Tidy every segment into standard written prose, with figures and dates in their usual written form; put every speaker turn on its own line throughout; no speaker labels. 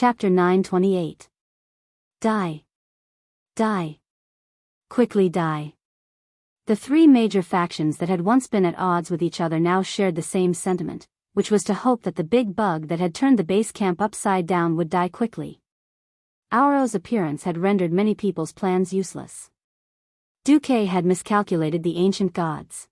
Chapter 928. Die. Die. Quickly die. The three major factions that had once been at odds with each other now shared the same sentiment, which was to hope that the big bug that had turned the base camp upside down would die quickly. Aoro's appearance had rendered many people's plans useless. Duque had miscalculated the ancient gods.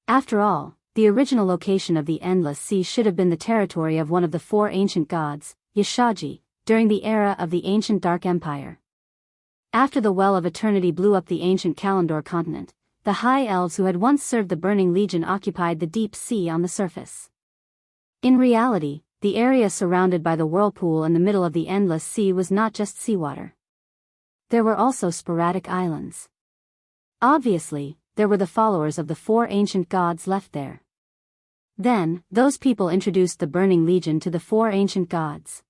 After all, the original location of the Endless Sea should have been the territory of one of the four ancient gods, Yashaji, during the era of the ancient Dark Empire. After the Well of Eternity blew up the ancient Kalandor continent, the High Elves who had once served the Burning Legion occupied the deep sea on the surface. In reality, the area surrounded by the whirlpool in the middle of the Endless Sea was not just seawater. There were also sporadic islands. Obviously, there were the followers of the four ancient gods left there. Then, those people introduced the Burning Legion to the four ancient gods.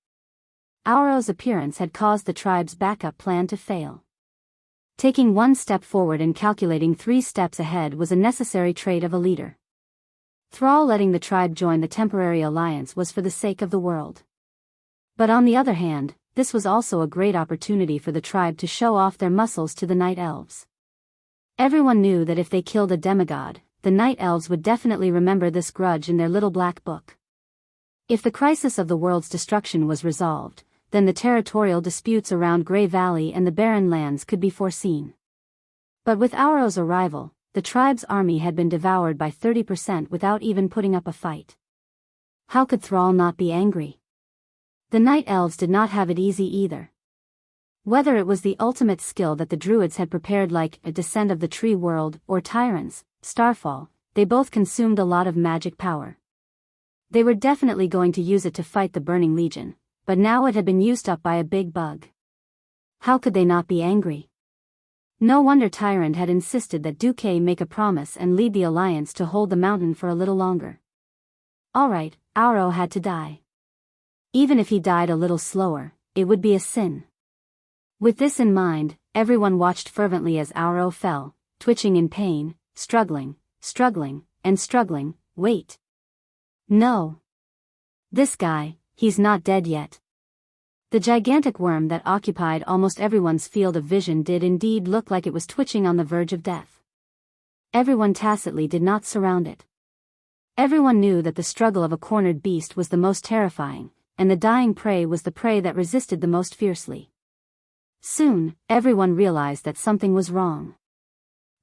Aoro's appearance had caused the tribe's backup plan to fail. Taking one step forward and calculating 3 steps ahead was a necessary trait of a leader. Thrall letting the tribe join the temporary alliance was for the sake of the world. But on the other hand, this was also a great opportunity for the tribe to show off their muscles to the Night Elves. Everyone knew that if they killed a demigod, the Night Elves would definitely remember this grudge in their little black book. If the crisis of the world's destruction was resolved, then the territorial disputes around Grey Valley and the Barren Lands could be foreseen. But with Aoro's arrival, the tribe's army had been devoured by 30% without even putting up a fight. How could Thrall not be angry? The Night Elves did not have it easy either. Whether it was the ultimate skill that the Druids had prepared like a Descent of the Tree World or Tyrants, Starfall, they both consumed a lot of magic power. They were definitely going to use it to fight the Burning Legion, but now it had been used up by a big bug. How could they not be angry? No wonder Tyrant had insisted that Duque make a promise and lead the alliance to hold the mountain for a little longer. Alright, Aoro had to die. Even if he died a little slower, it would be a sin. With this in mind, everyone watched fervently as Aoro fell, twitching in pain, struggling, and struggling. Wait. No. This guy, he's not dead yet. The gigantic worm that occupied almost everyone's field of vision did indeed look like it was twitching on the verge of death. Everyone tacitly did not surround it. Everyone knew that the struggle of a cornered beast was the most terrifying, and the dying prey was the prey that resisted the most fiercely. Soon, everyone realized that something was wrong.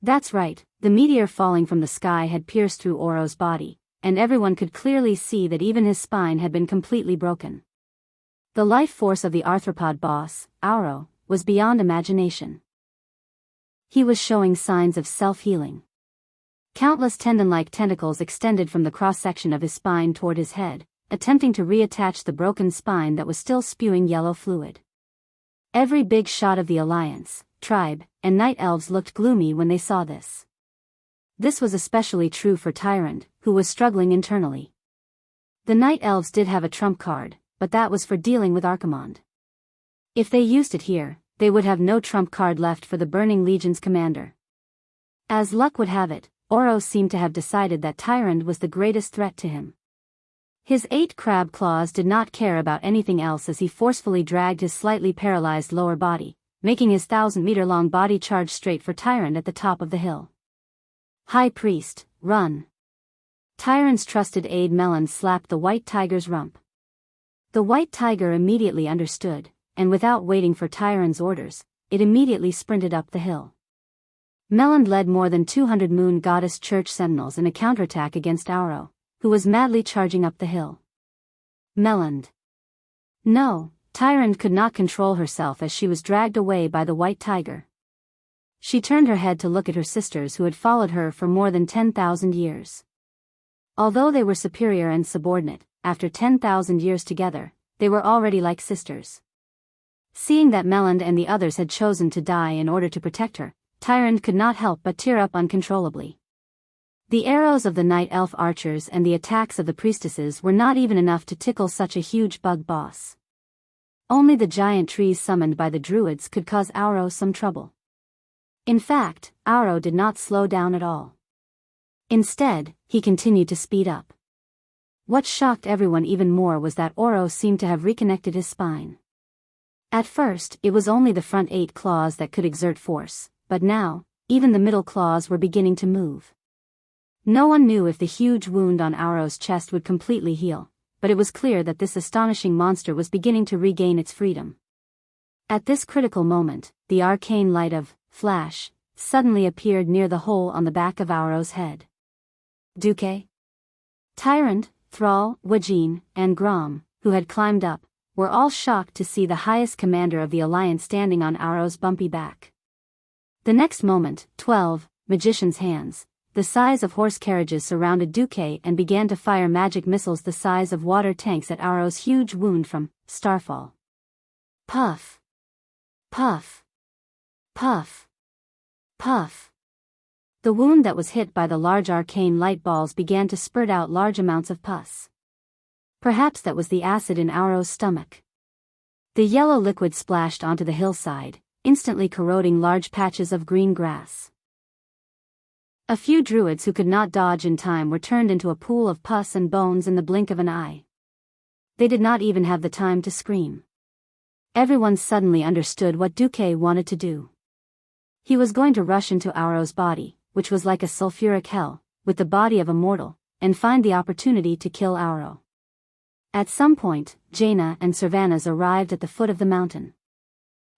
That's right, the meteor falling from the sky had pierced through Aoro's body, and everyone could clearly see that even his spine had been completely broken. The life force of the arthropod boss, Aoro, was beyond imagination. He was showing signs of self-healing. Countless tendon-like tentacles extended from the cross-section of his spine toward his head, attempting to reattach the broken spine that was still spewing yellow fluid. Every big shot of the Alliance, tribe, and Night Elves looked gloomy when they saw this. This was especially true for Tyrant, who was struggling internally. The Night Elves did have a trump card, but that was for dealing with Archimonde. If they used it here, they would have no trump card left for the Burning Legion's commander. As luck would have it, Aoro seemed to have decided that Tyrant was the greatest threat to him. His 8 crab claws did not care about anything else as he forcefully dragged his slightly paralyzed lower body, making his 1,000-meter-long body charge straight for Tyrant at the top of the hill. High Priest, run! Tyrant's trusted aide Melon slapped the white tiger's rump. The white tiger immediately understood, and without waiting for Tyrant's orders, it immediately sprinted up the hill. Melon led more than 200 Moon Goddess Church sentinels in a counterattack against Aoro, who was madly charging up the hill. Melon. No, Tyrant could not control herself as she was dragged away by the white tiger. She turned her head to look at her sisters who had followed her for more than 10,000 years. Although they were superior and subordinate, after 10,000 years together, they were already like sisters. Seeing that Melon and the others had chosen to die in order to protect her, Tyrant could not help but tear up uncontrollably. The arrows of the Night Elf archers and the attacks of the priestesses were not even enough to tickle such a huge bug boss. Only the giant trees summoned by the Druids could cause Aoro some trouble. In fact, Aoro did not slow down at all. Instead, he continued to speed up. What shocked everyone even more was that Oro seemed to have reconnected his spine. At first, it was only the front 8 claws that could exert force, but now, even the middle claws were beginning to move. No one knew if the huge wound on Oro's chest would completely heal, but it was clear that this astonishing monster was beginning to regain its freedom. At this critical moment, the arcane light of Flash suddenly appeared near the hole on the back of Oro's head. Duque, Tyrant, Thrall, Wajin, and Grom, who had climbed up, were all shocked to see the highest commander of the Alliance standing on Oro's bumpy back. The next moment, 12 magicians' hands, the size of horse carriages, surrounded Duque and began to fire magic missiles the size of water tanks at Oro's huge wound from Starfall. Puff! Puff! Puff! Puff! The wound that was hit by the large arcane light balls began to spurt out large amounts of pus. Perhaps that was the acid in Oro's stomach. The yellow liquid splashed onto the hillside, instantly corroding large patches of green grass. A few druids who could not dodge in time were turned into a pool of pus and bones in the blink of an eye. They did not even have the time to scream. Everyone suddenly understood what Duque wanted to do. He was going to rush into Oro's body, which was like a sulfuric hell, with the body of a mortal, and find the opportunity to kill Oro. At some point, Jaina and Servanas arrived at the foot of the mountain.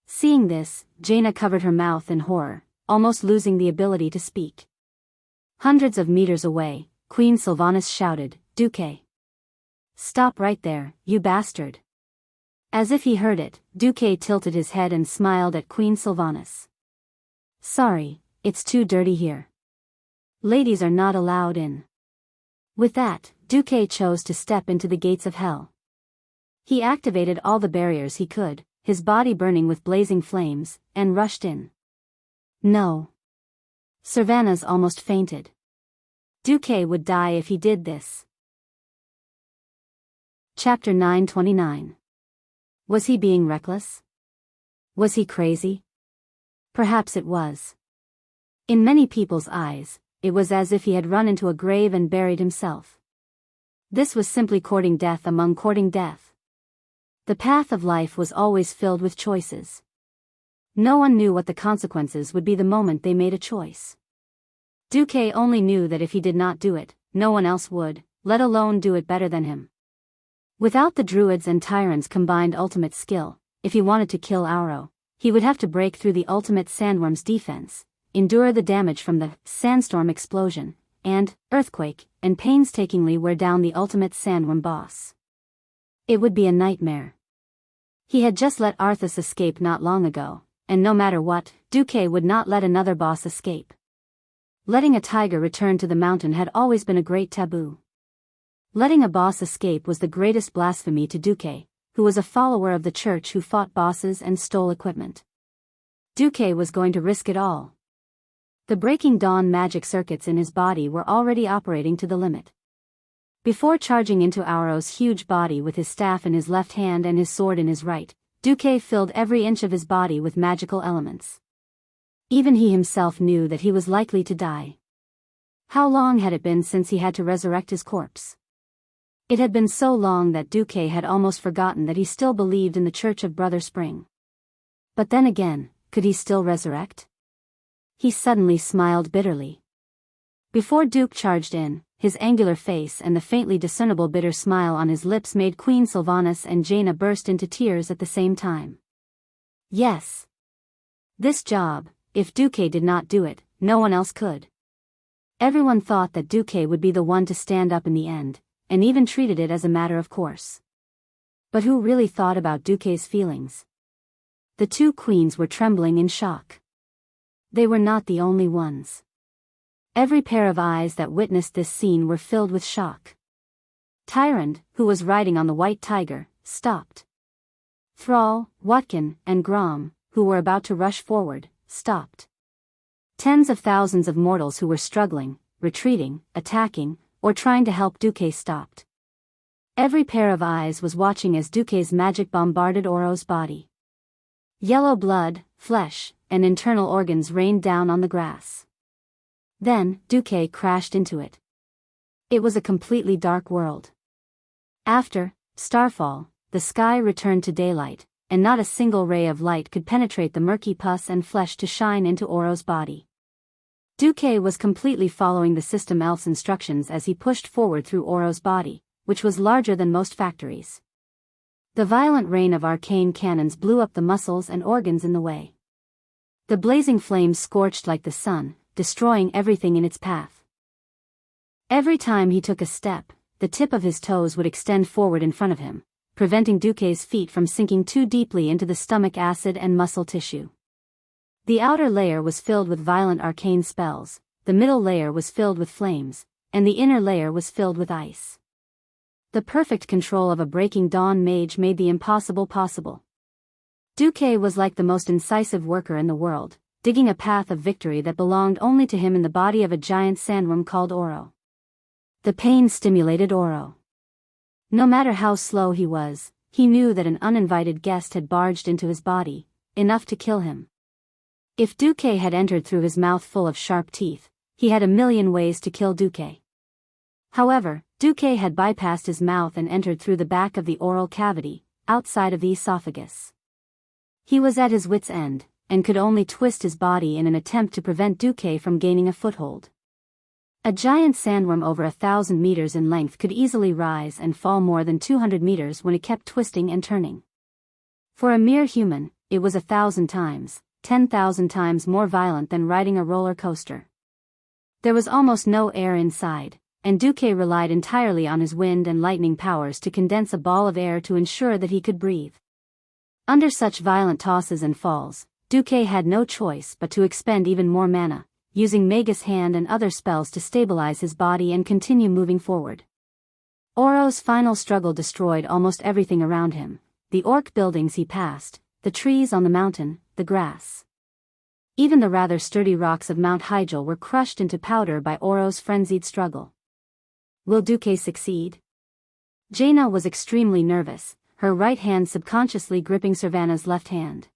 Seeing this, Jaina covered her mouth in horror, almost losing the ability to speak. Hundreds of meters away, Queen Sylvanas shouted, "Duque! Stop right there, you bastard!" As if he heard it, Duque tilted his head and smiled at Queen Sylvanas. "Sorry, it's too dirty here. Ladies are not allowed in." With that, Duque chose to step into the gates of hell. He activated all the barriers he could, his body burning with blazing flames, and rushed in. No. Servanas almost fainted. Duque would die if he did this. Chapter 929. Was he being reckless? Was he crazy? Perhaps it was. In many people's eyes, it was as if he had run into a grave and buried himself. This was simply courting death among courting death. The path of life was always filled with choices. No one knew what the consequences would be the moment they made a choice. Duque only knew that if he did not do it, no one else would, let alone do it better than him. Without the druids and tyrants' combined ultimate skill, if he wanted to kill Oro, he would have to break through the ultimate sandworm's defense, endure the damage from the sandstorm explosion, and earthquake, and painstakingly wear down the ultimate sandworm boss. It would be a nightmare. He had just let Arthas escape not long ago, and no matter what, Duque would not let another boss escape. Letting a tiger return to the mountain had always been a great taboo. Letting a boss escape was the greatest blasphemy to Duque, who was a follower of the church who fought bosses and stole equipment. Duque was going to risk it all. The Breaking Dawn magic circuits in his body were already operating to the limit. Before charging into Oro's huge body with his staff in his left hand and his sword in his right, Duque filled every inch of his body with magical elements. Even he himself knew that he was likely to die. How long had it been since he had to resurrect his corpse? It had been so long that Duque had almost forgotten that he still believed in the Church of Brother Spring. But then again, could he still resurrect? He suddenly smiled bitterly. Before Duke charged in, his angular face and the faintly discernible bitter smile on his lips made Queen Sylvanas and Jaina burst into tears at the same time. Yes. This job, if Duque did not do it, no one else could. Everyone thought that Duque would be the one to stand up in the end, and even treated it as a matter of course. But who really thought about Duque's feelings? The two queens were trembling in shock. They were not the only ones. Every pair of eyes that witnessed this scene were filled with shock. Tyrant, who was riding on the white tiger, stopped. Thrall, Watkin, and Grom, who were about to rush forward, stopped. Tens of thousands of mortals who were struggling, retreating, attacking, or trying to help Duque stopped. Every pair of eyes was watching as Duque's magic bombarded Oro's body. Yellow blood, flesh, and internal organs rained down on the grass. Then, Duque crashed into it. It was a completely dark world. After starfall, the sky returned to daylight, and not a single ray of light could penetrate the murky pus and flesh to shine into Oro's body. Duque was completely following the system elf's instructions as he pushed forward through Oro's body, which was larger than most factories. The violent rain of arcane cannons blew up the muscles and organs in the way. The blazing flames scorched like the sun, destroying everything in its path. Every time he took a step, the tip of his toes would extend forward in front of him, preventing Duque's feet from sinking too deeply into the stomach acid and muscle tissue. The outer layer was filled with violent arcane spells, the middle layer was filled with flames, and the inner layer was filled with ice. The perfect control of a Breaking Dawn mage made the impossible possible. Duque was like the most incisive worker in the world, digging a path of victory that belonged only to him in the body of a giant sandworm called Oro. The pain stimulated Oro. No matter how slow he was, he knew that an uninvited guest had barged into his body, enough to kill him. If Duque had entered through his mouth full of sharp teeth, he had a million ways to kill Duque. However, Duque had bypassed his mouth and entered through the back of the oral cavity, outside of the esophagus. He was at his wit's end, and could only twist his body in an attempt to prevent Duque from gaining a foothold. A giant sandworm over 1,000 meters in length could easily rise and fall more than 200 meters when it kept twisting and turning. For a mere human, it was 1,000 times, 10,000 times more violent than riding a roller coaster. There was almost no air inside, and Duque relied entirely on his wind and lightning powers to condense a ball of air to ensure that he could breathe. Under such violent tosses and falls, Duque had no choice but to expend even more mana, using Magus Hand and other spells to stabilize his body and continue moving forward. Oro's final struggle destroyed almost everything around him, the orc buildings he passed, the trees on the mountain, the grass. Even the rather sturdy rocks of Mount Hyjal were crushed into powder by Oro's frenzied struggle. Will Duque succeed? Jaina was extremely nervous, her right hand subconsciously gripping Servana's left hand.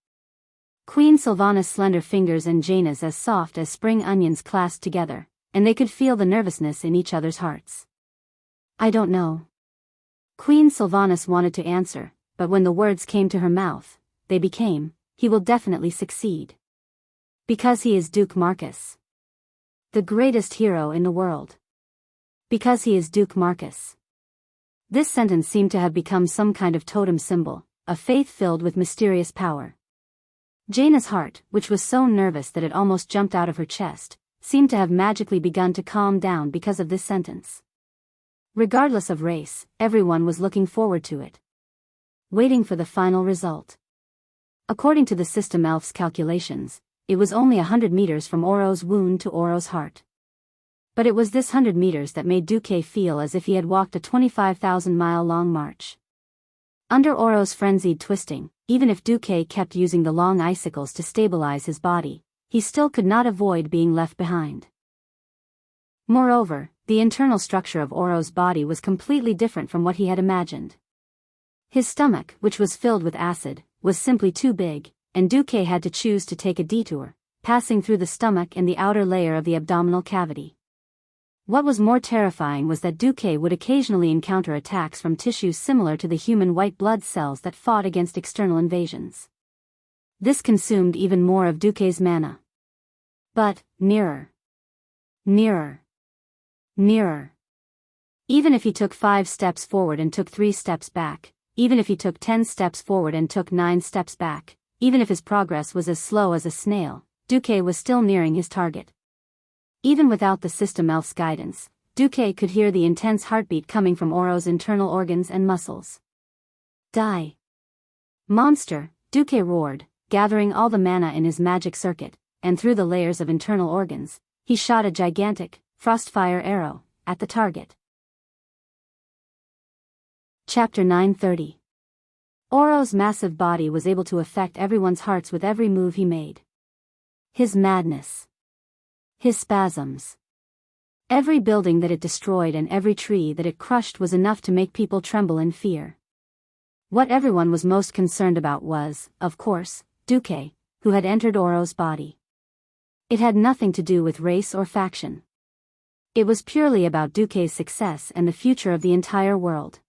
Queen Sylvana's slender fingers and Jaina's as soft as spring onions clasped together, and they could feel the nervousness in each other's hearts. I don't know. Queen Sylvanas wanted to answer, but when the words came to her mouth, they became, he will definitely succeed. Because he is Duke Marcus. The greatest hero in the world. Because he is Duke Marcus. This sentence seemed to have become some kind of totem symbol, a faith filled with mysterious power. Jaina's heart, which was so nervous that it almost jumped out of her chest, seemed to have magically begun to calm down because of this sentence. Regardless of race, everyone was looking forward to it. Waiting for the final result. According to the system elf's calculations, it was only 100 meters from Oro's wound to Oro's heart. But it was this 100 meters that made Duque feel as if he had walked a 25,000-mile-long march. Under Oro's frenzied twisting, even if Duque kept using the long icicles to stabilize his body, he still could not avoid being left behind. Moreover, the internal structure of Oro's body was completely different from what he had imagined. His stomach, which was filled with acid, was simply too big, and Duque had to choose to take a detour, passing through the stomach and the outer layer of the abdominal cavity. What was more terrifying was that Duque would occasionally encounter attacks from tissues similar to the human white blood cells that fought against external invasions. This consumed even more of Duque's mana. But, nearer. Nearer. Nearer. Even if he took 5 steps forward and took 3 steps back, even if he took 10 steps forward and took 9 steps back, even if his progress was as slow as a snail, Duque was still nearing his target. Even without the system elf's guidance, Duque could hear the intense heartbeat coming from Oro's internal organs and muscles. Die! Monster, Duque roared, gathering all the mana in his magic circuit, and through the layers of internal organs, he shot a gigantic, frostfire arrow, at the target. Chapter 930. Oro's massive body was able to affect everyone's hearts with every move he made. His madness. His spasms. Every building that it destroyed and every tree that it crushed was enough to make people tremble in fear. What everyone was most concerned about was, of course, Duque, who had entered Oro's body. It had nothing to do with race or faction. It was purely about Duque's success and the future of the entire world.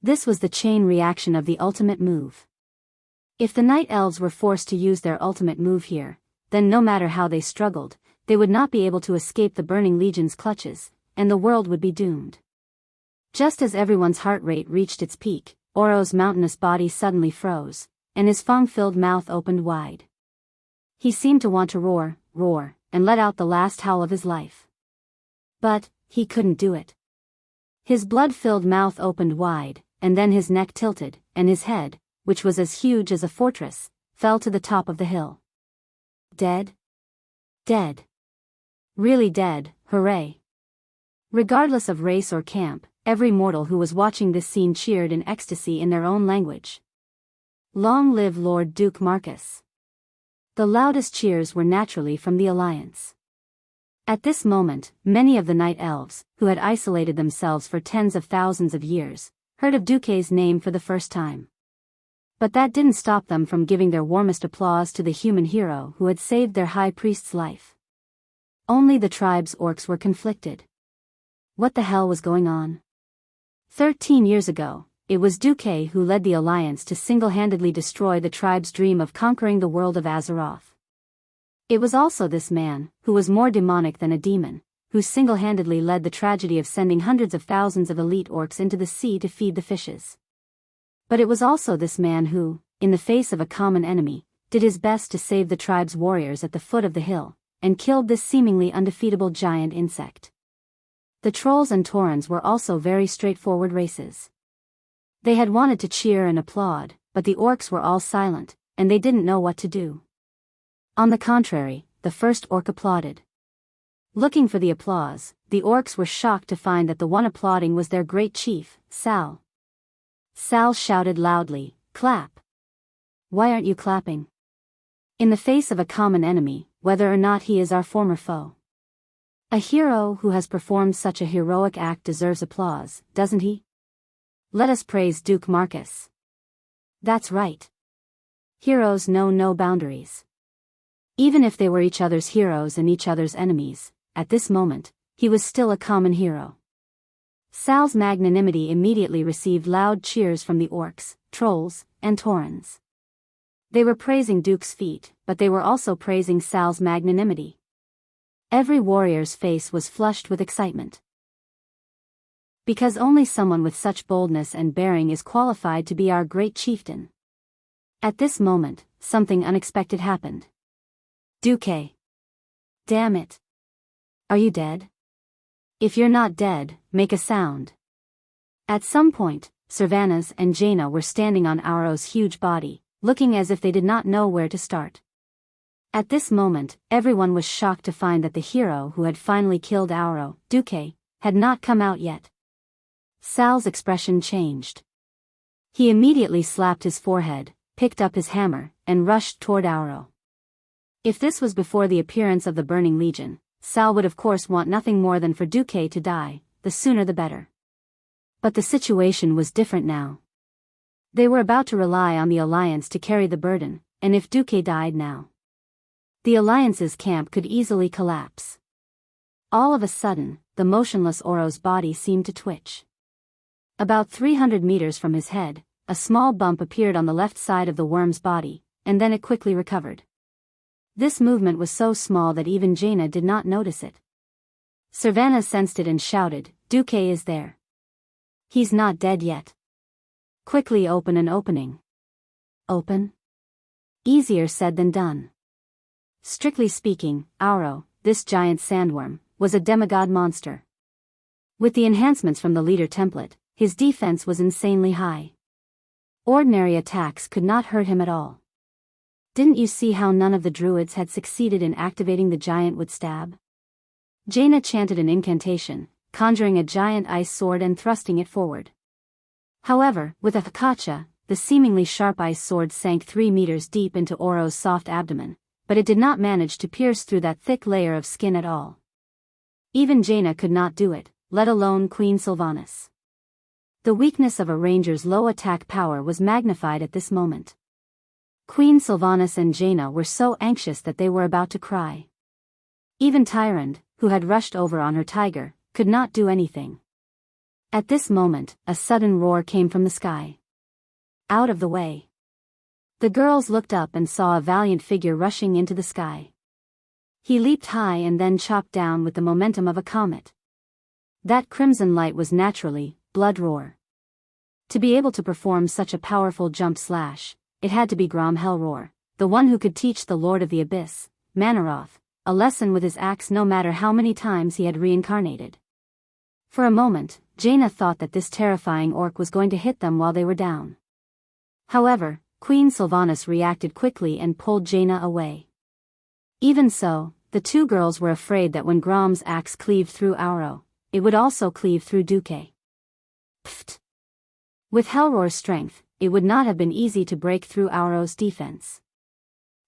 This was the chain reaction of the ultimate move. If the night elves were forced to use their ultimate move here, then no matter how they struggled, they would not be able to escape the Burning Legion's clutches, and the world would be doomed. Just as everyone's heart rate reached its peak, Oro's mountainous body suddenly froze, and his fang-filled mouth opened wide. He seemed to want to roar, and let out the last howl of his life. But he couldn't do it. His blood-filled mouth opened wide, and then his neck tilted, and his head, which was as huge as a fortress, fell to the top of the hill. Dead? Dead. Really dead, hooray. Regardless of race or camp, every mortal who was watching this scene cheered in ecstasy in their own language. Long live Lord Duke Marcus. The loudest cheers were naturally from the Alliance. At this moment, many of the Night Elves, who had isolated themselves for tens of thousands of years, heard of Duke's name for the first time. But that didn't stop them from giving their warmest applause to the human hero who had saved their high priest's life. Only the tribe's orcs were conflicted. What the hell was going on? 13 years ago, it was Duke who led the Alliance to single-handedly destroy the tribe's dream of conquering the world of Azeroth. It was also this man, who was more demonic than a demon, who single-handedly led the tragedy of sending hundreds of thousands of elite orcs into the sea to feed the fishes. But it was also this man who, in the face of a common enemy, did his best to save the tribe's warriors at the foot of the hill, and killed this seemingly undefeatable giant insect. The trolls and taurens were also very straightforward races. They had wanted to cheer and applaud, but the orcs were all silent, and they didn't know what to do. On the contrary, the first orc applauded. Looking for the applause, the orcs were shocked to find that the one applauding was their great chief, Sal. Sal shouted loudly, "Clap! Why aren't you clapping? In the face of a common enemy, whether or not he is our former foe. A hero who has performed such a heroic act deserves applause, doesn't he? Let us praise Duke Marcus." That's right. Heroes know no boundaries. Even if they were each other's heroes and each other's enemies, at this moment, he was still a common hero. Sal's magnanimity immediately received loud cheers from the orcs, trolls, and taurens. They were praising Duke's feat, but they were also praising Sal's magnanimity. Every warrior's face was flushed with excitement. Because only someone with such boldness and bearing is qualified to be our great chieftain. At this moment, something unexpected happened. Duke. Damn it. Are you dead? If you're not dead, make a sound. At some point, Sylvanas and Jaina were standing on Auro's huge body, looking as if they did not know where to start. At this moment, everyone was shocked to find that the hero who had finally killed Auro, Duke, had not come out yet. Sal's expression changed. He immediately slapped his forehead, picked up his hammer, and rushed toward Auro. If this was before the appearance of the Burning Legion, Sal would of course want nothing more than for Duke to die, the sooner the better. But the situation was different now. They were about to rely on the Alliance to carry the burden, and if Duke died now, the Alliance's camp could easily collapse. All of a sudden, the motionless Oro's body seemed to twitch. About 300 meters from his head, a small bump appeared on the left side of the worm's body, and then it quickly recovered. This movement was so small that even Jaina did not notice it. Sylvanas sensed it and shouted, "Duke is there. He's not dead yet. Quickly open an opening." Open? Easier said than done. Strictly speaking, Auro, this giant sandworm, was a demigod monster. With the enhancements from the leader template, his defense was insanely high. Ordinary attacks could not hurt him at all. Didn't you see how none of the druids had succeeded in activating the giant wood stab? Jaina chanted an incantation, conjuring a giant ice sword and thrusting it forward. However, with a hakacha, the seemingly sharp ice sword sank 3 meters deep into Oro's soft abdomen, but it did not manage to pierce through that thick layer of skin at all. Even Jaina could not do it, let alone Queen Sylvanas. The weakness of a ranger's low attack power was magnified at this moment. Queen Sylvanas and Jaina were so anxious that they were about to cry. Even Tyrande, who had rushed over on her tiger, could not do anything. At this moment, a sudden roar came from the sky. Out of the way. The girls looked up and saw a valiant figure rushing into the sky. He leaped high and then chopped down with the momentum of a comet. That crimson light was naturally blood roar. To be able to perform such a powerful jump slash, it had to be Grom Hellroar, the one who could teach the Lord of the Abyss, Manaroth, a lesson with his axe no matter how many times he had reincarnated. For a moment, Jaina thought that this terrifying orc was going to hit them while they were down. However, Queen Sylvanas reacted quickly and pulled Jaina away. Even so, the two girls were afraid that when Grom's axe cleaved through Auro, it would also cleave through Duque. Pfft! With Hellroar's strength, it would not have been easy to break through Auro's defense.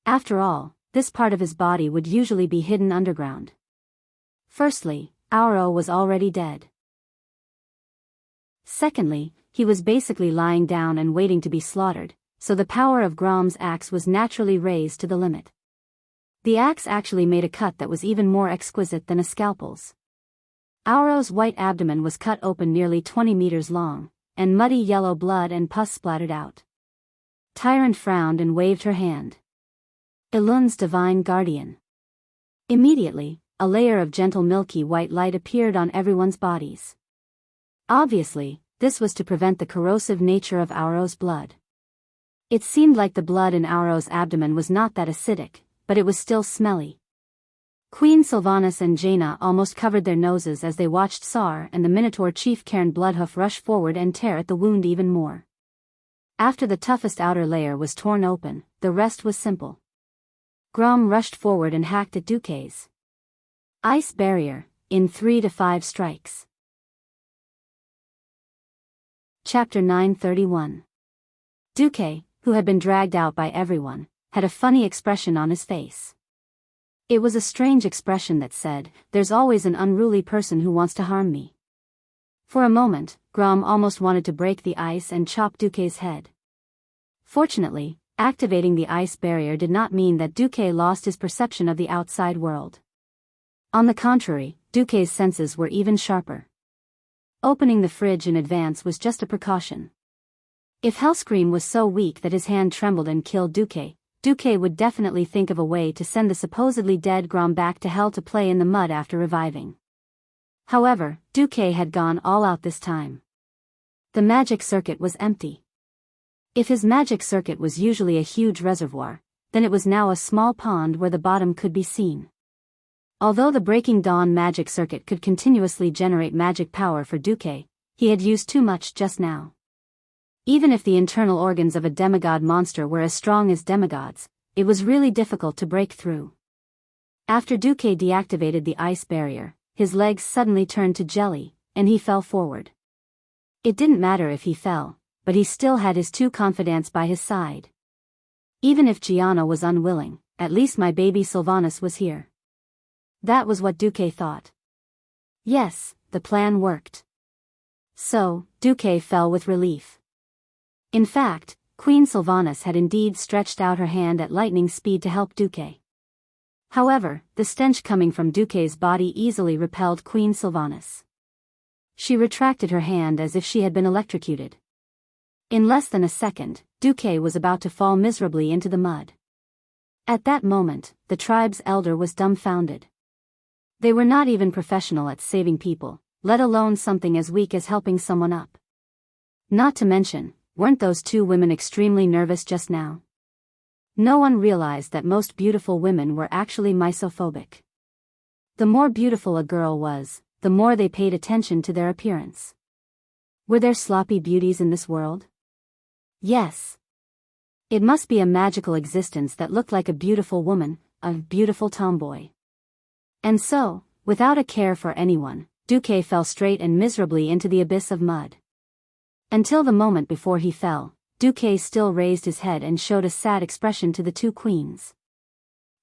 After all, this part of his body would usually be hidden underground. Firstly, Auro was already dead. Secondly, he was basically lying down and waiting to be slaughtered, so the power of Grom's axe was naturally raised to the limit. The axe actually made a cut that was even more exquisite than a scalpel's. Auro's white abdomen was cut open nearly 20 meters long, and muddy yellow blood and pus splattered out. Tyrant frowned and waved her hand. Elun's divine guardian. Immediately, a layer of gentle milky white light appeared on everyone's bodies. Obviously, this was to prevent the corrosive nature of Auro's blood. It seemed like the blood in Auro's abdomen was not that acidic, but it was still smelly. Queen Sylvanas and Jaina almost covered their noses as they watched Sar and the Minotaur chief Cairn Bloodhoof rush forward and tear at the wound even more. After the toughest outer layer was torn open, the rest was simple. Grom rushed forward and hacked at Duque's ice barrier, in 3 to 5 strikes. Chapter 931. Duque, who had been dragged out by everyone, had a funny expression on his face. It was a strange expression that said, "There's always an unruly person who wants to harm me." For a moment, Grom almost wanted to break the ice and chop Duque's head. Fortunately, activating the ice barrier did not mean that Duque lost his perception of the outside world. On the contrary, Duque's senses were even sharper. Opening the fridge in advance was just a precaution. If Hellscream was so weak that his hand trembled and killed Duque, Duque would definitely think of a way to send the supposedly dead Grom back to hell to play in the mud after reviving. However, Duque had gone all out this time. The magic circuit was empty. If his magic circuit was usually a huge reservoir, then it was now a small pond where the bottom could be seen. Although the Breaking Dawn magic circuit could continuously generate magic power for Duque, he had used too much just now. Even if the internal organs of a demigod monster were as strong as demigods, it was really difficult to break through. After Duque deactivated the ice barrier, his legs suddenly turned to jelly, and he fell forward. It didn't matter if he fell, but he still had his two confidants by his side. Even if Gianna was unwilling, at least my baby Sylvanas was here. That was what Duque thought. Yes, the plan worked. So, Duque fell with relief. In fact, Queen Sylvanas had indeed stretched out her hand at lightning speed to help Duque. However, the stench coming from Duque's body easily repelled Queen Sylvanas. She retracted her hand as if she had been electrocuted. In less than a second, Duque was about to fall miserably into the mud. At that moment, the tribe's elder was dumbfounded. They were not even professional at saving people, let alone something as weak as helping someone up. Not to mention, weren't those two women extremely nervous just now? No one realized that most beautiful women were actually misophobic. The more beautiful a girl was, the more they paid attention to their appearance. Were there sloppy beauties in this world? Yes. It must be a magical existence that looked like a beautiful woman, a beautiful tomboy. And so, without a care for anyone, Duque fell straight and miserably into the abyss of mud. Until the moment before he fell, Duque still raised his head and showed a sad expression to the two queens.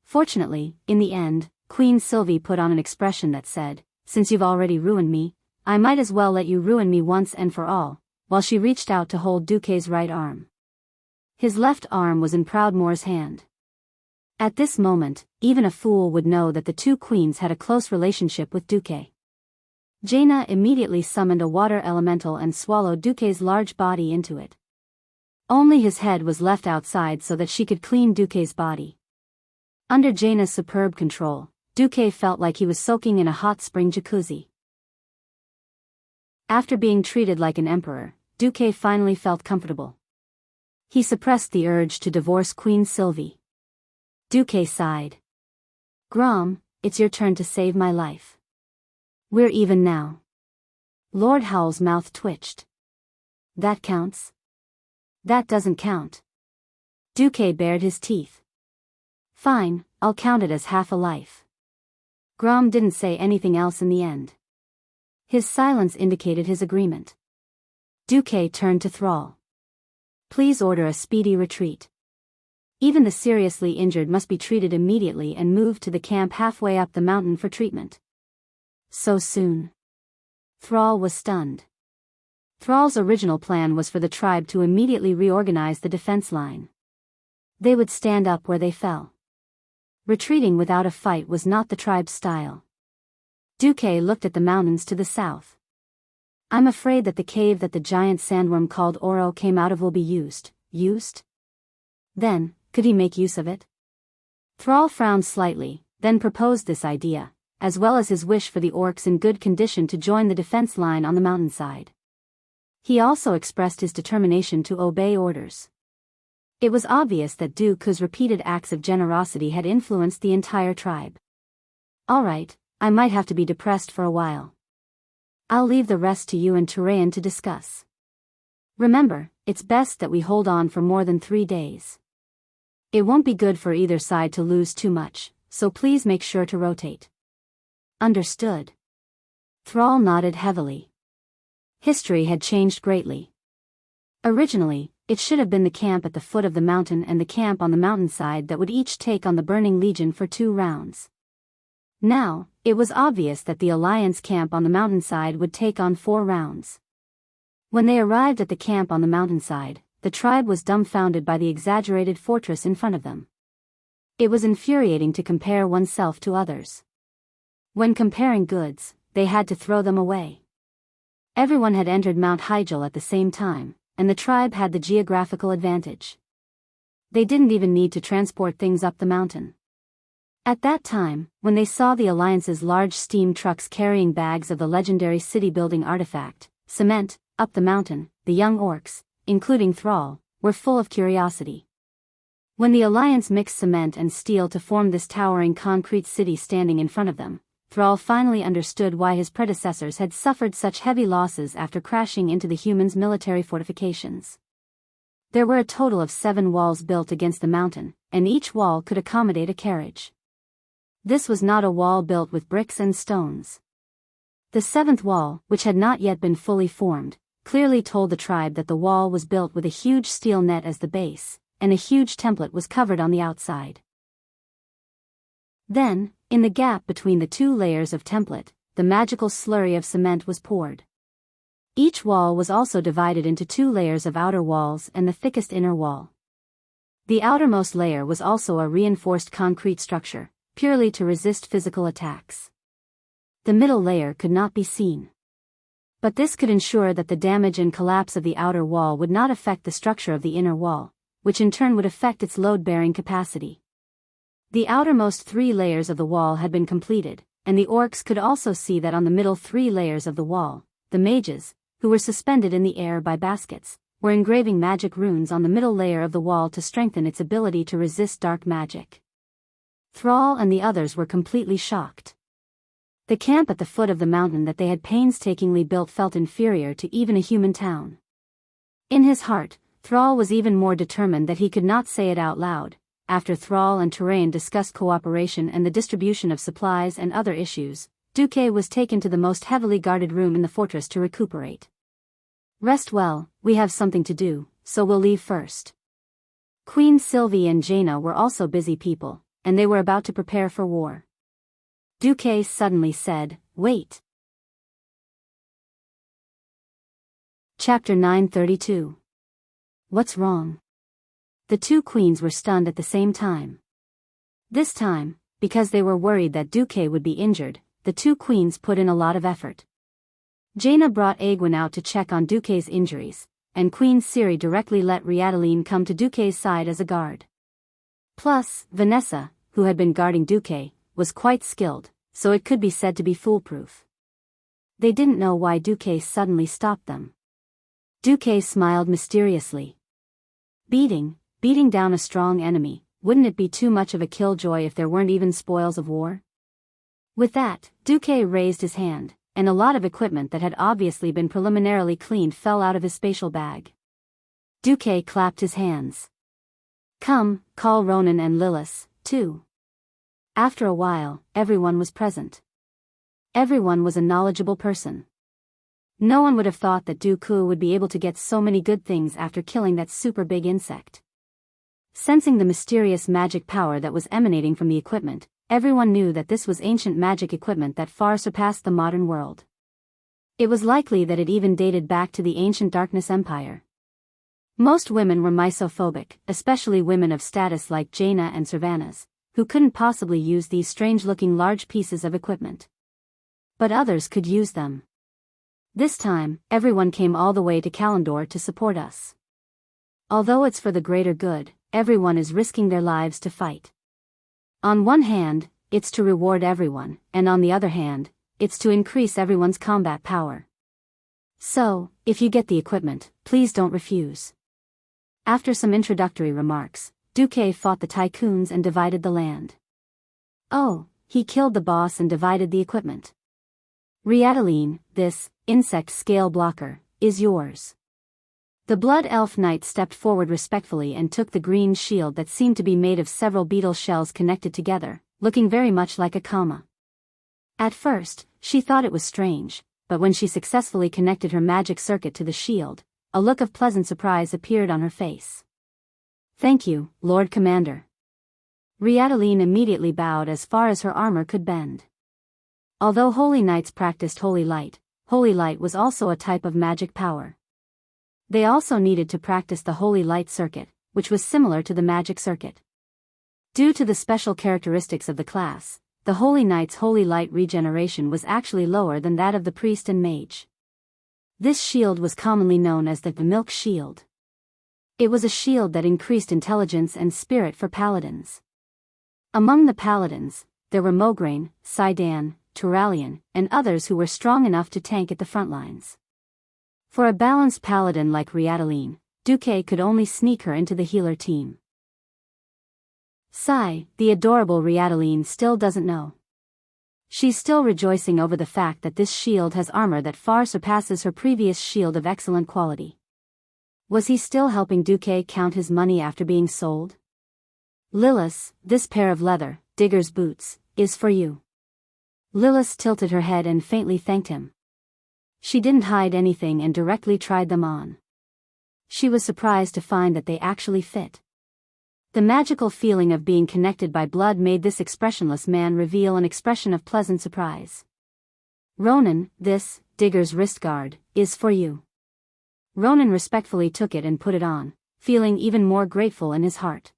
Fortunately, in the end, Queen Sylvie put on an expression that said, "Since you've already ruined me, I might as well let you ruin me once and for all," while she reached out to hold Duque's right arm. His left arm was in Proudmoore's hand. At this moment, even a fool would know that the two queens had a close relationship with Duque. Jaina immediately summoned a water elemental and swallowed Duque's large body into it. Only his head was left outside so that she could clean Duque's body. Under Jaina's superb control, Duque felt like he was soaking in a hot spring jacuzzi. After being treated like an emperor, Duque finally felt comfortable. He suppressed the urge to divorce Queen Sylvie. Duque sighed. Grom, it's your turn to save my life. We're even now. Lord Howell's mouth twitched. That counts? That doesn't count. Duque bared his teeth. Fine, I'll count it as half a life. Grom didn't say anything else in the end. His silence indicated his agreement. Duque turned to Thrall. Please order a speedy retreat. Even the seriously injured must be treated immediately and moved to the camp halfway up the mountain for treatment. So soon. Thrall was stunned. Thrall's original plan was for the tribe to immediately reorganize the defense line. They would stand up where they fell. Retreating without a fight was not the tribe's style. Duque looked at the mountains to the south. I'm afraid that the cave that the giant sandworm called Oro came out of will be used. Used? Then, could he make use of it? Thrall frowned slightly, then proposed this idea, as well as his wish for the orcs in good condition to join the defense line on the mountainside. He also expressed his determination to obey orders. It was obvious that Duque's repeated acts of generosity had influenced the entire tribe. All right, I might have to be depressed for a while. I'll leave the rest to you and Turayan to discuss. Remember, it's best that we hold on for more than 3 days. It won't be good for either side to lose too much, so please make sure to rotate. Understood. Thrall nodded heavily. History had changed greatly. Originally, it should have been the camp at the foot of the mountain and the camp on the mountainside that would each take on the Burning Legion for 2 rounds. Now, it was obvious that the Alliance camp on the mountainside would take on 4 rounds. When they arrived at the camp on the mountainside, the tribe was dumbfounded by the exaggerated fortress in front of them. It was infuriating to compare oneself to others. When comparing goods, they had to throw them away. Everyone had entered Mount Hyjal at the same time, and the tribe had the geographical advantage. They didn't even need to transport things up the mountain. At that time, when they saw the Alliance's large steam trucks carrying bags of the legendary city-building artifact, cement, up the mountain, the young orcs, including Thrall, were full of curiosity. When the Alliance mixed cement and steel to form this towering concrete city standing in front of them, Thrall finally understood why his predecessors had suffered such heavy losses after crashing into the humans' military fortifications. There were a total of 7 walls built against the mountain, and each wall could accommodate a carriage. This was not a wall built with bricks and stones. The 7th wall, which had not yet been fully formed, clearly told the tribe that the wall was built with a huge steel net as the base, and a huge template was covered on the outside. Then, in the gap between the 2 layers of template, the magical slurry of cement was poured. Each wall was also divided into 2 layers of outer walls and the thickest inner wall. The outermost layer was also a reinforced concrete structure, purely to resist physical attacks. The middle layer could not be seen. But this could ensure that the damage and collapse of the outer wall would not affect the structure of the inner wall, which in turn would affect its load-bearing capacity. The outermost 3 layers of the wall had been completed, and the orcs could also see that on the middle 3 layers of the wall, the mages, who were suspended in the air by baskets, were engraving magic runes on the middle layer of the wall to strengthen its ability to resist dark magic. Thrall and the others were completely shocked. The camp at the foot of the mountain that they had painstakingly built felt inferior to even a human town. In his heart, Thrall was even more determined that he could not say it out loud. After Thrall and Turayan discussed cooperation and the distribution of supplies and other issues, Duque was taken to the most heavily guarded room in the fortress to recuperate. Rest well, we have something to do, so we'll leave first. Queen Sylvie and Jaina were also busy people, and they were about to prepare for war. Duque suddenly said, "Wait." Chapter 932. What's wrong? The 2 queens were stunned at the same time. This time, because they were worried that Duque would be injured, the 2 queens put in a lot of effort. Jaina brought Aegwin out to check on Duque's injuries, and Queen Ciri directly let Riadaline come to Duque's side as a guard. Plus, Vanessa, who had been guarding Duque, was quite skilled, so it could be said to be foolproof. They didn't know why Duque suddenly stopped them. Duque smiled mysteriously. Beating down a strong enemy, wouldn't it be too much of a killjoy if there weren't even spoils of war? With that, Duque raised his hand, and a lot of equipment that had obviously been preliminarily cleaned fell out of his spatial bag. Duque clapped his hands. Come, call Ronan and Lillis, too. After a while, everyone was present. Everyone was a knowledgeable person. No one would have thought that Dooku would be able to get so many good things after killing that super big insect. Sensing the mysterious magic power that was emanating from the equipment, everyone knew that this was ancient magic equipment that far surpassed the modern world. It was likely that it even dated back to the ancient Darkness Empire. Most women were misophobic, especially women of status like Jaina and Servanas, who couldn't possibly use these strange-looking large pieces of equipment. But others could use them. This time, everyone came all the way to Kalimdor to support us. Although it's for the greater good, everyone is risking their lives to fight. On one hand, it's to reward everyone, and on the other hand, it's to increase everyone's combat power. So, if you get the equipment, please don't refuse. After some introductory remarks, Duque fought the tycoons and divided the land. Oh, he killed the boss and divided the equipment. Riadaline, this insect scale blocker, is yours. The Blood Elf Knight stepped forward respectfully and took the green shield that seemed to be made of several beetle shells connected together, looking very much like a comma. At first, she thought it was strange, but when she successfully connected her magic circuit to the shield, a look of pleasant surprise appeared on her face. Thank you, Lord Commander. Riadaline immediately bowed as far as her armor could bend. Although Holy Knights practiced Holy Light was also a type of magic power. They also needed to practice the Holy Light circuit, which was similar to the magic circuit. Due to the special characteristics of the class, the Holy Knight's Holy Light regeneration was actually lower than that of the priest and mage. This shield was commonly known as the Milk Shield. It was a shield that increased intelligence and spirit for paladins. Among the paladins, there were Mograine, Sidan, Turalian, and others who were strong enough to tank at the front lines. For a balanced paladin like Riadaline, Duque could only sneak her into the healer team. Sigh, the adorable Riadaline still doesn't know. She's still rejoicing over the fact that this shield has armor that far surpasses her previous shield of excellent quality. Was he still helping Duque count his money after being sold? Lillis, this pair of leather, digger's boots, is for you. Lillis tilted her head and faintly thanked him. She didn't hide anything and directly tried them on. She was surprised to find that they actually fit. The magical feeling of being connected by blood made this expressionless man reveal an expression of pleasant surprise. Ronan, this, digger's wrist guard, is for you. Ronan respectfully took it and put it on, feeling even more grateful in his heart.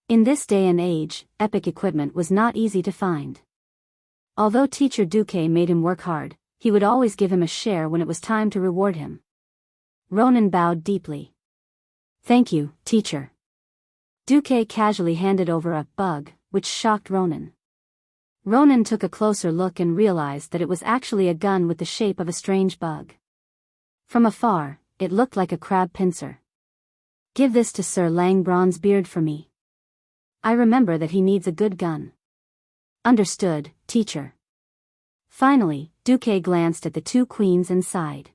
In this day and age, epic equipment was not easy to find. Although Teacher Duque made him work hard, he would always give him a share when it was time to reward him. Ronan bowed deeply. Thank you, teacher. Duque casually handed over a bug, which shocked Ronan. Ronan took a closer look and realized that it was actually a gun with the shape of a strange bug. From afar, it looked like a crab pincer. Give this to Sir Lang Bronzebeard for me. I remember that he needs a good gun. Understood, teacher. Finally, Duque glanced at the two queens and sighed.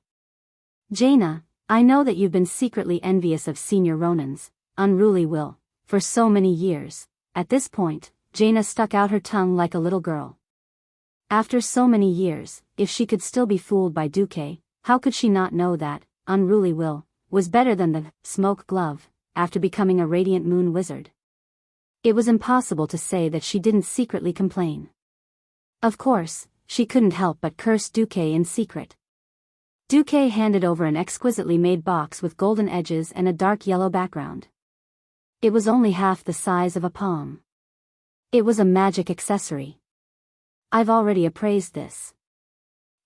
Jaina, I know that you've been secretly envious of Senior Ronan's unruly will, for so many years. At this point, Jaina stuck out her tongue like a little girl. After so many years, if she could still be fooled by Duque, how could she not know that unruly will was better than the smoke glove after becoming a radiant moon wizard? It was impossible to say that she didn't secretly complain. Of course, she couldn't help but curse Duque in secret. Duque handed over an exquisitely made box with golden edges and a dark yellow background. It was only half the size of a palm. It was a magic accessory. I've already appraised this.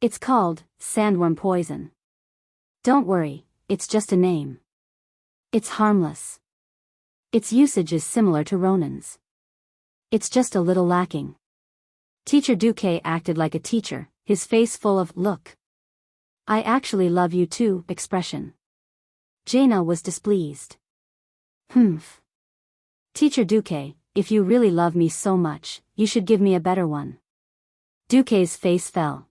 It's called sandworm poison. Don't worry, it's just a name. It's harmless. Its usage is similar to Ronan's. It's just a little lacking. Teacher Duque acted like a teacher, his face full of, "Look. I actually love you too," expression. Jaina was displeased. Humph. Teacher Duque, if you really love me so much, you should give me a better one. Duque's face fell.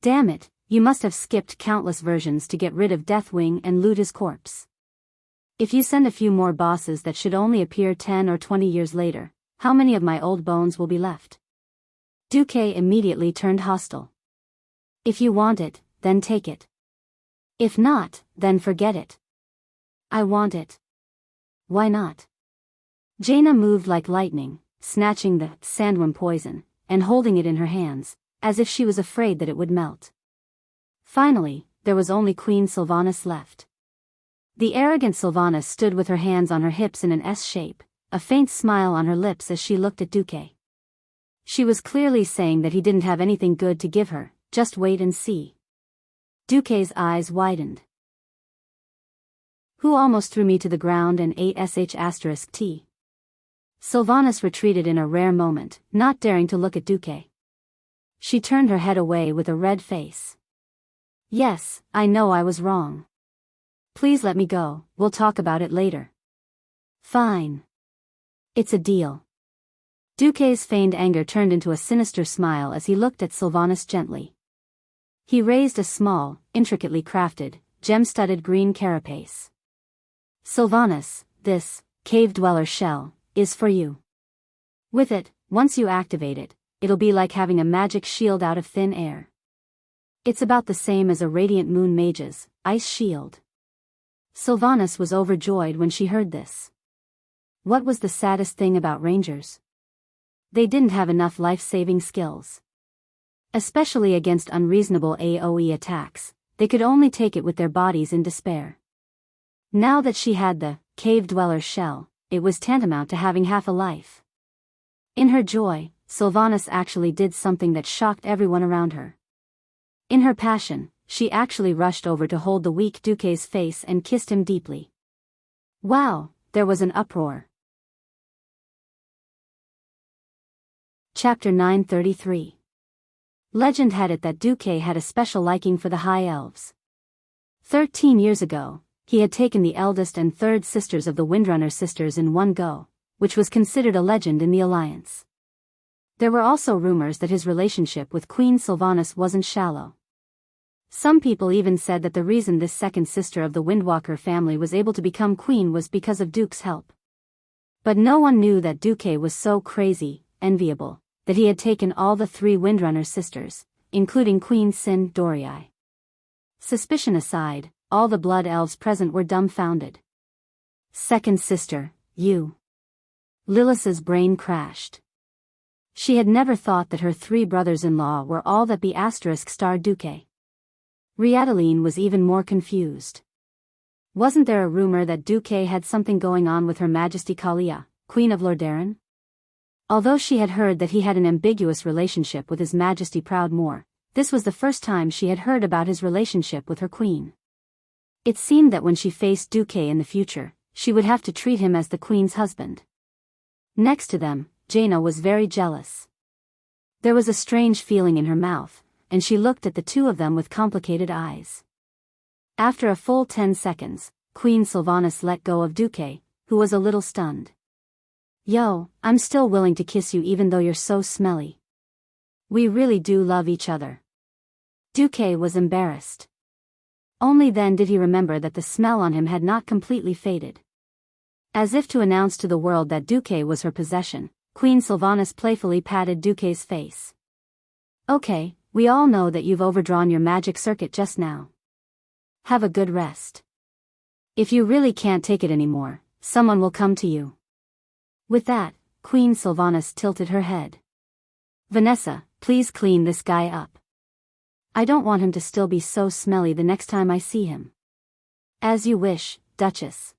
Damn it, you must have skipped countless versions to get rid of Deathwing and loot his corpse. If you send a few more bosses that should only appear 10 or 20 years later, how many of my old bones will be left? Duque immediately turned hostile. If you want it, then take it. If not, then forget it. I want it. Why not? Jaina moved like lightning, snatching the sandworm poison, and holding it in her hands, as if she was afraid that it would melt. Finally, there was only Queen Sylvanas left. The arrogant Sylvanas stood with her hands on her hips in an S shape, a faint smile on her lips as she looked at Duque. She was clearly saying that he didn't have anything good to give her, just wait and see. Duque's eyes widened. Who almost threw me to the ground and ate sh*t? Sylvanas retreated in a rare moment, not daring to look at Duque. She turned her head away with a red face. Yes, I know I was wrong. Please let me go, we'll talk about it later. Fine. It's a deal. Duque's feigned anger turned into a sinister smile as he looked at Sylvanas gently. He raised a small, intricately crafted, gem-studded green carapace. Sylvanas, this cave dweller shell is for you. With it, once you activate it, it'll be like having a magic shield out of thin air. It's about the same as a radiant moon mage's ice shield. Sylvanas was overjoyed when she heard this. What was the saddest thing about rangers? They didn't have enough life-saving skills. Especially against unreasonable AoE attacks, they could only take it with their bodies in despair. Now that she had the cave dweller's shell, it was tantamount to having half a life. In her joy, Sylvanas actually did something that shocked everyone around her. In her passion, she actually rushed over to hold the weak Duque's face and kissed him deeply. Wow, there was an uproar. Chapter 933. Legend had it that Duque had a special liking for the High Elves. 13 years ago, he had taken the eldest and third sisters of the Windrunner sisters in one go, which was considered a legend in the Alliance. There were also rumors that his relationship with Queen Sylvanas wasn't shallow. Some people even said that the reason this second sister of the Windwalker family was able to become queen was because of Duke's help. But no one knew that Duque was so crazy, enviable, that he had taken all the three Windrunner sisters, including Queen Sin Dorii. Suspicion aside, all the blood elves present were dumbfounded. Second sister, you. Lilith's brain crashed. She had never thought that her three brothers-in-law were all that ** Duque. Riadaline was even more confused. Wasn't there a rumor that Duque had something going on with Her Majesty Kalia, Queen of Lordaeron? Although she had heard that he had an ambiguous relationship with His Majesty Proudmoore, this was the first time she had heard about his relationship with her queen. It seemed that when she faced Duque in the future, she would have to treat him as the queen's husband. Next to them, Jaina was very jealous. There was a strange feeling in her mouth, and she looked at the two of them with complicated eyes. After a full 10 seconds, Queen Sylvanas let go of Duque, who was a little stunned. Yo, I'm still willing to kiss you even though you're so smelly. We really do love each other. Duque was embarrassed. Only then did he remember that the smell on him had not completely faded. As if to announce to the world that Duque was her possession, Queen Sylvanas playfully patted Duque's face. Okay, we all know that you've overdrawn your magic circuit just now. Have a good rest. If you really can't take it anymore, someone will come to you. With that, Queen Sylvanas tilted her head. Vanessa, please clean this guy up. I don't want him to still be so smelly the next time I see him. As you wish, Duchess.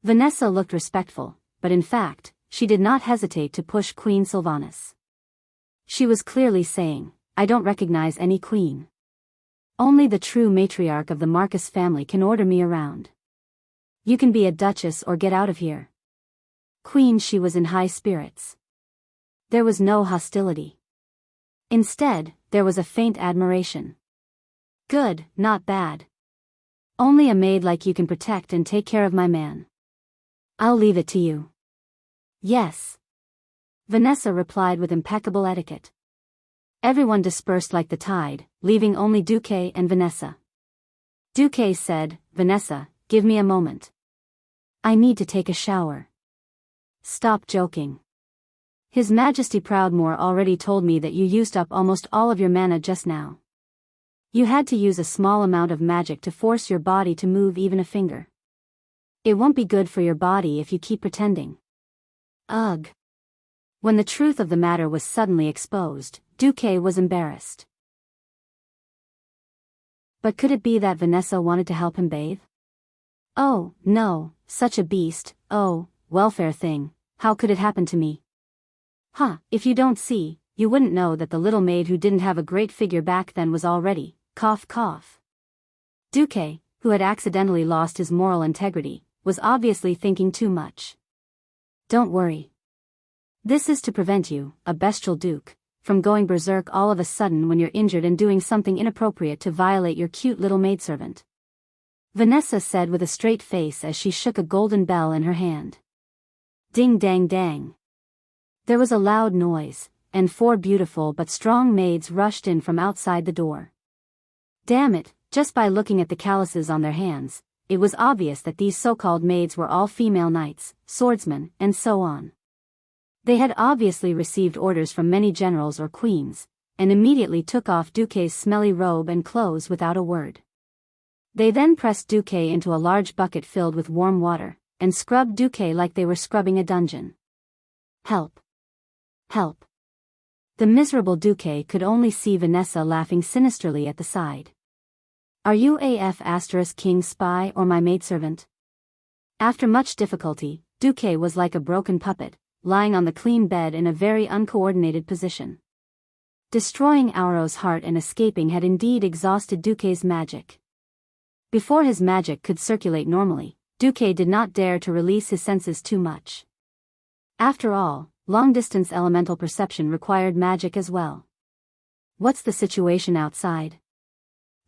Vanessa looked respectful, but in fact, she did not hesitate to push Queen Sylvanas. She was clearly saying, I don't recognize any queen. Only the true matriarch of the Marcus family can order me around. You can be a duchess or get out of here. Queen, she was in high spirits. There was no hostility. Instead, there was a faint admiration. Good, not bad. Only a maid like you can protect and take care of my man. I'll leave it to you. Yes. Vanessa replied with impeccable etiquette. Everyone dispersed like the tide, leaving only Duque and Vanessa. Duque said, Vanessa, give me a moment. I need to take a shower. Stop joking. His Majesty Proudmoore already told me that you used up almost all of your mana just now. You had to use a small amount of magic to force your body to move even a finger. It won't be good for your body if you keep pretending. Ugh. When the truth of the matter was suddenly exposed, Duque was embarrassed. But could it be that Vanessa wanted to help him bathe? Oh, no, such a beast, oh, welfare thing, how could it happen to me? If you don't see, you wouldn't know that the little maid who didn't have a great figure back then was already, cough cough. Duque, who had accidentally lost his moral integrity, was obviously thinking too much. Don't worry. This is to prevent you, a bestial duke, from going berserk all of a sudden when you're injured and doing something inappropriate to violate your cute little maidservant. Vanessa said with a straight face as she shook a golden bell in her hand. Ding dang dang. There was a loud noise, and 4 beautiful but strong maids rushed in from outside the door. Damn it, just by looking at the calluses on their hands, it was obvious that these so-called maids were all female knights, swordsmen, and so on. They had obviously received orders from many generals or queens, and immediately took off Duque's smelly robe and clothes without a word. They then pressed Duque into a large bucket filled with warm water, and scrubbed Duque like they were scrubbing a dungeon. Help. Help. The miserable Duque could only see Vanessa laughing sinisterly at the side. Are you king spy or my maidservant? After much difficulty, Duque was like a broken puppet, lying on the clean bed in a very uncoordinated position. Destroying Auro's heart and escaping had indeed exhausted Duque's magic. Before his magic could circulate normally, Duque did not dare to release his senses too much. After all, long-distance elemental perception required magic as well. What's the situation outside?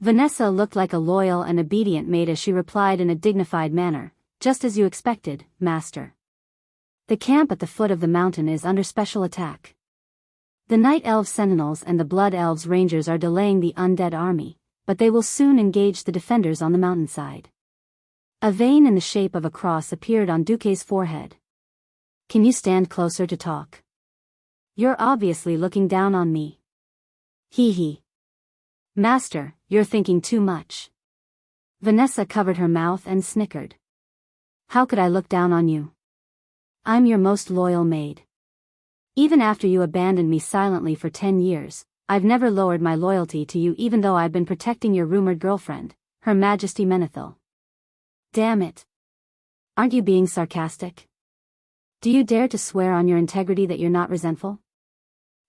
Vanessa looked like a loyal and obedient maid as she replied in a dignified manner, just as you expected, master. The camp at the foot of the mountain is under special attack. The Night Elves Sentinels and the Blood Elves Rangers are delaying the undead army, but they will soon engage the defenders on the mountainside. A vein in the shape of a cross appeared on Duque's forehead. Can you stand closer to talk? You're obviously looking down on me. Hee hee. Master, you're thinking too much. Vanessa covered her mouth and snickered. How could I look down on you? I'm your most loyal maid. Even after you abandoned me silently for 10 years, I've never lowered my loyalty to you even though I've been protecting your rumored girlfriend, Her Majesty Menethil. Damn it. Aren't you being sarcastic? Do you dare to swear on your integrity that you're not resentful?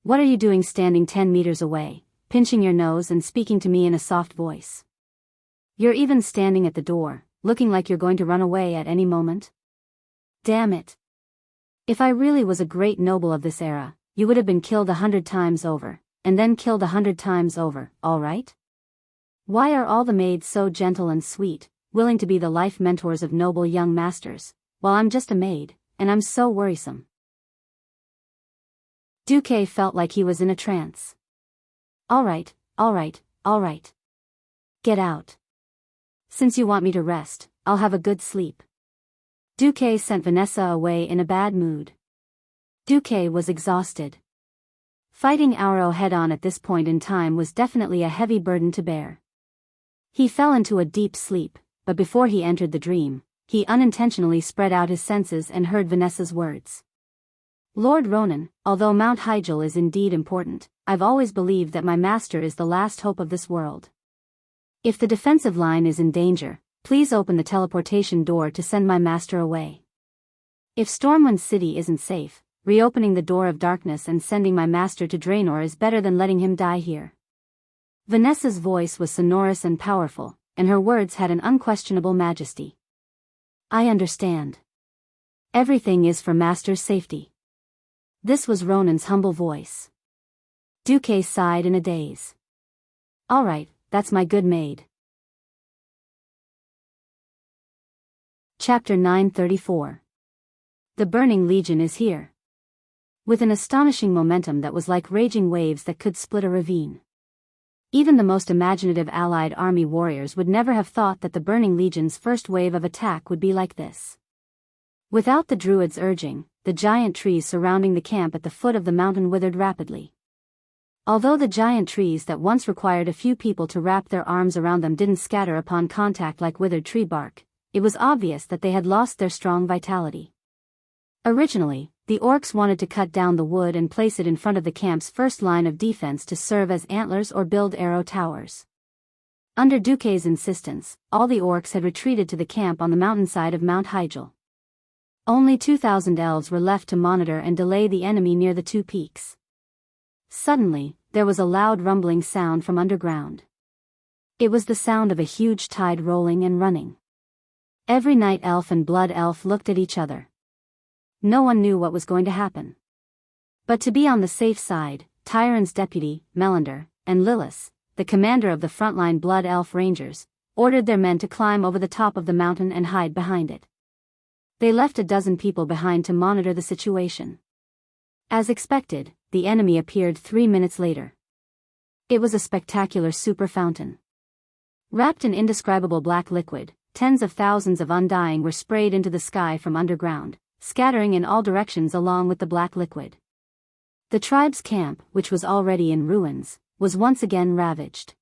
What are you doing standing 10 meters away, pinching your nose and speaking to me in a soft voice? You're even standing at the door, looking like you're going to run away at any moment? Damn it. If I really was a great noble of this era, you would have been killed 100 times over, and then killed 100 times over, all right? Why are all the maids so gentle and sweet, willing to be the life mentors of noble young masters, while I'm just a maid, and I'm so worrisome? Duque felt like he was in a trance. All right, all right, all right. Get out. Since you want me to rest, I'll have a good sleep. Duque sent Vanessa away in a bad mood. Duque was exhausted. Fighting Auro head-on at this point in time was definitely a heavy burden to bear. He fell into a deep sleep, but before he entered the dream, he unintentionally spread out his senses and heard Vanessa's words. Lord Ronan, although Mount Hyjal is indeed important, I've always believed that my master is the last hope of this world. If the defensive line is in danger, please open the teleportation door to send my master away. If Stormwind City isn't safe, reopening the door of darkness and sending my master to Draenor is better than letting him die here. Vanessa's voice was sonorous and powerful, and her words had an unquestionable majesty. I understand. Everything is for Master's safety. This was Ronan's humble voice. Duque sighed in a daze. All right, that's my good maid. Chapter 934. The Burning Legion is here. With an astonishing momentum that was like raging waves that could split a ravine. Even the most imaginative allied army warriors would never have thought that the Burning Legion's first wave of attack would be like this. Without the druids' urging, the giant trees surrounding the camp at the foot of the mountain withered rapidly. Although the giant trees that once required a few people to wrap their arms around them didn't scatter upon contact like withered tree bark, it was obvious that they had lost their strong vitality. Originally, the orcs wanted to cut down the wood and place it in front of the camp's first line of defense to serve as antlers or build arrow towers. Under Duque's insistence, all the orcs had retreated to the camp on the mountainside of Mount Hyjal. Only 2,000 elves were left to monitor and delay the enemy near the two peaks. Suddenly, there was a loud rumbling sound from underground. It was the sound of a huge tide rolling and running. Every night elf and blood elf looked at each other. No one knew what was going to happen. But to be on the safe side, Tyron's deputy, Melander, and Lillis, the commander of the frontline blood elf rangers, ordered their men to climb over the top of the mountain and hide behind it. They left a dozen people behind to monitor the situation. As expected, the enemy appeared 3 minutes later. It was a spectacular super fountain. Wrapped in indescribable black liquid, tens of thousands of undying were sprayed into the sky from underground, scattering in all directions along with the black liquid. The tribe's camp, which was already in ruins, was once again ravaged.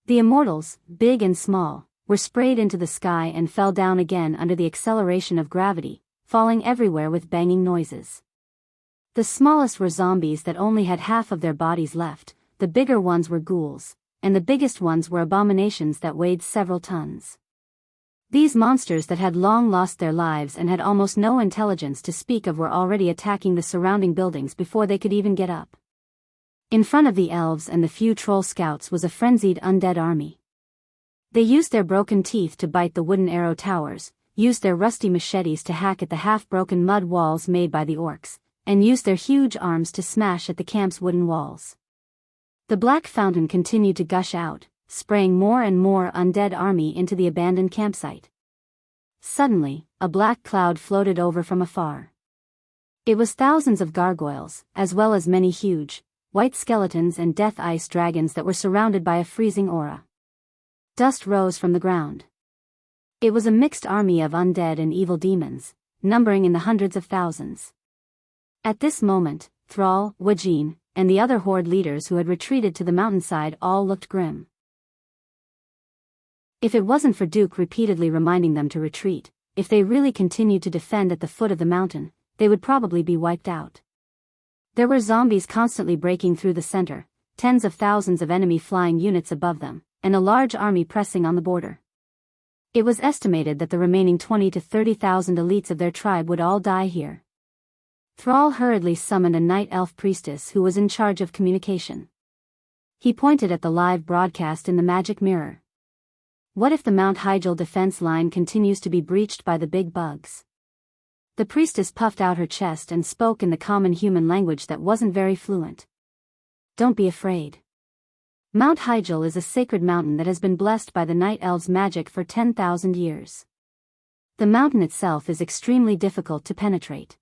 The immortals, big and small, were sprayed into the sky and fell down again under the acceleration of gravity, falling everywhere with banging noises. The smallest were zombies that only had half of their bodies left, the bigger ones were ghouls, and the biggest ones were abominations that weighed several tons. These monsters that had long lost their lives and had almost no intelligence to speak of were already attacking the surrounding buildings before they could even get up. In front of the elves and the few troll scouts was a frenzied undead army. They used their broken teeth to bite the wooden arrow towers, used their rusty machetes to hack at the half-broken mud walls made by the orcs, and used their huge arms to smash at the camp's wooden walls. The black fountain continued to gush out, spraying more and more undead army into the abandoned campsite. Suddenly, a black cloud floated over from afar. It was thousands of gargoyles, as well as many huge, white skeletons and death ice dragons that were surrounded by a freezing aura. Dust rose from the ground. It was a mixed army of undead and evil demons, numbering in the hundreds of thousands. At this moment, Thrall, Wajin, and the other horde leaders who had retreated to the mountainside all looked grim. If it wasn't for Duke repeatedly reminding them to retreat, if they really continued to defend at the foot of the mountain, they would probably be wiped out. There were zombies constantly breaking through the center, tens of thousands of enemy flying units above them, and a large army pressing on the border. It was estimated that the remaining 20,000 to 30,000 elites of their tribe would all die here. Thrall hurriedly summoned a night elf priestess who was in charge of communication. He pointed at the live broadcast in the magic mirror. What if the Mount Hyjal defense line continues to be breached by the big bugs? The priestess puffed out her chest and spoke in the common human language that wasn't very fluent. Don't be afraid. Mount Hyjal is a sacred mountain that has been blessed by the night elves' magic for 10,000 years. The mountain itself is extremely difficult to penetrate.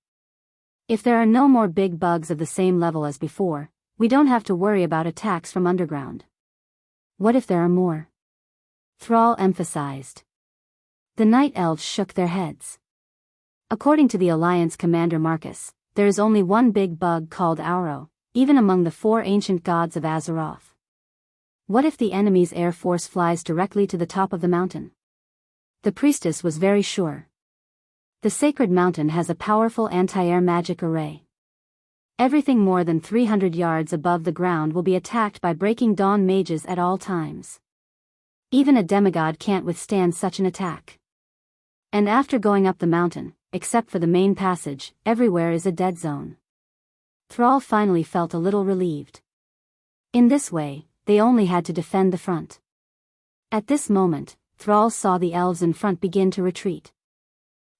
If there are no more big bugs of the same level as before, we don't have to worry about attacks from underground. What if there are more? Thrall emphasized. The night elves shook their heads. According to the Alliance commander Marcus, there is only one big bug called Auro, even among the 4 ancient gods of Azeroth. What if the enemy's air force flies directly to the top of the mountain? The priestess was very sure. The sacred mountain has a powerful anti-air magic array. Everything more than 300 yards above the ground will be attacked by Breaking Dawn mages at all times. Even a demigod can't withstand such an attack. And after going up the mountain, except for the main passage, everywhere is a dead zone. Thrall finally felt a little relieved. In this way, they only had to defend the front. At this moment, Thrall saw the elves in front begin to retreat.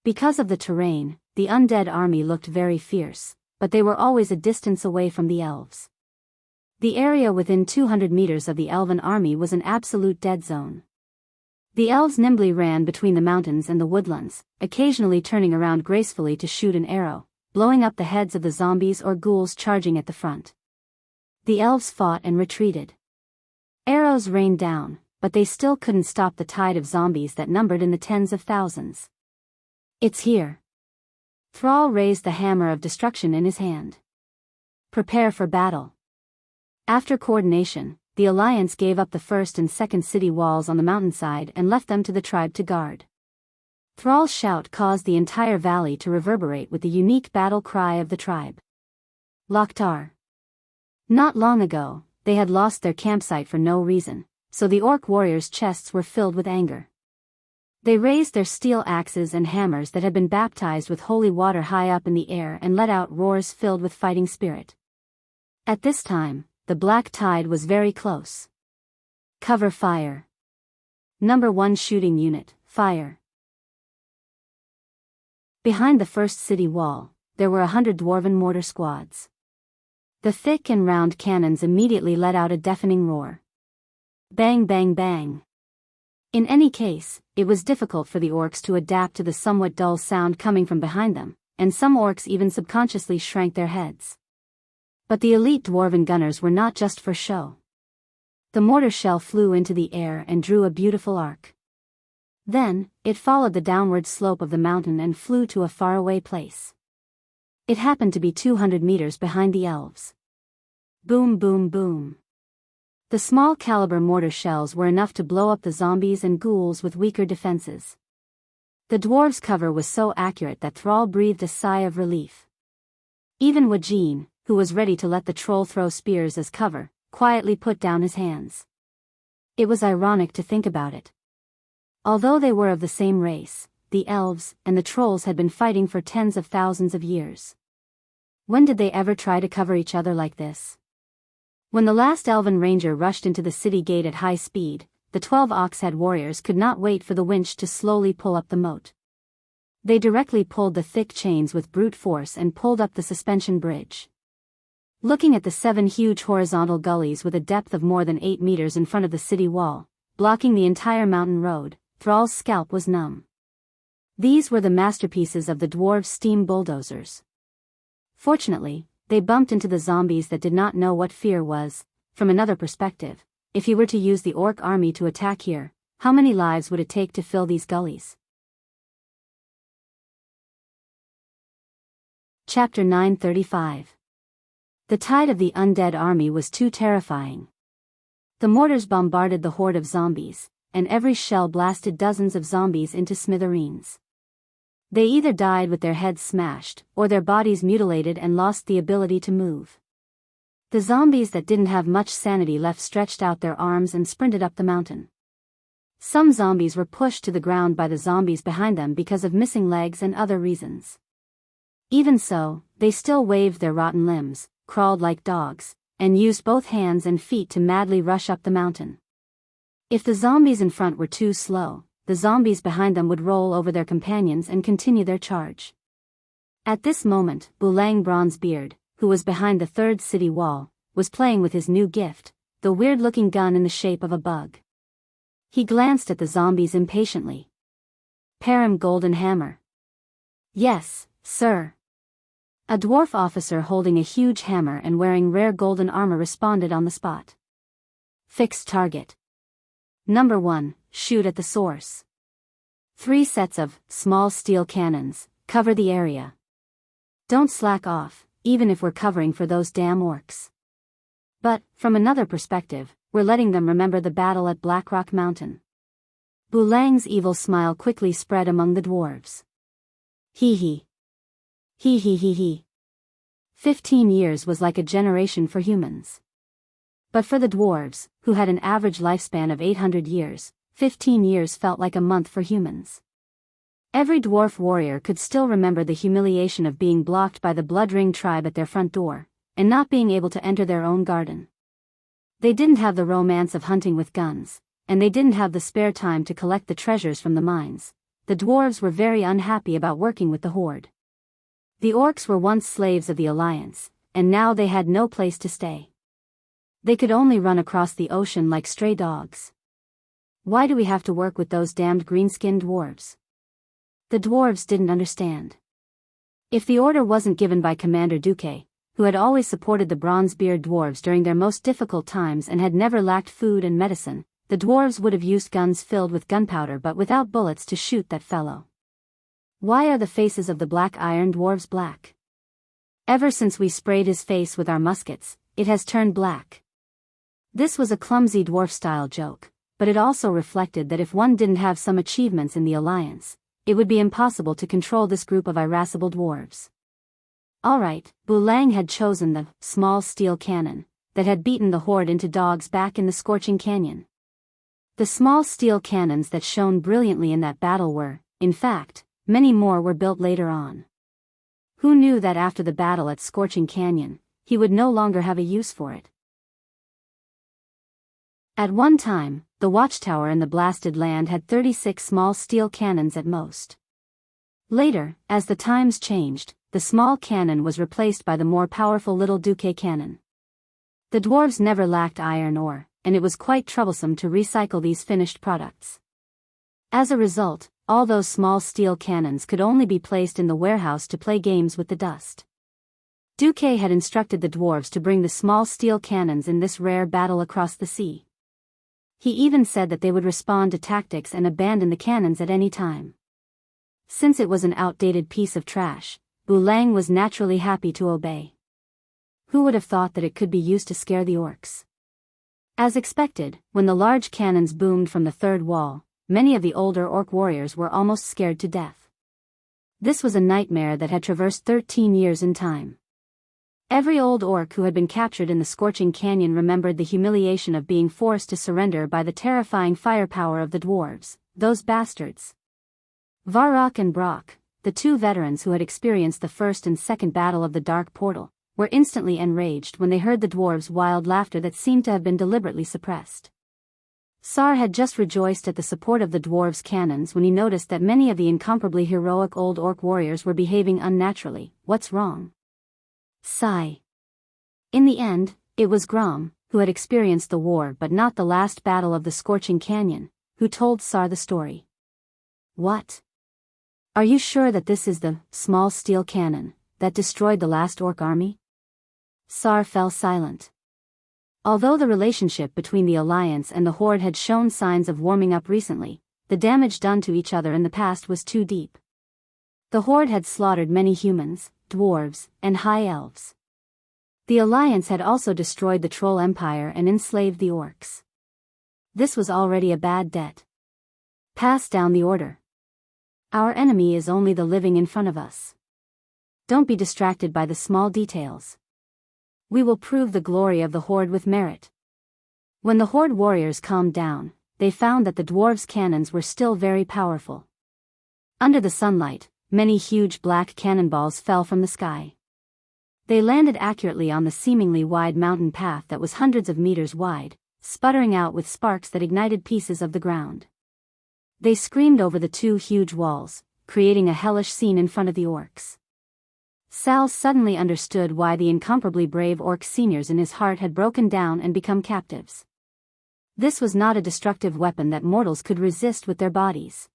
Because of the terrain, the undead army looked very fierce, but they were always a distance away from the elves. The area within 200 meters of the elven army was an absolute dead zone. The elves nimbly ran between the mountains and the woodlands, occasionally turning around gracefully to shoot an arrow, blowing up the heads of the zombies or ghouls charging at the front. The elves fought and retreated. Arrows rained down, but they still couldn't stop the tide of zombies that numbered in the tens of thousands. It's here. Thrall raised the hammer of destruction in his hand. Prepare for battle. After coordination, the Alliance gave up the first and second city walls on the mountainside and left them to the tribe to guard. Thrall's shout caused the entire valley to reverberate with the unique battle cry of the tribe. Loktar. Not long ago, they had lost their campsite for no reason, so the orc warriors' chests were filled with anger. They raised their steel axes and hammers that had been baptized with holy water high up in the air and let out roars filled with fighting spirit. At this time, the black tide was very close. Cover fire. Number 1 shooting unit, fire. Behind the first city wall, there were 100 dwarven mortar squads. The thick and round cannons immediately let out a deafening roar. Bang bang bang. In any case, it was difficult for the orcs to adapt to the somewhat dull sound coming from behind them, and some orcs even subconsciously shrank their heads. But the elite dwarven gunners were not just for show. The mortar shell flew into the air and drew a beautiful arc. Then, it followed the downward slope of the mountain and flew to a faraway place. It happened to be 200 meters behind the elves. Boom boom boom. The small caliber mortar shells were enough to blow up the zombies and ghouls with weaker defenses. The dwarves' cover was so accurate that Thrall breathed a sigh of relief. Even Wajin, who was ready to let the troll throw spears as cover, quietly put down his hands. It was ironic to think about it. Although they were of the same race, the elves and the trolls had been fighting for tens of thousands of years. When did they ever try to cover each other like this? When the last elven ranger rushed into the city gate at high speed, the 12 ox-head warriors could not wait for the winch to slowly pull up the moat. They directly pulled the thick chains with brute force and pulled up the suspension bridge. Looking at the 7 huge horizontal gullies with a depth of more than 8 meters in front of the city wall, blocking the entire mountain road, Thrall's scalp was numb. These were the masterpieces of the dwarves' steam bulldozers. Fortunately, they bumped into the zombies that did not know what fear was. From another perspective, if you were to use the orc army to attack here, how many lives would it take to fill these gullies? Chapter 935. The tide of the undead army was too terrifying. The mortars bombarded the horde of zombies, and every shell blasted dozens of zombies into smithereens. They either died with their heads smashed, or their bodies mutilated and lost the ability to move. The zombies that didn't have much sanity left stretched out their arms and sprinted up the mountain. Some zombies were pushed to the ground by the zombies behind them because of missing legs and other reasons. Even so, they still waved their rotten limbs, crawled like dogs, and used both hands and feet to madly rush up the mountain. If the zombies in front were too slow, the zombies behind them would roll over their companions and continue their charge. At this moment, Bulang Bronzebeard, who was behind the third city wall, was playing with his new gift, the weird-looking gun in the shape of a bug. He glanced at the zombies impatiently. Param Golden Hammer. Yes, sir. A dwarf officer holding a huge hammer and wearing rare golden armor responded on the spot. Fixed target. Number 1, shoot at the source. 3 sets of small steel cannons cover the area. Don't slack off, even if we're covering for those damn orcs. But, from another perspective, we're letting them remember the battle at Blackrock Mountain. Bulang's evil smile quickly spread among the dwarves. Hee hee. Hee hee hee hee. 15 years was like a generation for humans. But for the dwarves, who had an average lifespan of 800 years, 15 years felt like a month for humans. Every dwarf warrior could still remember the humiliation of being blocked by the Bloodring tribe at their front door, and not being able to enter their own garden. They didn't have the romance of hunting with guns, and they didn't have the spare time to collect the treasures from the mines. The dwarves were very unhappy about working with the horde. The orcs were once slaves of the Alliance, and now they had no place to stay. They could only run across the ocean like stray dogs. Why do we have to work with those damned green-skinned dwarves? The dwarves didn't understand. If the order wasn't given by Commander Duque, who had always supported the bronze-beard dwarves during their most difficult times and had never lacked food and medicine, the dwarves would have used guns filled with gunpowder but without bullets to shoot that fellow. Why are the faces of the black iron dwarves black? Ever since we sprayed his face with our muskets, it has turned black. This was a clumsy dwarf-style joke, but it also reflected that if one didn't have some achievements in the Alliance, it would be impossible to control this group of irascible dwarves. Alright, Bulang had chosen the small steel cannon that had beaten the horde into dogs back in the scorching canyon. The small steel cannons that shone brilliantly in that battle were, in fact, many more were built later on. Who knew that after the battle at Scorching Canyon, he would no longer have a use for it? At one time, the watchtower in the blasted land had 36 small steel cannons at most. Later, as the times changed, the small cannon was replaced by the more powerful Little Duque cannon. The dwarves never lacked iron ore, and it was quite troublesome to recycle these finished products. As a result, all those small steel cannons could only be placed in the warehouse to play games with the dust. Duque had instructed the dwarves to bring the small steel cannons in this rare battle across the sea. He even said that they would respond to tactics and abandon the cannons at any time. Since it was an outdated piece of trash, Bulang was naturally happy to obey. Who would have thought that it could be used to scare the orcs? As expected, when the large cannons boomed from the third wall, many of the older orc warriors were almost scared to death. This was a nightmare that had traversed 13 years in time. Every old orc who had been captured in the Scorching Canyon remembered the humiliation of being forced to surrender by the terrifying firepower of the dwarves, those bastards. Varrock and Brock, the two veterans who had experienced the first and second battle of the Dark Portal, were instantly enraged when they heard the dwarves' wild laughter that seemed to have been deliberately suppressed. Sar had just rejoiced at the support of the dwarves' cannons when he noticed that many of the incomparably heroic old orc warriors were behaving unnaturally. What's wrong? Sigh. In the end, it was Grom, who had experienced the war but not the last battle of the Scorching Canyon, who told Sar the story. What? Are you sure that this is the small steel cannon that destroyed the last orc army? Sar fell silent. Although the relationship between the Alliance and the Horde had shown signs of warming up recently, the damage done to each other in the past was too deep. The Horde had slaughtered many humans, dwarves, and high elves. The Alliance had also destroyed the Troll Empire and enslaved the orcs. This was already a bad debt. Pass down the order. Our enemy is only the living in front of us. Don't be distracted by the small details. We will prove the glory of the Horde with merit. When the Horde warriors calmed down, they found that the dwarves' cannons were still very powerful. Under the sunlight, many huge black cannonballs fell from the sky. They landed accurately on the seemingly wide mountain path that was hundreds of meters wide, sputtering out with sparks that ignited pieces of the ground. They screamed over the two huge walls, creating a hellish scene in front of the orcs. Sal suddenly understood why the incomparably brave orc seniors in his heart had broken down and become captives. This was not a destructive weapon that mortals could resist with their bodies.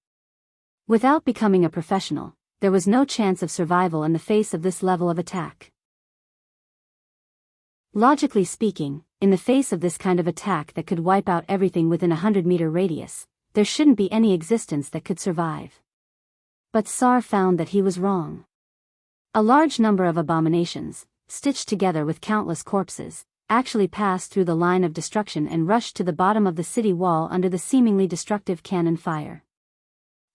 Without becoming a professional, there was no chance of survival in the face of this level of attack. Logically speaking, in the face of this kind of attack that could wipe out everything within a 100-meter radius, there shouldn't be any existence that could survive. But Sar found that he was wrong. A large number of abominations, stitched together with countless corpses, actually passed through the line of destruction and rushed to the bottom of the city wall under the seemingly destructive cannon fire.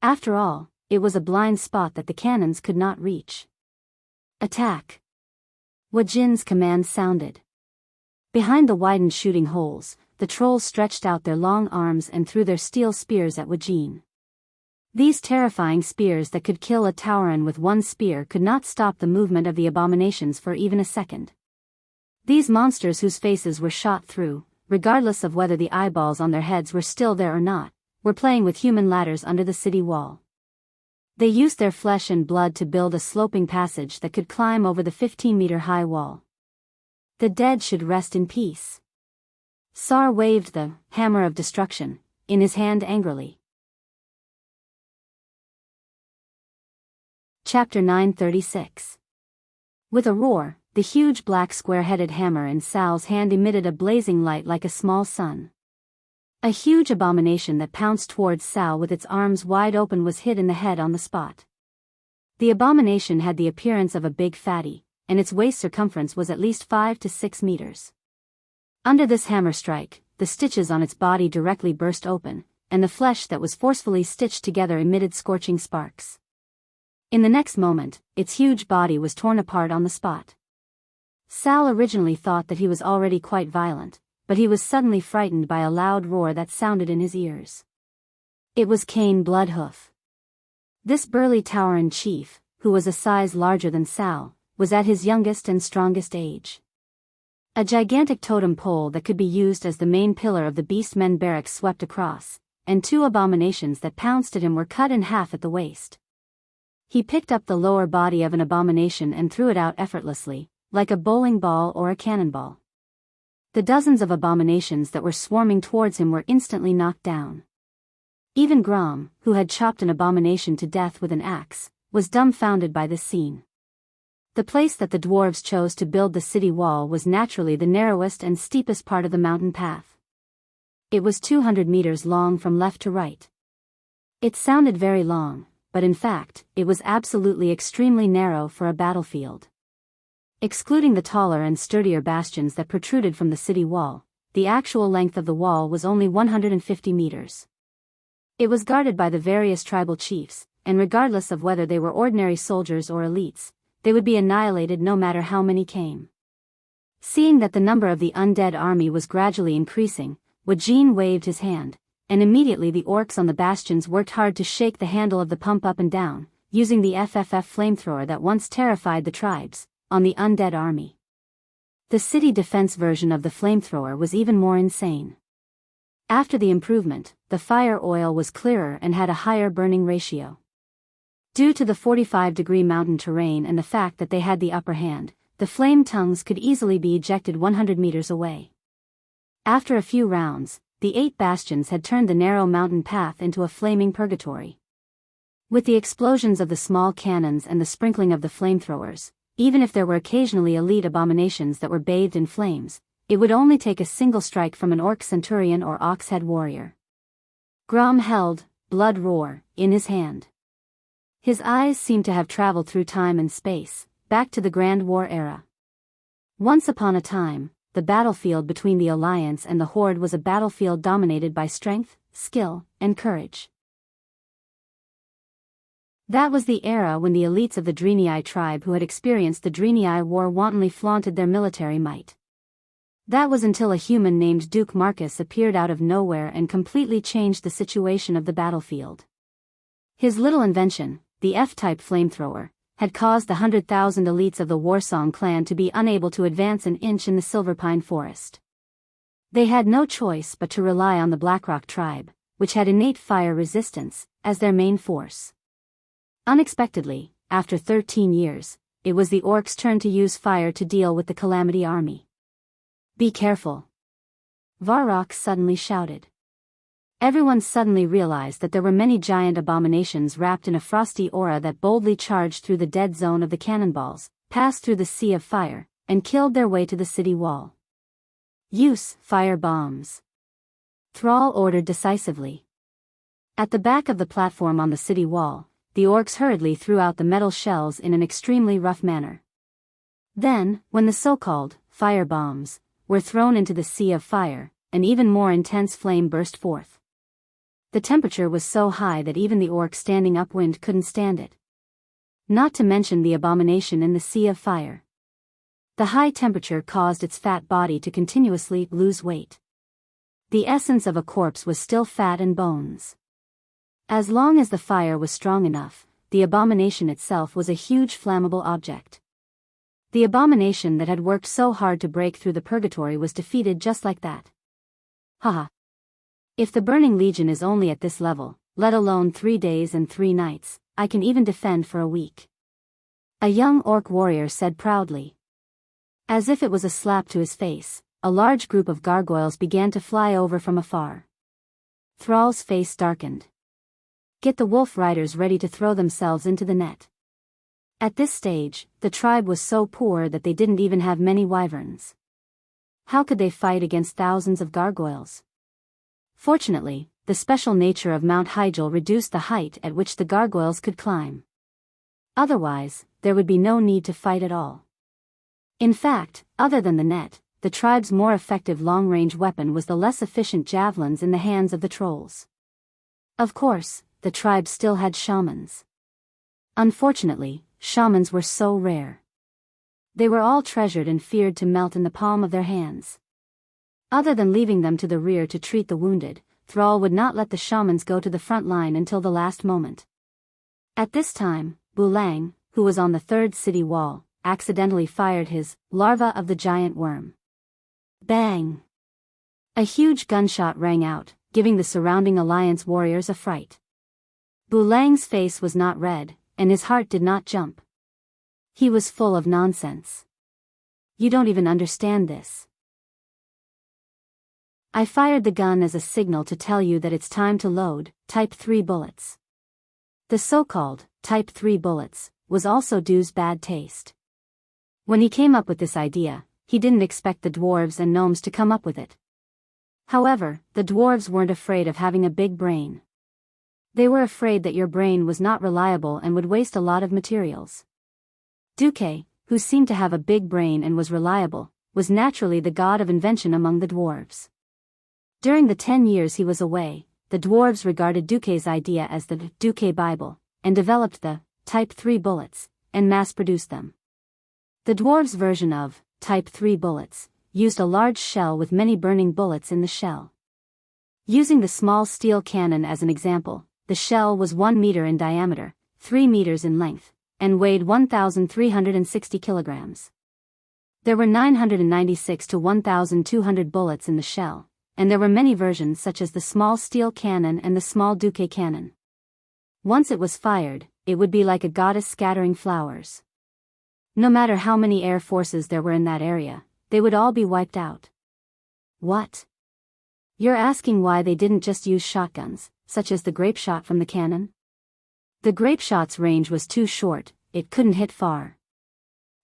After all, it was a blind spot that the cannons could not reach. Attack! Wajin's command sounded. Behind the widened shooting holes, the trolls stretched out their long arms and threw their steel spears at Wajin. These terrifying spears that could kill a Tauren with one spear could not stop the movement of the abominations for even a second. These monsters, whose faces were shot through, regardless of whether the eyeballs on their heads were still there or not, were playing with human ladders under the city wall. They used their flesh and blood to build a sloping passage that could climb over the 15-meter-high wall. The dead should rest in peace. Sar waved the hammer of destruction in his hand angrily. Chapter 936. With a roar, the huge black square-headed hammer in Sal's hand emitted a blazing light like a small sun. A huge abomination that pounced towards Sal with its arms wide open was hit in the head on the spot. The abomination had the appearance of a big fatty, and its waist circumference was at least 5 to 6 meters. Under this hammer strike, the stitches on its body directly burst open, and the flesh that was forcefully stitched together emitted scorching sparks. In the next moment, its huge body was torn apart on the spot. Sal originally thought that he was already quite violent, but he was suddenly frightened by a loud roar that sounded in his ears. It was Cain Bloodhoof. This burly Tauren chief, who was a size larger than Sal, was at his youngest and strongest age. A gigantic totem pole that could be used as the main pillar of the beastmen barracks swept across, and two abominations that pounced at him were cut in half at the waist. He picked up the lower body of an abomination and threw it out effortlessly, like a bowling ball or a cannonball. The dozens of abominations that were swarming towards him were instantly knocked down. Even Grom, who had chopped an abomination to death with an axe, was dumbfounded by this scene. The place that the dwarves chose to build the city wall was naturally the narrowest and steepest part of the mountain path. It was 200 meters long from left to right. It sounded very long, but in fact, it was absolutely extremely narrow for a battlefield. Excluding the taller and sturdier bastions that protruded from the city wall, the actual length of the wall was only 150 meters. It was guarded by the various tribal chiefs, and regardless of whether they were ordinary soldiers or elites, they would be annihilated no matter how many came. Seeing that the number of the undead army was gradually increasing, Wajin waved his hand, and immediately the orcs on the bastions worked hard to shake the handle of the pump up and down, using the FFF flamethrower that once terrified the tribes, on the undead army. The city defense version of the flamethrower was even more insane. After the improvement, the fire oil was clearer and had a higher burning ratio. Due to the 45-degree mountain terrain and the fact that they had the upper hand, the flame tongues could easily be ejected 100 meters away. After a few rounds, the 8 bastions had turned the narrow mountain path into a flaming purgatory. With the explosions of the small cannons and the sprinkling of the flamethrowers, even if there were occasionally elite abominations that were bathed in flames, it would only take a single strike from an orc centurion or ox-head warrior. Grom held Blood Roar in his hand. His eyes seemed to have traveled through time and space, back to the Grand War era. Once upon a time, the battlefield between the Alliance and the Horde was a battlefield dominated by strength, skill, and courage. That was the era when the elites of the Draenei tribe who had experienced the Draenei War wantonly flaunted their military might. That was until a human named Duke Marcus appeared out of nowhere and completely changed the situation of the battlefield. His little invention, the F-type flamethrower, had caused the 100,000 elites of the Warsong clan to be unable to advance an inch in the Silverpine forest. They had no choice but to rely on the Blackrock tribe, which had innate fire resistance, as their main force. Unexpectedly, after 13 years, it was the orcs' turn to use fire to deal with the Calamity army. "Be careful!" Varrock suddenly shouted. Everyone suddenly realized that there were many giant abominations wrapped in a frosty aura that boldly charged through the dead zone of the cannonballs, passed through the sea of fire, and killed their way to the city wall. "Use fire bombs!" Thrall ordered decisively. At the back of the platform on the city wall, the orcs hurriedly threw out the metal shells in an extremely rough manner. Then, when the so-called fire bombs were thrown into the sea of fire, an even more intense flame burst forth. The temperature was so high that even the orc standing upwind couldn't stand it. Not to mention the abomination in the sea of fire. The high temperature caused its fat body to continuously lose weight. The essence of a corpse was still fat and bones. As long as the fire was strong enough, the abomination itself was a huge flammable object. The abomination that had worked so hard to break through the purgatory was defeated just like that. Haha. If the Burning Legion is only at this level, let alone 3 days and 3 nights, I can even defend for a week. A young orc warrior said proudly. As if it was a slap to his face, a large group of gargoyles began to fly over from afar. Thrall's face darkened. Get the wolf riders ready to throw themselves into the net. At this stage, the tribe was so poor that they didn't even have many wyverns. How could they fight against thousands of gargoyles? Fortunately, the special nature of Mount Hyjal reduced the height at which the gargoyles could climb. Otherwise, there would be no need to fight at all. In fact, other than the net, the tribe's more effective long-range weapon was the less efficient javelins in the hands of the trolls. Of course, the tribe still had shamans. Unfortunately, shamans were so rare. They were all treasured and feared to melt in the palm of their hands. Other than leaving them to the rear to treat the wounded, Thrall would not let the shamans go to the front line until the last moment. At this time, Bulang, who was on the 3rd city wall, accidentally fired his larva of the giant worm. Bang! A huge gunshot rang out, giving the surrounding alliance warriors a fright. Bulang's face was not red, and his heart did not jump. He was full of nonsense. You don't even understand this. I fired the gun as a signal to tell you that it's time to load Type 3 bullets. The so-called Type 3 bullets was also Du's bad taste. When he came up with this idea, he didn't expect the dwarves and gnomes to come up with it. However, the dwarves weren't afraid of having a big brain. They were afraid that your brain was not reliable and would waste a lot of materials. Duque, who seemed to have a big brain and was reliable, was naturally the god of invention among the dwarves. During the 10 years he was away, the dwarves regarded Duque's idea as the Duque Bible, and developed the Type 3 bullets, and mass-produced them. The dwarves' version of Type 3 bullets used a large shell with many burning bullets in the shell. Using the small steel cannon as an example, the shell was 1 meter in diameter, 3 meters in length, and weighed 1,360 kilograms. There were 996 to 1,200 bullets in the shell, and there were many versions such as the small steel cannon and the small Duque cannon. Once it was fired, it would be like a goddess scattering flowers. No matter how many air forces there were in that area, they would all be wiped out. What? You're asking why they didn't just use shotguns, such as the grape shot from the cannon? The grape shot's range was too short, it couldn't hit far.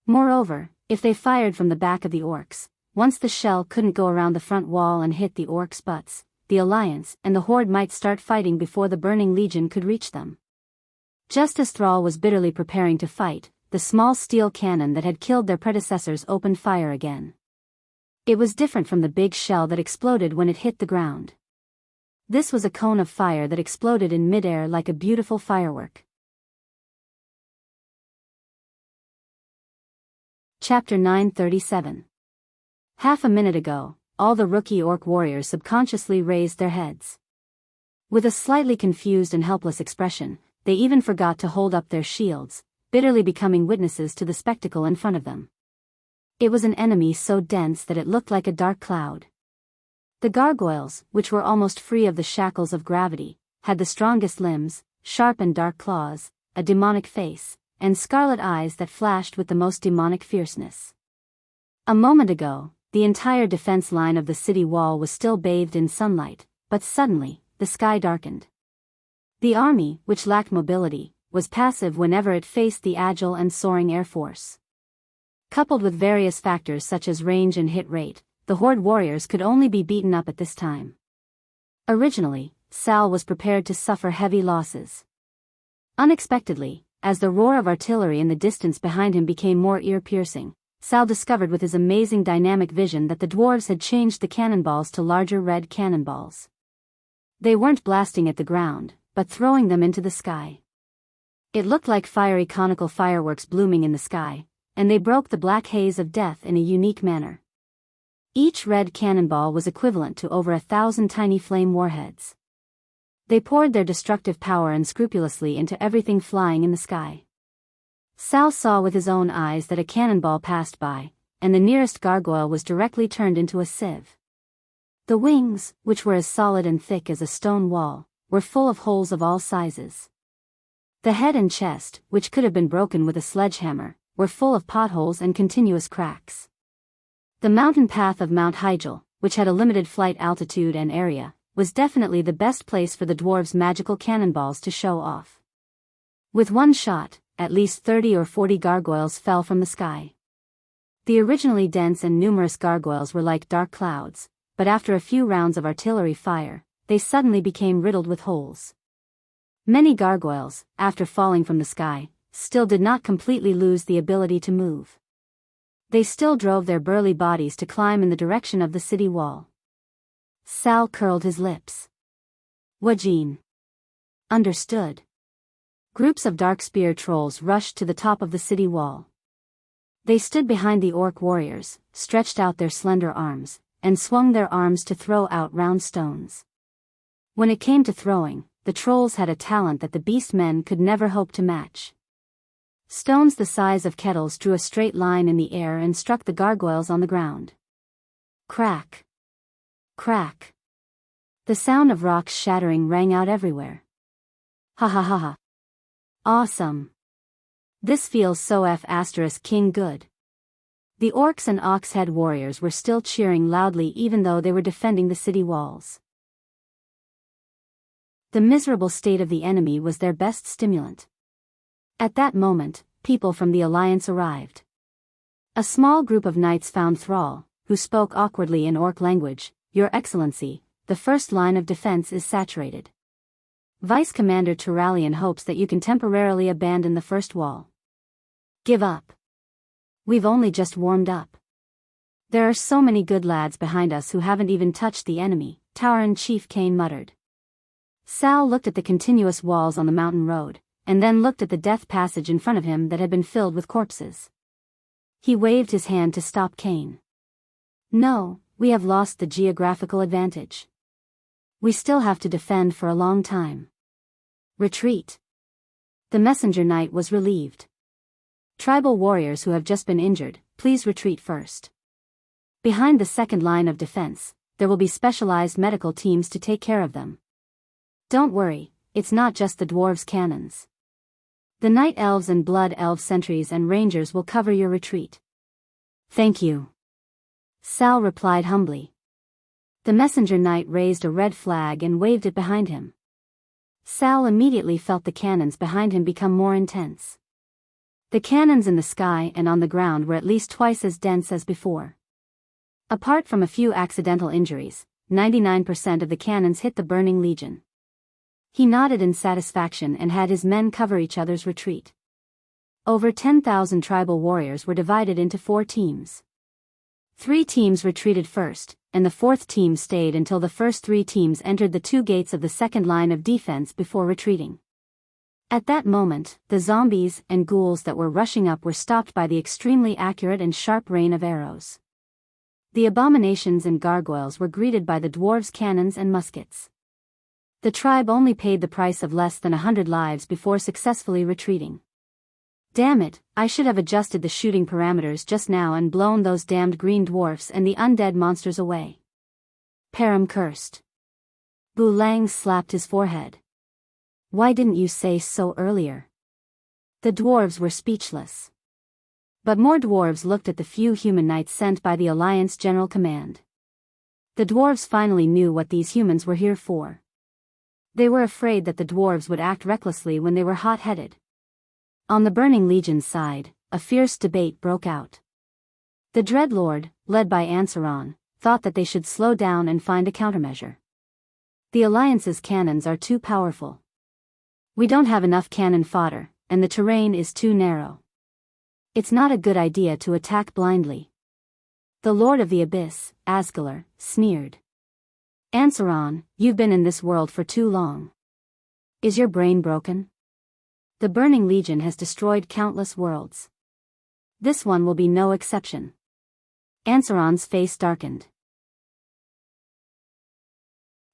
Moreover, if they fired from the back of the orcs, once the shell couldn't go around the front wall and hit the orcs' butts, the Alliance and the Horde might start fighting before the Burning Legion could reach them. Just as Thrall was bitterly preparing to fight, the small steel cannon that had killed their predecessors opened fire again. It was different from the big shell that exploded when it hit the ground. This was a cone of fire that exploded in midair like a beautiful firework. Chapter 937. Half a minute ago, all the rookie orc warriors subconsciously raised their heads. With a slightly confused and helpless expression, they even forgot to hold up their shields, bitterly becoming witnesses to the spectacle in front of them. It was an enemy so dense that it looked like a dark cloud. The gargoyles, which were almost free of the shackles of gravity, had the strongest limbs, sharp and dark claws, a demonic face, and scarlet eyes that flashed with the most demonic fierceness. A moment ago, the entire defense line of the city wall was still bathed in sunlight, but suddenly, the sky darkened. The army, which lacked mobility, was passive whenever it faced the agile and soaring air force. Coupled with various factors such as range and hit rate, the Horde warriors could only be beaten up at this time. Originally, Sal was prepared to suffer heavy losses. Unexpectedly, as the roar of artillery in the distance behind him became more ear-piercing, Sal discovered with his amazing dynamic vision that the dwarves had changed the cannonballs to larger red cannonballs. They weren't blasting at the ground, but throwing them into the sky. It looked like fiery conical fireworks blooming in the sky, and they broke the black haze of death in a unique manner. Each red cannonball was equivalent to over 1,000 tiny flame warheads. They poured their destructive power unscrupulously into everything flying in the sky. Sal saw with his own eyes that a cannonball passed by, and the nearest gargoyle was directly turned into a sieve. The wings, which were as solid and thick as a stone wall, were full of holes of all sizes. The head and chest, which could have been broken with a sledgehammer, were full of potholes and continuous cracks. The mountain path of Mount Hygel, which had a limited flight altitude and area, was definitely the best place for the dwarves' magical cannonballs to show off. With one shot, at least 30 or 40 gargoyles fell from the sky. The originally dense and numerous gargoyles were like dark clouds, but after a few rounds of artillery fire, they suddenly became riddled with holes. Many gargoyles, after falling from the sky, still did not completely lose the ability to move. They still drove their burly bodies to climb in the direction of the city wall. Sal curled his lips. Wajin. Understood. Groups of dark spear trolls rushed to the top of the city wall. They stood behind the orc warriors, stretched out their slender arms, and swung their arms to throw out round stones. When it came to throwing, the trolls had a talent that the beast men could never hope to match. Stones the size of kettles drew a straight line in the air and struck the gargoyles on the ground. Crack. Crack. The sound of rocks shattering rang out everywhere. Ha ha ha ha. Awesome. This feels so King good. The orcs and ox-head warriors were still cheering loudly even though they were defending the city walls. The miserable state of the enemy was their best stimulant. At that moment, people from the Alliance arrived. A small group of knights found Thrall, who spoke awkwardly in orc language. Your Excellency, the first line of defense is saturated. Vice Commander Turalian hopes that you can temporarily abandon the first wall. Give up. We've only just warmed up. There are so many good lads behind us who haven't even touched the enemy, Tauren Chief Kane muttered. Sal looked at the continuous walls on the mountain road, and then looked at the death passage in front of him that had been filled with corpses. He waved his hand to stop Kane. No, we have lost the geographical advantage. We still have to defend for a long time. Retreat. The messenger knight was relieved. Tribal warriors who have just been injured, please retreat first. Behind the second line of defense, there will be specialized medical teams to take care of them. Don't worry, it's not just the dwarves' cannons. The night elves and blood elf sentries and rangers will cover your retreat. Thank you. Sal replied humbly. The messenger knight raised a red flag and waved it behind him. Sal immediately felt the cannons behind him become more intense. The cannons in the sky and on the ground were at least twice as dense as before. Apart from a few accidental injuries, 99% of the cannons hit the burning legion. He nodded in satisfaction and had his men cover each other's retreat. Over 10,000 tribal warriors were divided into 4 teams. 3 teams retreated first, and the 4th team stayed until the first 3 teams entered the 2 gates of the second line of defense before retreating. At that moment, the zombies and ghouls that were rushing up were stopped by the extremely accurate and sharp rain of arrows. The abominations and gargoyles were greeted by the dwarves' cannons and muskets. The tribe only paid the price of less than 100 lives before successfully retreating. Damn it, I should have adjusted the shooting parameters just now and blown those damned green dwarfs and the undead monsters away. Param cursed. Bu Lang slapped his forehead. Why didn't you say so earlier? The dwarves were speechless. But more dwarves looked at the few human knights sent by the Alliance General Command. The dwarves finally knew what these humans were here for. They were afraid that the dwarves would act recklessly when they were hot-headed. On the Burning Legion's side, a fierce debate broke out. The Dreadlord, led by Ansaron, thought that they should slow down and find a countermeasure. The Alliance's cannons are too powerful. We don't have enough cannon fodder, and the terrain is too narrow. It's not a good idea to attack blindly. The Lord of the Abyss, Asgalar, sneered. Ansaron, you've been in this world for too long. Is your brain broken? The Burning Legion has destroyed countless worlds. This one will be no exception. Ansaron's face darkened.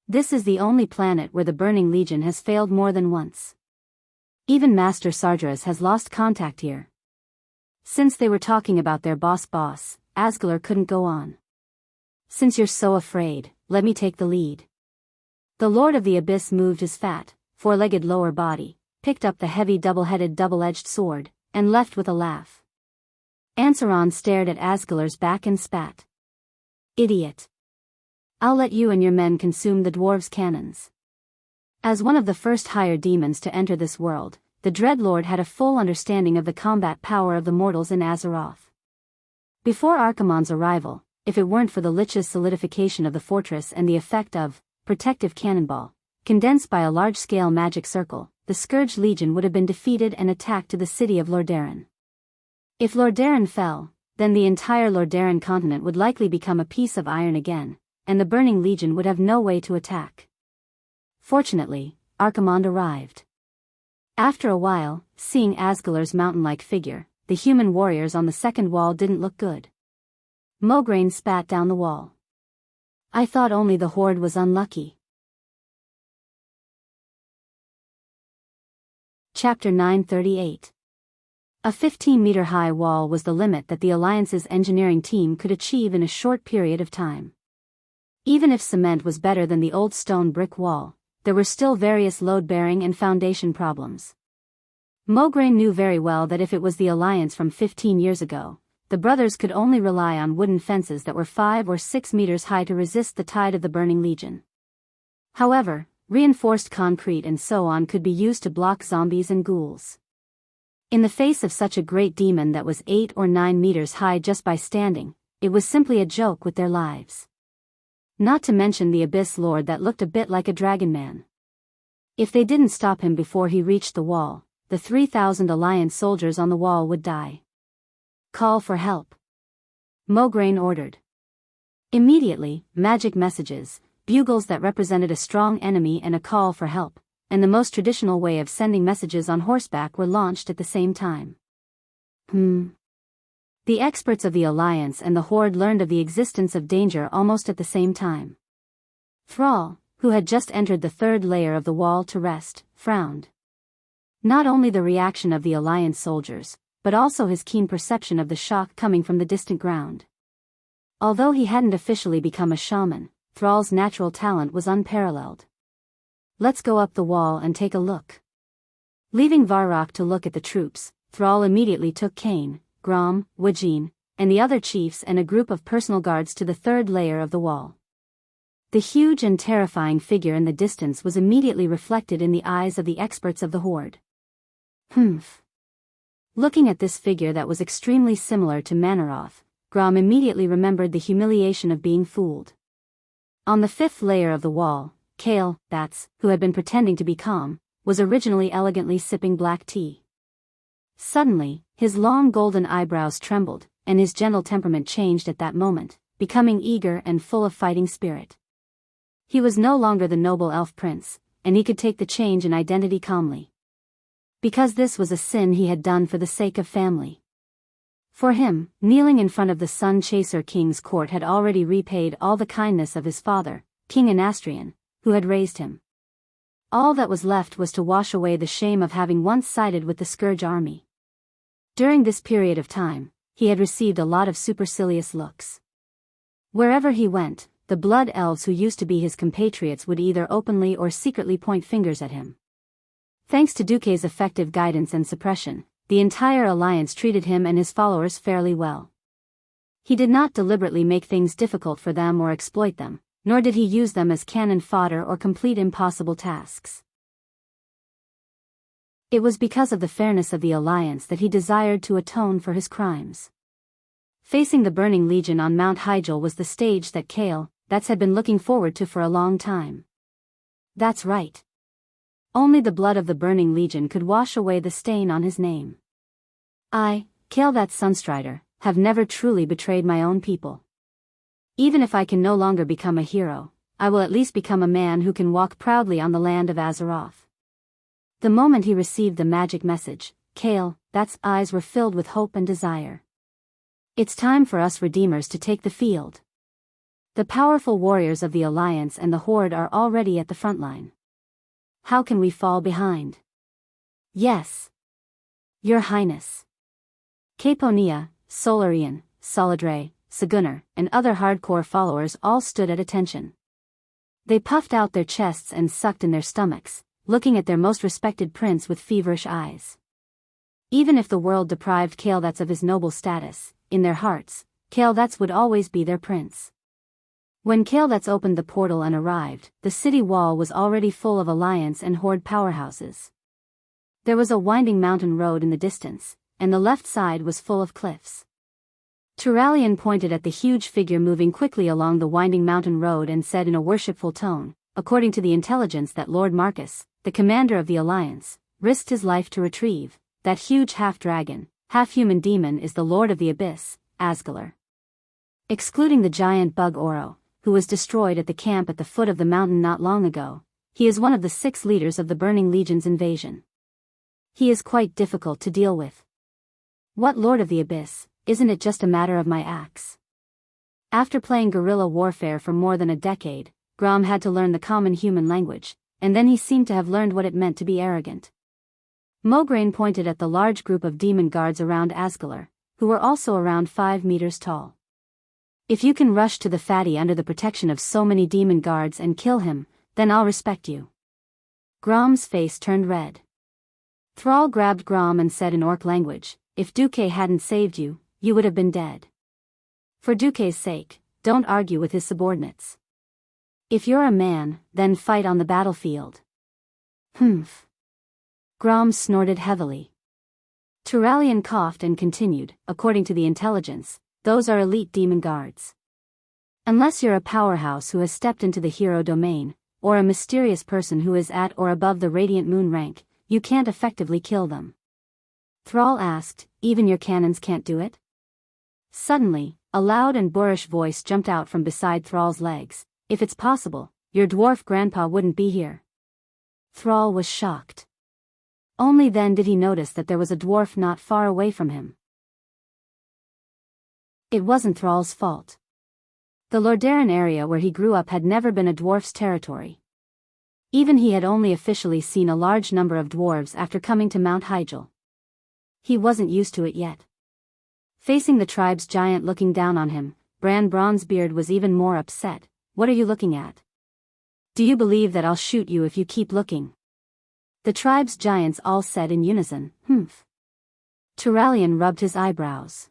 This is the only planet where the Burning Legion has failed more than once. Even Master Sargeras has lost contact here. Since they were talking about their boss, Asgalar couldn't go on. Since you're so afraid, let me take the lead. The Lord of the Abyss moved his fat, four-legged lower body, picked up the heavy double-headed double-edged sword, and left with a laugh. Ansaron stared at Asgalar's back and spat. Idiot. I'll let you and your men consume the dwarves' cannons. As one of the first higher demons to enter this world, the Dreadlord had a full understanding of the combat power of the mortals in Azeroth. Before Archimonde's arrival, if it weren't for the Lich's solidification of the fortress and the effect of protective cannonball, condensed by a large-scale magic circle, the Scourge Legion would have been defeated and attacked to the city of Lordaeron. If Lordaeron fell, then the entire Lordaeron continent would likely become a piece of iron again, and the Burning Legion would have no way to attack. Fortunately, Archimonde arrived. After a while, seeing Asgalar's mountain-like figure, the human warriors on the second wall didn't look good. Mograine spat down the wall. I thought only the Horde was unlucky. Chapter 938. A 15-meter-high wall was the limit that the Alliance's engineering team could achieve in a short period of time. Even if cement was better than the old stone brick wall, there were still various load-bearing and foundation problems. Mograine knew very well that if it was the Alliance from 15 years ago, the brothers could only rely on wooden fences that were 5 or 6 meters high to resist the tide of the Burning Legion. However, reinforced concrete and so on could be used to block zombies and ghouls. In the face of such a great demon that was 8 or 9 meters high just by standing, it was simply a joke with their lives. Not to mention the Abyss Lord that looked a bit like a dragon man. If they didn't stop him before he reached the wall, the 3,000 Alliance soldiers on the wall would die. Call for help. Mograine ordered. Immediately, magic messages, bugles that represented a strong enemy and a call for help, and the most traditional way of sending messages on horseback were launched at the same time. The experts of the Alliance and the Horde learned of the existence of danger almost at the same time. Thrall, who had just entered the third layer of the wall to rest, frowned. Not only the reaction of the Alliance soldiers, but also his keen perception of the shock coming from the distant ground. Although he hadn't officially become a shaman, Thrall's natural talent was unparalleled. Let's go up the wall and take a look. Leaving Varrock to look at the troops, Thrall immediately took Kane, Grom, Wajin, and the other chiefs and a group of personal guards to the third layer of the wall. The huge and terrifying figure in the distance was immediately reflected in the eyes of the experts of the Horde. Looking at this figure that was extremely similar to Manaroth, Grom immediately remembered the humiliation of being fooled. On the fifth layer of the wall, Kale, who had been pretending to be calm, was originally elegantly sipping black tea. Suddenly, his long golden eyebrows trembled, and his gentle temperament changed at that moment, becoming eager and full of fighting spirit. He was no longer the noble elf prince, and he could take the change in identity calmly. Because this was a sin he had done for the sake of family. For him, kneeling in front of the Sun Chaser King's court had already repaid all the kindness of his father, King Anastrian, who had raised him. All that was left was to wash away the shame of having once sided with the Scourge army. During this period of time, he had received a lot of supercilious looks. Wherever he went, the blood elves who used to be his compatriots would either openly or secretly point fingers at him. Thanks to Duque's effective guidance and suppression, the entire Alliance treated him and his followers fairly well. He did not deliberately make things difficult for them or exploit them, nor did he use them as cannon fodder or complete impossible tasks. It was because of the fairness of the Alliance that he desired to atone for his crimes. Facing the Burning Legion on Mount Hyjal was the stage that Kale, had been looking forward to for a long time. That's right. Only the blood of the Burning Legion could wash away the stain on his name. I, Kale Sunstrider, have never truly betrayed my own people. Even if I can no longer become a hero, I will at least become a man who can walk proudly on the land of Azeroth. The moment he received the magic message, Kale's eyes were filled with hope and desire. It's time for us Redeemers to take the field. The powerful warriors of the Alliance and the Horde are already at the front line. How can we fall behind? Yes. Your Highness. Caponia, Solarian, Solidre, Sagunnar, and other hardcore followers all stood at attention. They puffed out their chests and sucked in their stomachs, looking at their most respected prince with feverish eyes. Even if the world deprived Kael'thas of his noble status, in their hearts, Kael'thas would always be their prince. When Kael'thas opened the portal and arrived, the city wall was already full of Alliance and Horde powerhouses. There was a winding mountain road in the distance, and the left side was full of cliffs. Turalian pointed at the huge figure moving quickly along the winding mountain road and said in a worshipful tone, according to the intelligence that Lord Marcus, the commander of the Alliance, risked his life to retrieve, that huge half-dragon, half-human demon is the Lord of the Abyss, Asgalar. Excluding the giant bug Oro, who was destroyed at the camp at the foot of the mountain not long ago, he is one of the 6 leaders of the Burning Legion's invasion. He is quite difficult to deal with. What Lord of the Abyss? Isn't it just a matter of my axe? After playing guerrilla warfare for more than a decade, Grom had to learn the common human language, and then he seemed to have learned what it meant to be arrogant. Mograine pointed at the large group of demon guards around Asgalar, who were also around 5 meters tall. If you can rush to the fatty under the protection of so many demon guards and kill him, then I'll respect you. Grom's face turned red. Thrall grabbed Grom and said in Orc language, if Duque hadn't saved you, you would have been dead. For Duque's sake, don't argue with his subordinates. If you're a man, then fight on the battlefield. Humph. Grom snorted heavily. Turalian coughed and continued, according to the intelligence, those are elite demon guards. Unless you're a powerhouse who has stepped into the hero domain, or a mysterious person who is at or above the Radiant Moon rank, you can't effectively kill them. Thrall asked, even your cannons can't do it? Suddenly, a loud and boorish voice jumped out from beside Thrall's legs. If it's possible, your dwarf grandpa wouldn't be here. Thrall was shocked. Only then did he notice that there was a dwarf not far away from him. It wasn't Thrall's fault. The Lordaeron area where he grew up had never been a dwarf's territory. Even he had only officially seen a large number of dwarves after coming to Mount Hyjal. He wasn't used to it yet. Facing the tribe's giant looking down on him, Bran Bronzebeard was even more upset. What are you looking at? Do you believe that I'll shoot you if you keep looking? The tribe's giants all said in unison, humph. Turalian rubbed his eyebrows.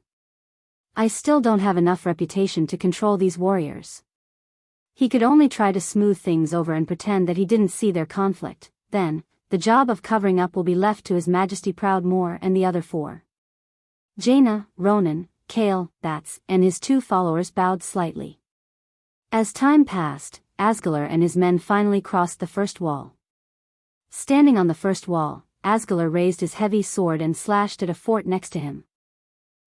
I still don't have enough reputation to control these warriors. He could only try to smooth things over and pretend that he didn't see their conflict. Then, the job of covering up will be left to His Majesty Proudmoore and the other 4. Jaina, Ronan, Kael'thas, and his 2 followers bowed slightly. As time passed, Asgalar and his men finally crossed the first wall. Standing on the first wall, Asgalar raised his heavy sword and slashed at a fort next to him.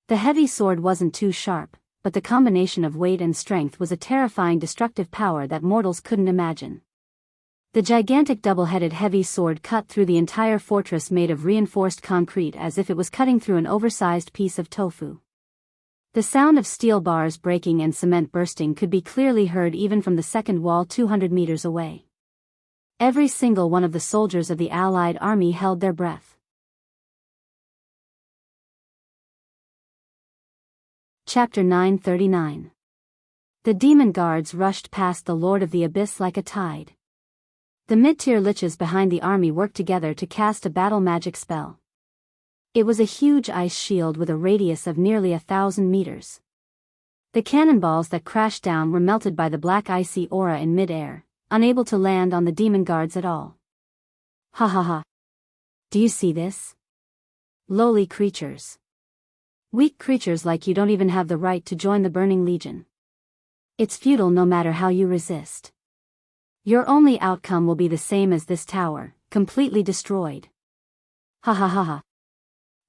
The heavy sword wasn't too sharp, but the combination of weight and strength was a terrifying destructive power that mortals couldn't imagine. The gigantic double-headed heavy sword cut through the entire fortress made of reinforced concrete as if it was cutting through an oversized piece of tofu. The sound of steel bars breaking and cement bursting could be clearly heard even from the second wall 200 meters away. Every single one of the soldiers of the Allied army held their breath. Chapter 939. The demon guards rushed past the Lord of the Abyss like a tide. The mid-tier liches behind the army worked together to cast a battle magic spell. It was a huge ice shield with a radius of nearly 1,000 meters. The cannonballs that crashed down were melted by the black icy aura in mid-air, unable to land on the demon guards at all. Ha ha ha. Do you see this? Lowly creatures. Weak creatures like you don't even have the right to join the Burning Legion. It's futile no matter how you resist. Your only outcome will be the same as this tower, completely destroyed. Ha ha ha ha.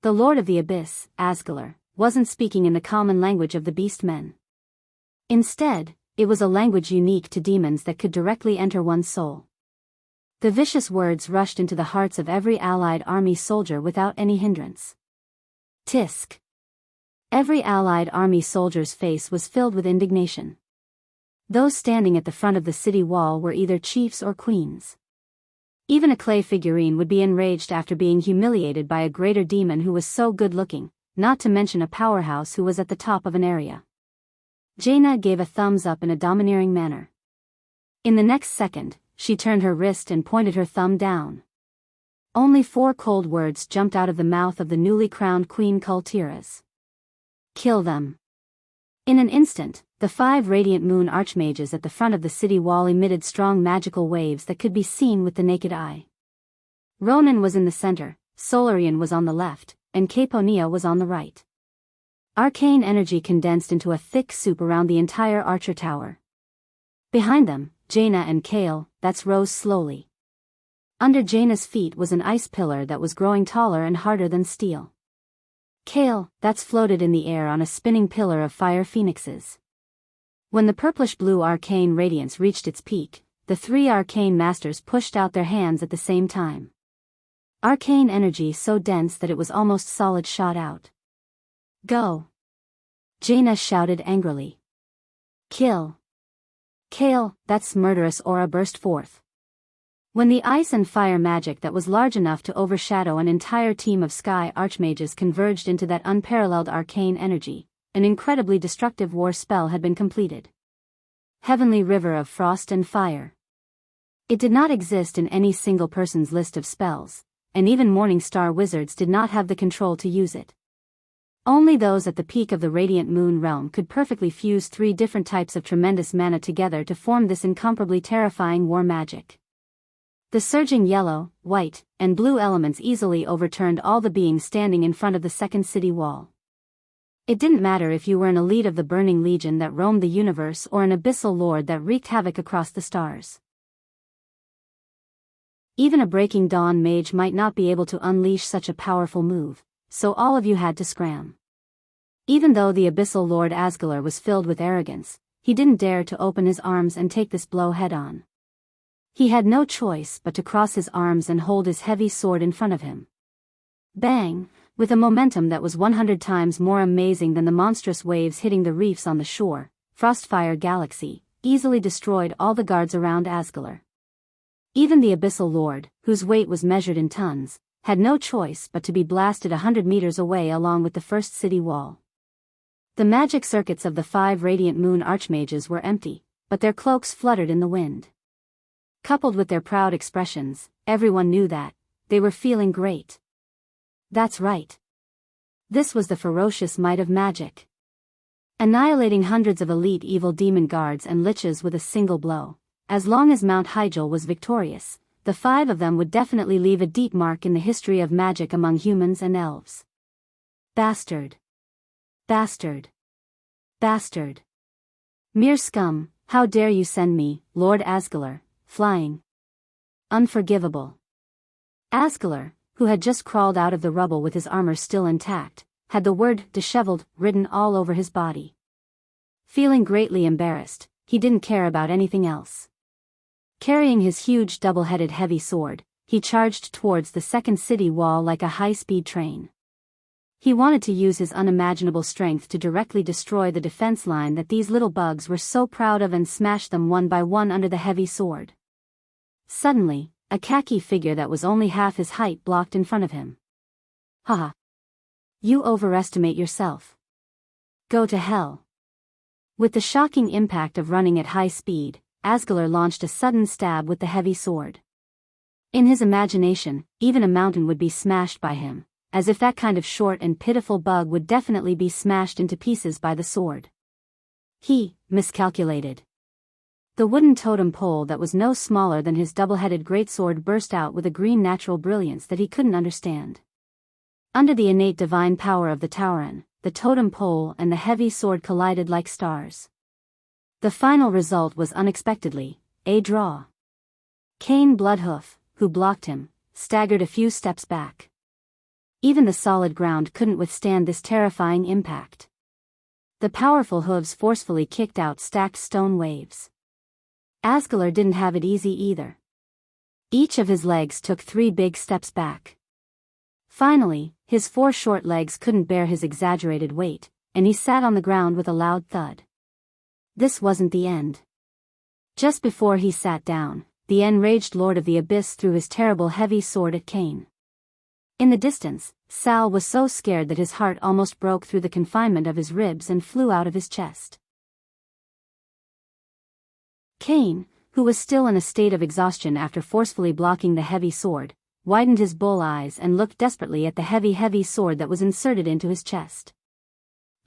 The Lord of the Abyss, Asgalar, wasn't speaking in the common language of the beast men. Instead, it was a language unique to demons that could directly enter one's soul. The vicious words rushed into the hearts of every Allied army soldier without any hindrance. Tisk. Every Allied army soldier's face was filled with indignation. Those standing at the front of the city wall were either chiefs or queens. Even a clay figurine would be enraged after being humiliated by a greater demon who was so good-looking, not to mention a powerhouse who was at the top of an area. Jaina gave a thumbs up in a domineering manner. In the next second, she turned her wrist and pointed her thumb down. Only 4 cold words jumped out of the mouth of the newly crowned Queen Kultiras. Kill them. In an instant, the 5 radiant moon archmages at the front of the city wall emitted strong magical waves that could be seen with the naked eye. Ronan was in the center, Solarian was on the left, and Caponia was on the right. Arcane energy condensed into a thick soup around the entire Archer Tower. Behind them, Jaina and Kale, rose slowly. Under Jaina's feet was an ice pillar that was growing taller and harder than steel. Kale, floated in the air on a spinning pillar of fire phoenixes. When the purplish-blue arcane radiance reached its peak, the 3 arcane masters pushed out their hands at the same time. Arcane energy so dense that it was almost solid shot out. Go! Jaina shouted angrily. Kill! Kale, murderous aura burst forth. When the ice and fire magic that was large enough to overshadow an entire team of sky archmages converged into that unparalleled arcane energy, an incredibly destructive war spell had been completed. Heavenly River of Frost and Fire. It did not exist in any single person's list of spells, and even Morning Star wizards did not have the control to use it. Only those at the peak of the Radiant Moon realm could perfectly fuse 3 different types of tremendous mana together to form this incomparably terrifying war magic. The surging yellow, white, and blue elements easily overturned all the beings standing in front of the second city wall. It didn't matter if you were an elite of the Burning Legion that roamed the universe or an abyssal lord that wreaked havoc across the stars. Even a Breaking Dawn mage might not be able to unleash such a powerful move, so all of you had to scram. Even though the abyssal lord Asgalar was filled with arrogance, he didn't dare to open his arms and take this blow head-on. He had no choice but to cross his arms and hold his heavy sword in front of him. Bang! With a momentum that was 100 times more amazing than the monstrous waves hitting the reefs on the shore, Frostfire Galaxy easily destroyed all the guards around Asgalar. Even the abyssal lord, whose weight was measured in tons, had no choice but to be blasted 100 meters away along with the first city wall. The magic circuits of the 5 radiant moon archmages were empty, but their cloaks fluttered in the wind. Coupled with their proud expressions, everyone knew that they were feeling great. That's right. This was the ferocious might of magic. Annihilating hundreds of elite evil demon guards and liches with a single blow, as long as Mount Hyjal was victorious, the 5 of them would definitely leave a deep mark in the history of magic among humans and elves. Bastard. Bastard. Bastard. Mere scum, how dare you send me, Lord Asgalar, flying. Unforgivable. Asgalar, who had just crawled out of the rubble with his armor still intact, had the word disheveled written all over his body. Feeling greatly embarrassed, he didn't care about anything else. Carrying his huge double-headed heavy sword, he charged towards the second city wall like a high-speed train. He wanted to use his unimaginable strength to directly destroy the defense line that these little bugs were so proud of and smash them one by one under the heavy sword. Suddenly, a khaki figure that was only half his height blocked in front of him. Haha. You overestimate yourself. Go to hell. With the shocking impact of running at high speed, Asgalar launched a sudden stab with the heavy sword. In his imagination, even a mountain would be smashed by him, as if that kind of short and pitiful bug would definitely be smashed into pieces by the sword. He miscalculated. The wooden totem pole that was no smaller than his double-headed greatsword burst out with a green natural brilliance that he couldn't understand. Under the innate divine power of the Tauren, the totem pole and the heavy sword collided like stars. The final result was unexpectedly a draw. Cain Bloodhoof, who blocked him, staggered a few steps back. Even the solid ground couldn't withstand this terrifying impact. The powerful hooves forcefully kicked out stacked stone waves. Asgalar didn't have it easy either. Each of his legs took 3 big steps back. Finally, his 4 short legs couldn't bear his exaggerated weight, and he sat on the ground with a loud thud. This wasn't the end. Just before he sat down, the enraged Lord of the Abyss threw his terrible heavy sword at Cain. In the distance, Sal was so scared that his heart almost broke through the confinement of his ribs and flew out of his chest. Cain, who was still in a state of exhaustion after forcefully blocking the heavy sword, widened his bull eyes and looked desperately at the heavy sword that was inserted into his chest.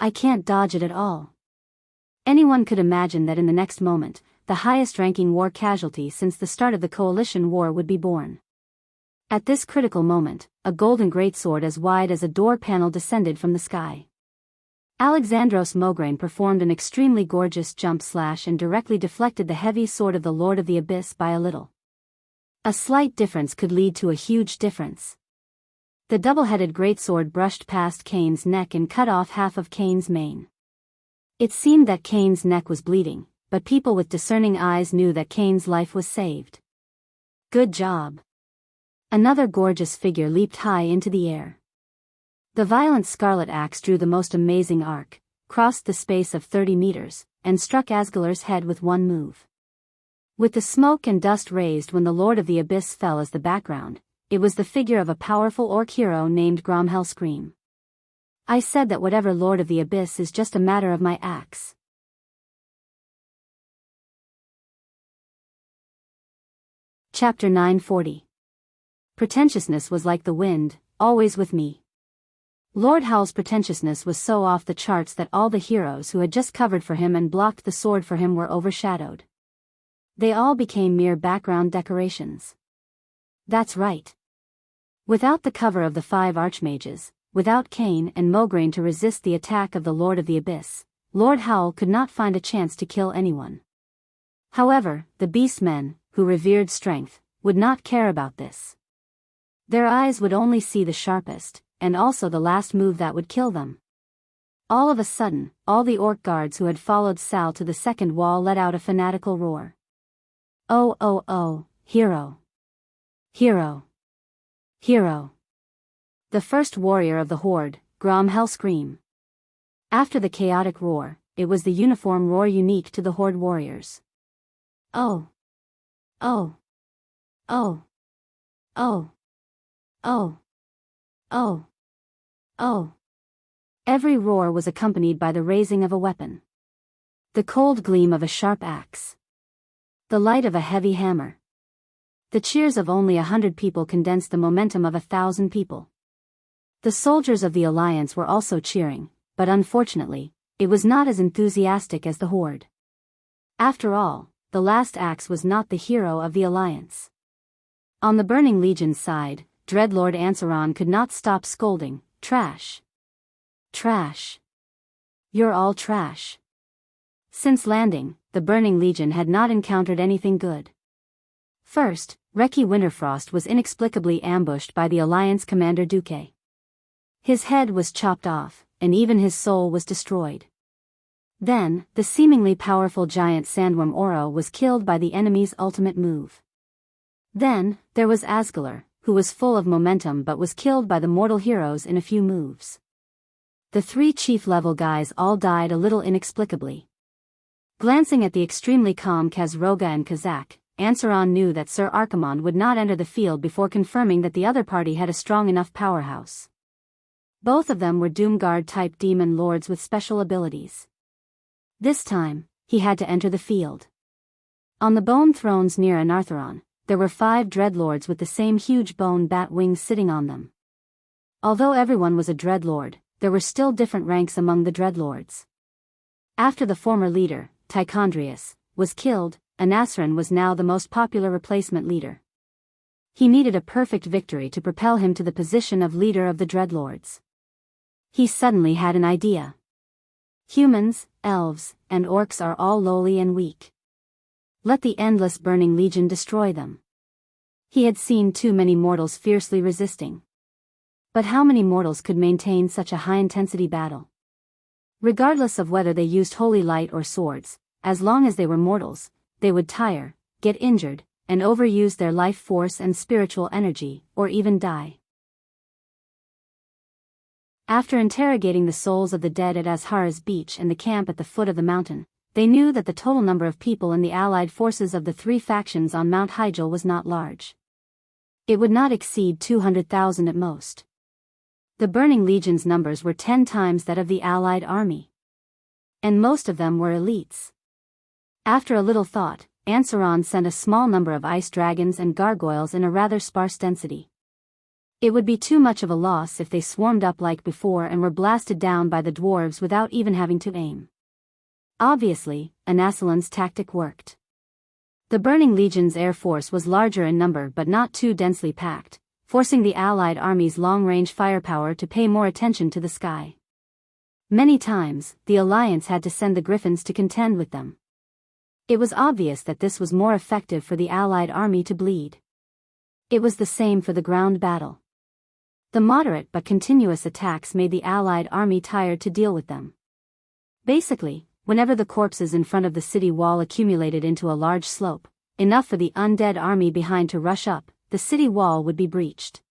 I can't dodge it at all. Anyone could imagine that in the next moment, the highest-ranking war casualty since the start of the coalition war would be born. At this critical moment, a golden greatsword as wide as a door panel descended from the sky. Alexandros Mograine performed an extremely gorgeous jump slash and directly deflected the heavy sword of the Lord of the Abyss by a little. A slight difference could lead to a huge difference. The double-headed greatsword brushed past Cain's neck and cut off half of Cain's mane. It seemed that Cain's neck was bleeding, but people with discerning eyes knew that Cain's life was saved. Good job. Another gorgeous figure leaped high into the air. The violent scarlet axe drew the most amazing arc, crossed the space of 30 meters, and struck Asgalar's head with one move. With the smoke and dust raised when the Lord of the Abyss fell as the background, it was the figure of a powerful orc hero named Gromhellscream. I said that whatever Lord of the Abyss is just a matter of my axe. Chapter 940. Pretentiousness was like the wind, always with me. Lord Howl's pretentiousness was so off the charts that all the heroes who had just covered for him and blocked the sword for him were overshadowed. They all became mere background decorations. That's right. Without the cover of the 5 archmages, without Cain and Mograine to resist the attack of the Lord of the Abyss, Lord Howl could not find a chance to kill anyone. However, the beastmen, who revered strength, would not care about this. Their eyes would only see the sharpest, and also the last move that would kill them. All of a sudden, all the orc guards who had followed Sal to the second wall let out a fanatical roar. Oh oh oh, hero! Hero! Hero! The first warrior of the horde, Gromhellscream. After the chaotic roar, it was the uniform roar unique to the horde warriors. Oh! Oh! Oh! Oh! Oh! Oh! Oh! Every roar was accompanied by the raising of a weapon. The cold gleam of a sharp axe. The light of a heavy hammer. The cheers of only 100 people condensed the momentum of 1,000 people. The soldiers of the Alliance were also cheering, but unfortunately, it was not as enthusiastic as the Horde. After all, the last axe was not the hero of the Alliance. On the Burning Legion's side, Dreadlord Ansaron could not stop scolding, "Trash! Trash! You're all trash!" Since landing, the Burning Legion had not encountered anything good. First, Reki Winterfrost was inexplicably ambushed by the Alliance commander Duque. His head was chopped off, and even his soul was destroyed. Then, the seemingly powerful giant sandworm Oro was killed by the enemy's ultimate move. Then, there was Asgalar, who was full of momentum but was killed by the mortal heroes in a few moves. The 3 chief-level guys all died a little inexplicably. Glancing at the extremely calm Kazroga and Kazak, Ansaron knew that Sir Archimond would not enter the field before confirming that the other party had a strong enough powerhouse. Both of them were Doomguard-type demon lords with special abilities. This time, he had to enter the field. On the bone thrones near Anartheron, there were 5 dreadlords with the same huge bone bat wings sitting on them. Although everyone was a dreadlord, there were still different ranks among the dreadlords. After the former leader, Tichondrius, was killed, Anasrin was now the most popular replacement leader. He needed a perfect victory to propel him to the position of leader of the dreadlords. He suddenly had an idea. Humans, elves, and orcs are all lowly and weak. Let the endless Burning Legion destroy them. He had seen too many mortals fiercely resisting. But how many mortals could maintain such a high-intensity battle? Regardless of whether they used holy light or swords, as long as they were mortals, they would tire, get injured, and overuse their life force and spiritual energy, or even die. After interrogating the souls of the dead at Azhara's beach and the camp at the foot of the mountain, they knew that the total number of people in the allied forces of the three factions on Mount Hyjal was not large. It would not exceed 200,000 at most. The Burning Legion's numbers were 10 times that of the allied army. And most of them were elites. After a little thought, Ansaron sent a small number of ice dragons and gargoyles in a rather sparse density. It would be too much of a loss if they swarmed up like before and were blasted down by the dwarves without even having to aim. Obviously, Anasalan's tactic worked. The Burning Legion's air force was larger in number but not too densely packed, forcing the Allied army's long-range firepower to pay more attention to the sky. Many times, the Alliance had to send the Griffins to contend with them. It was obvious that this was more effective for the Allied army to bleed. It was the same for the ground battle. The moderate but continuous attacks made the Allied army tired to deal with them. Basically, whenever the corpses in front of the city wall accumulated into a large slope, enough for the undead army behind to rush up, the city wall would be breached.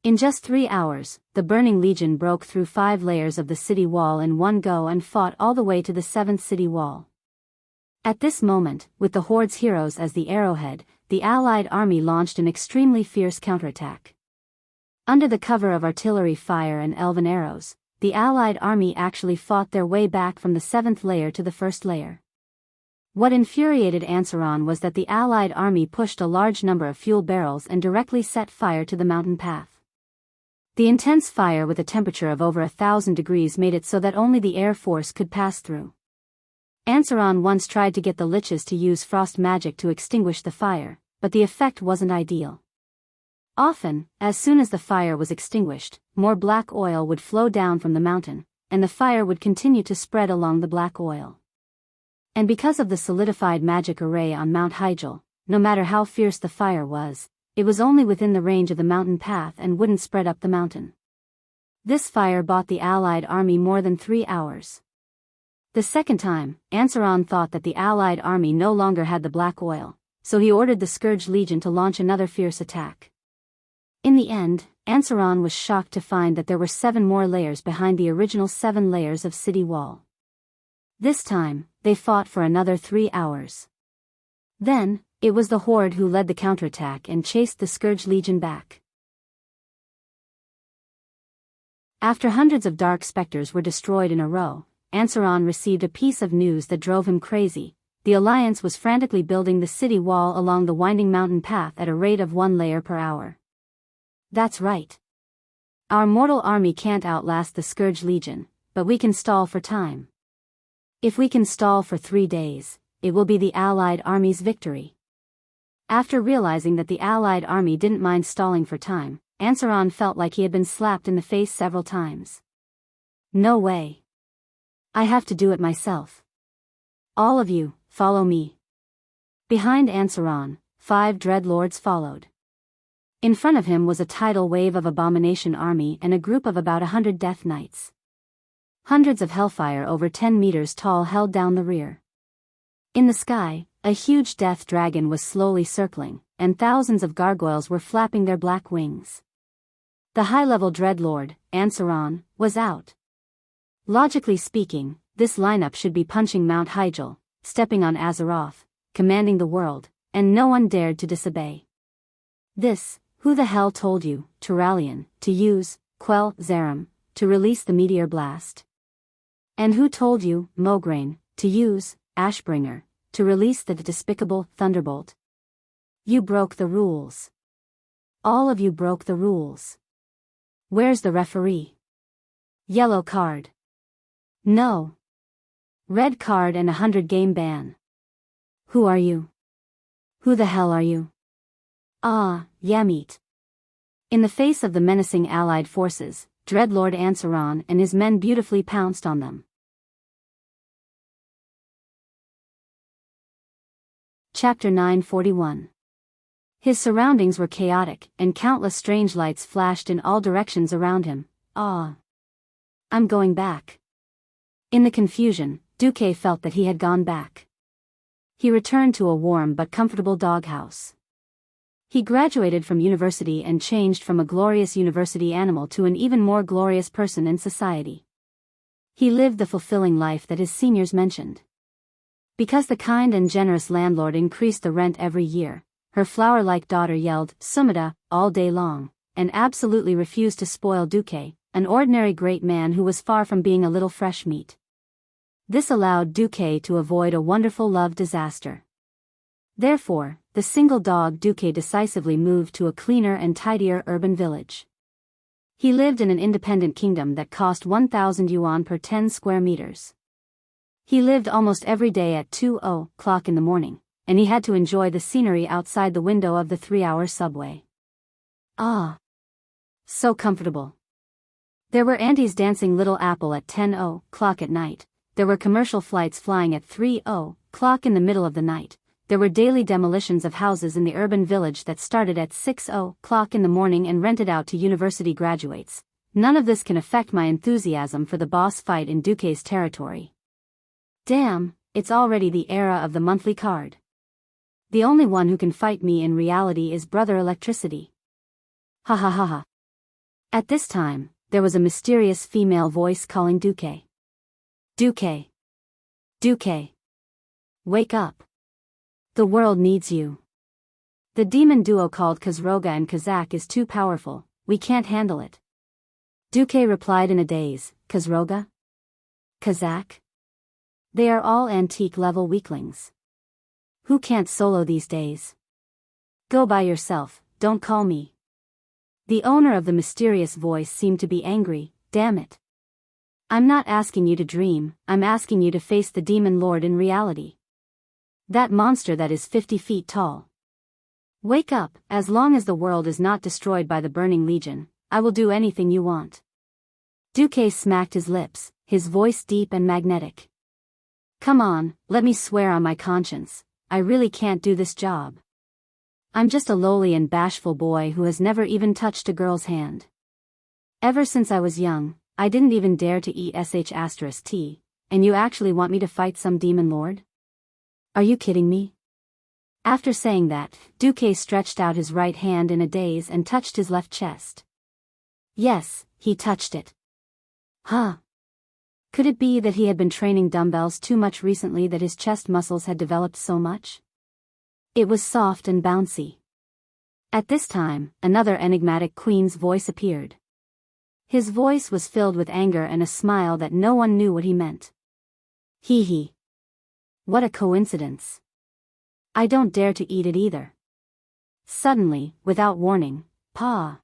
In just 3 hours, the Burning Legion broke through 5 layers of the city wall in one go and fought all the way to the 7th city wall. At this moment, with the Horde's heroes as the arrowhead, the Allied army launched an extremely fierce counterattack. Under the cover of artillery fire and elven arrows, the Allied army actually fought their way back from the 7th layer to the 1st layer. What infuriated Ansaron was that the Allied army pushed a large number of fuel barrels and directly set fire to the mountain path. The intense fire with a temperature of over 1,000 degrees made it so that only the air force could pass through. Ansaron once tried to get the liches to use frost magic to extinguish the fire, but the effect wasn't ideal. Often, as soon as the fire was extinguished, more black oil would flow down from the mountain, and the fire would continue to spread along the black oil. And because of the solidified magic array on Mount Hyjal, no matter how fierce the fire was, it was only within the range of the mountain path and wouldn't spread up the mountain. This fire bought the Allied army more than 3 hours. The second time, Ansaron thought that the Allied army no longer had the black oil, so he ordered the Scourge Legion to launch another fierce attack. In the end, Ansaron was shocked to find that there were 7 more layers behind the original 7 layers of city wall. This time, they fought for another 3 hours. Then, it was the Horde who led the counterattack and chased the Scourge Legion back. After hundreds of dark specters were destroyed in a row, Ansaron received a piece of news that drove him crazy. The Alliance was frantically building the city wall along the winding mountain path at a rate of 1 layer per hour. That's right. Our mortal army can't outlast the Scourge Legion, but we can stall for time. If we can stall for 3 days, it will be the Allied army's victory. After realizing that the Allied army didn't mind stalling for time, Ansaron felt like he had been slapped in the face several times. No way. I have to do it myself. All of you, follow me. Behind Ansaron, 5 dreadlords followed. In front of him was a tidal wave of Abomination army and a group of about 100 Death Knights. Hundreds of hellfire over 10 meters tall held down the rear. In the sky, a huge death dragon was slowly circling, and thousands of gargoyles were flapping their black wings. The high-level dreadlord, Ansaron, was out. Logically speaking, this lineup should be punching Mount Hyjal, stepping on Azeroth, commanding the world, and no one dared to disobey. This, who the hell told you, Turalian, to use, Quell, Zaram, to release the meteor blast? And who told you, Mograine, to use, Ashbringer, to release the despicable Thunderbolt? You broke the rules. All of you broke the rules. Where's the referee? Yellow card. No. Red card and 100-game ban. Who are you? Who the hell are you? Ah, Yamit. In the face of the menacing Allied forces, Dreadlord Ansaron and his men beautifully pounced on them. Chapter 941. His surroundings were chaotic, and countless strange lights flashed in all directions around him. Ah. I'm going back. In the confusion, Duque felt that he had gone back. He returned to a warm but comfortable doghouse. He graduated from university and changed from a glorious university animal to an even more glorious person in society. He lived the fulfilling life that his seniors mentioned. Because the kind and generous landlord increased the rent every year, her flower-like daughter yelled, "Sumida," all day long, and absolutely refused to spoil Duque, an ordinary great man who was far from being a little fresh meat. This allowed Duque to avoid a wonderful love disaster. Therefore, the single dog Duque decisively moved to a cleaner and tidier urban village. He lived in an independent kingdom that cost 1,000 yuan per 10 square meters. He lived almost every day at 2:00 in the morning, and he had to enjoy the scenery outside the window of the 3-hour subway. Ah! So comfortable. There were aunties dancing Little Apple at 10:00 at night. There were commercial flights flying at 3:00 in the middle of the night. There were daily demolitions of houses in the urban village that started at 6:00 in the morning and rented out to university graduates. None of this can affect my enthusiasm for the boss fight in Duque's territory. Damn, it's already the era of the monthly card. The only one who can fight me in reality is Brother Electricity. Ha ha ha ha. At this time, there was a mysterious female voice calling Duque. Duque. Duque. Wake up. The world needs you. The demon duo called Kazroga and Kazak is too powerful, we can't handle it. Duque replied in a daze, Kazroga? Kazak? They are all antique-level weaklings. Who can't solo these days? Go by yourself, don't call me. The owner of the mysterious voice seemed to be angry, damn it. I'm not asking you to dream, I'm asking you to face the demon lord in reality. That monster that is 50 feet tall. Wake up, as long as the world is not destroyed by the burning legion, I will do anything you want. Duque smacked his lips, his voice deep and magnetic. Come on, let me swear on my conscience, I really can't do this job. I'm just a lowly and bashful boy who has never even touched a girl's hand. Ever since I was young, I didn't even dare to eat sh*t, and you actually want me to fight some demon lord? Are you kidding me? After saying that, Duque stretched out his right hand in a daze and touched his left chest. Yes, he touched it. Huh? Could it be that he had been training dumbbells too much recently that his chest muscles had developed so much? It was soft and bouncy. At this time, another enigmatic queen's voice appeared. His voice was filled with anger and a smile that no one knew what he meant. Hee hee. What a coincidence. I don't dare to eat it either. Suddenly, without warning, pa!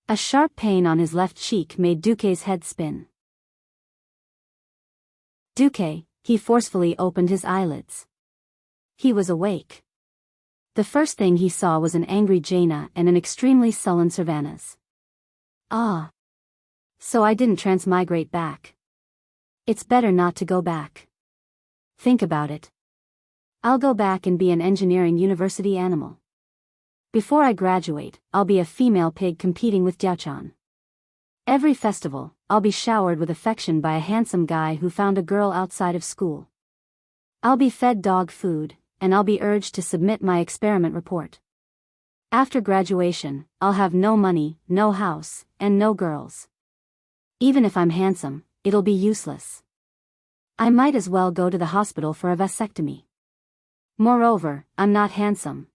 A sharp pain on his left cheek made Duque's head spin. Duque, he forcefully opened his eyelids. He was awake. The first thing he saw was an angry Jaina and an extremely sullen Cervantes. Ah! So I didn't transmigrate back. It's better not to go back. Think about it. I'll go back and be an engineering university animal. Before I graduate, I'll be a female pig competing with Diaochan. Every festival, I'll be showered with affection by a handsome guy who found a girl outside of school. I'll be fed dog food, and I'll be urged to submit my experiment report. After graduation, I'll have no money, no house, and no girls. Even if I'm handsome, it'll be useless. I might as well go to the hospital for a vasectomy. Moreover, I'm not handsome.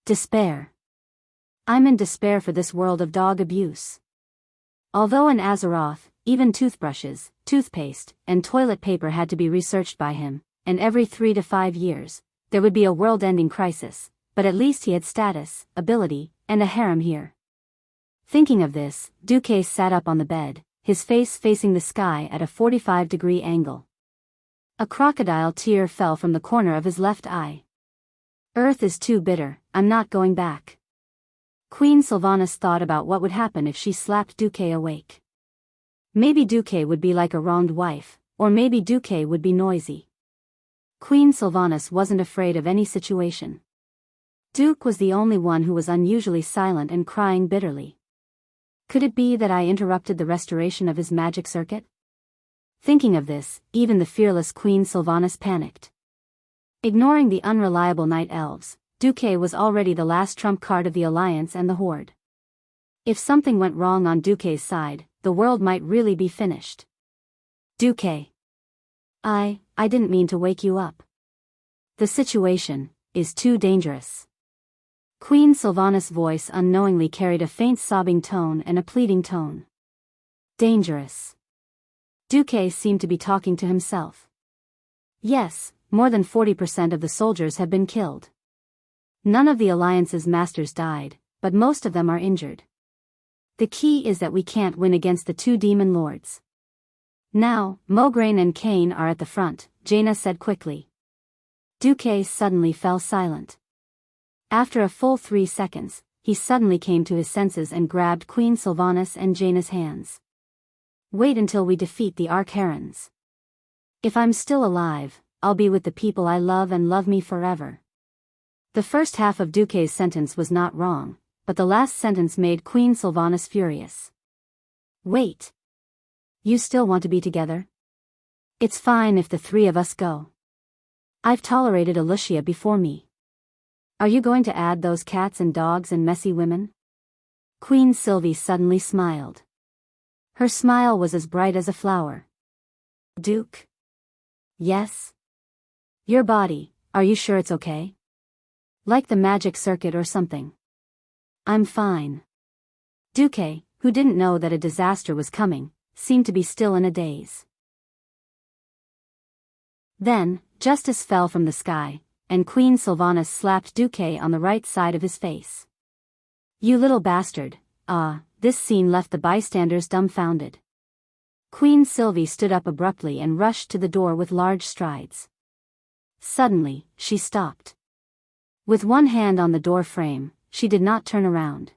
Despair. I'm in despair for this world of dog abuse. Although in Azeroth, even toothbrushes, toothpaste, and toilet paper had to be researched by him, and every 3 to 5 years, there would be a world-ending crisis, but at least he had status, ability, and a harem here. Thinking of this, Duque sat up on the bed, his face facing the sky at a 45-degree angle. A crocodile tear fell from the corner of his left eye. Earth is too bitter, I'm not going back. Queen Sylvanas thought about what would happen if she slapped Duque awake. Maybe Duque would be like a wronged wife, or maybe Duque would be noisy. Queen Sylvanas wasn't afraid of any situation. Duke was the only one who was unusually silent and crying bitterly. Could it be that I interrupted the restoration of his magic circuit? Thinking of this, even the fearless Queen Sylvanas panicked. Ignoring the unreliable night elves, Duque was already the last trump card of the Alliance and the Horde. If something went wrong on Duque's side, the world might really be finished. Duque. I didn't mean to wake you up. The situation is too dangerous. Queen Sylvanas' voice unknowingly carried a faint sobbing tone and a pleading tone. Dangerous. Duque seemed to be talking to himself. Yes, more than 40% of the soldiers have been killed. None of the Alliance's masters died, but most of them are injured. The key is that we can't win against the two demon lords. Now, Mograine and Cain are at the front, Jaina said quickly. Duque suddenly fell silent. After a full 3 seconds, he suddenly came to his senses and grabbed Queen Sylvanas and Jaina's hands. Wait until we defeat the Archerons. If I'm still alive, I'll be with the people I love and love me forever. The first half of Duque's sentence was not wrong, but the last sentence made Queen Sylvanas furious. Wait. You still want to be together? It's fine if the three of us go. I've tolerated Lucia before me. Are you going to add those cats and dogs and messy women? Queen Sylvie suddenly smiled. Her smile was as bright as a flower. Duke? Yes? Your body, are you sure it's okay? Like the magic circuit or something? I'm fine. Duque, who didn't know that a disaster was coming, seemed to be still in a daze. Then, justice fell from the sky, and Queen Sylvanas slapped Duque on the right side of his face. You little bastard. This scene left the bystanders dumbfounded. Queen Sylvie stood up abruptly and rushed to the door with large strides. Suddenly, she stopped. With one hand on the door frame, she did not turn around.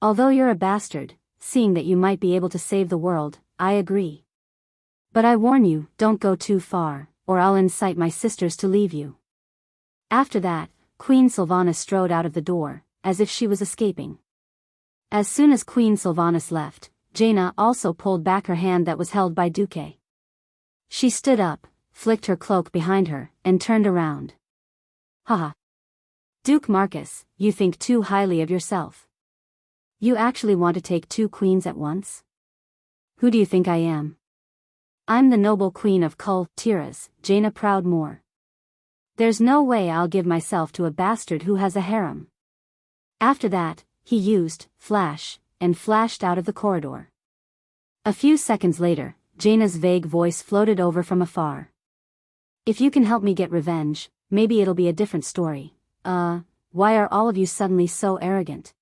Although you're a bastard, seeing that you might be able to save the world, I agree. But I warn you, don't go too far, or I'll incite my sisters to leave you. After that, Queen Sylvanas strode out of the door, as if she was escaping. As soon as Queen Sylvanas left, Jaina also pulled back her hand that was held by Duque. She stood up, flicked her cloak behind her, and turned around. Haha. Duke Marcus, you think too highly of yourself. You actually want to take two queens at once? Who do you think I am? I'm the noble queen of Kul Tiras, Jaina Proudmoore. There's no way I'll give myself to a bastard who has a harem. After that, he used flash, and flashed out of the corridor. A few seconds later, Jaina's vague voice floated over from afar. If you can help me get revenge, maybe it'll be a different story. Why are all of you suddenly so arrogant?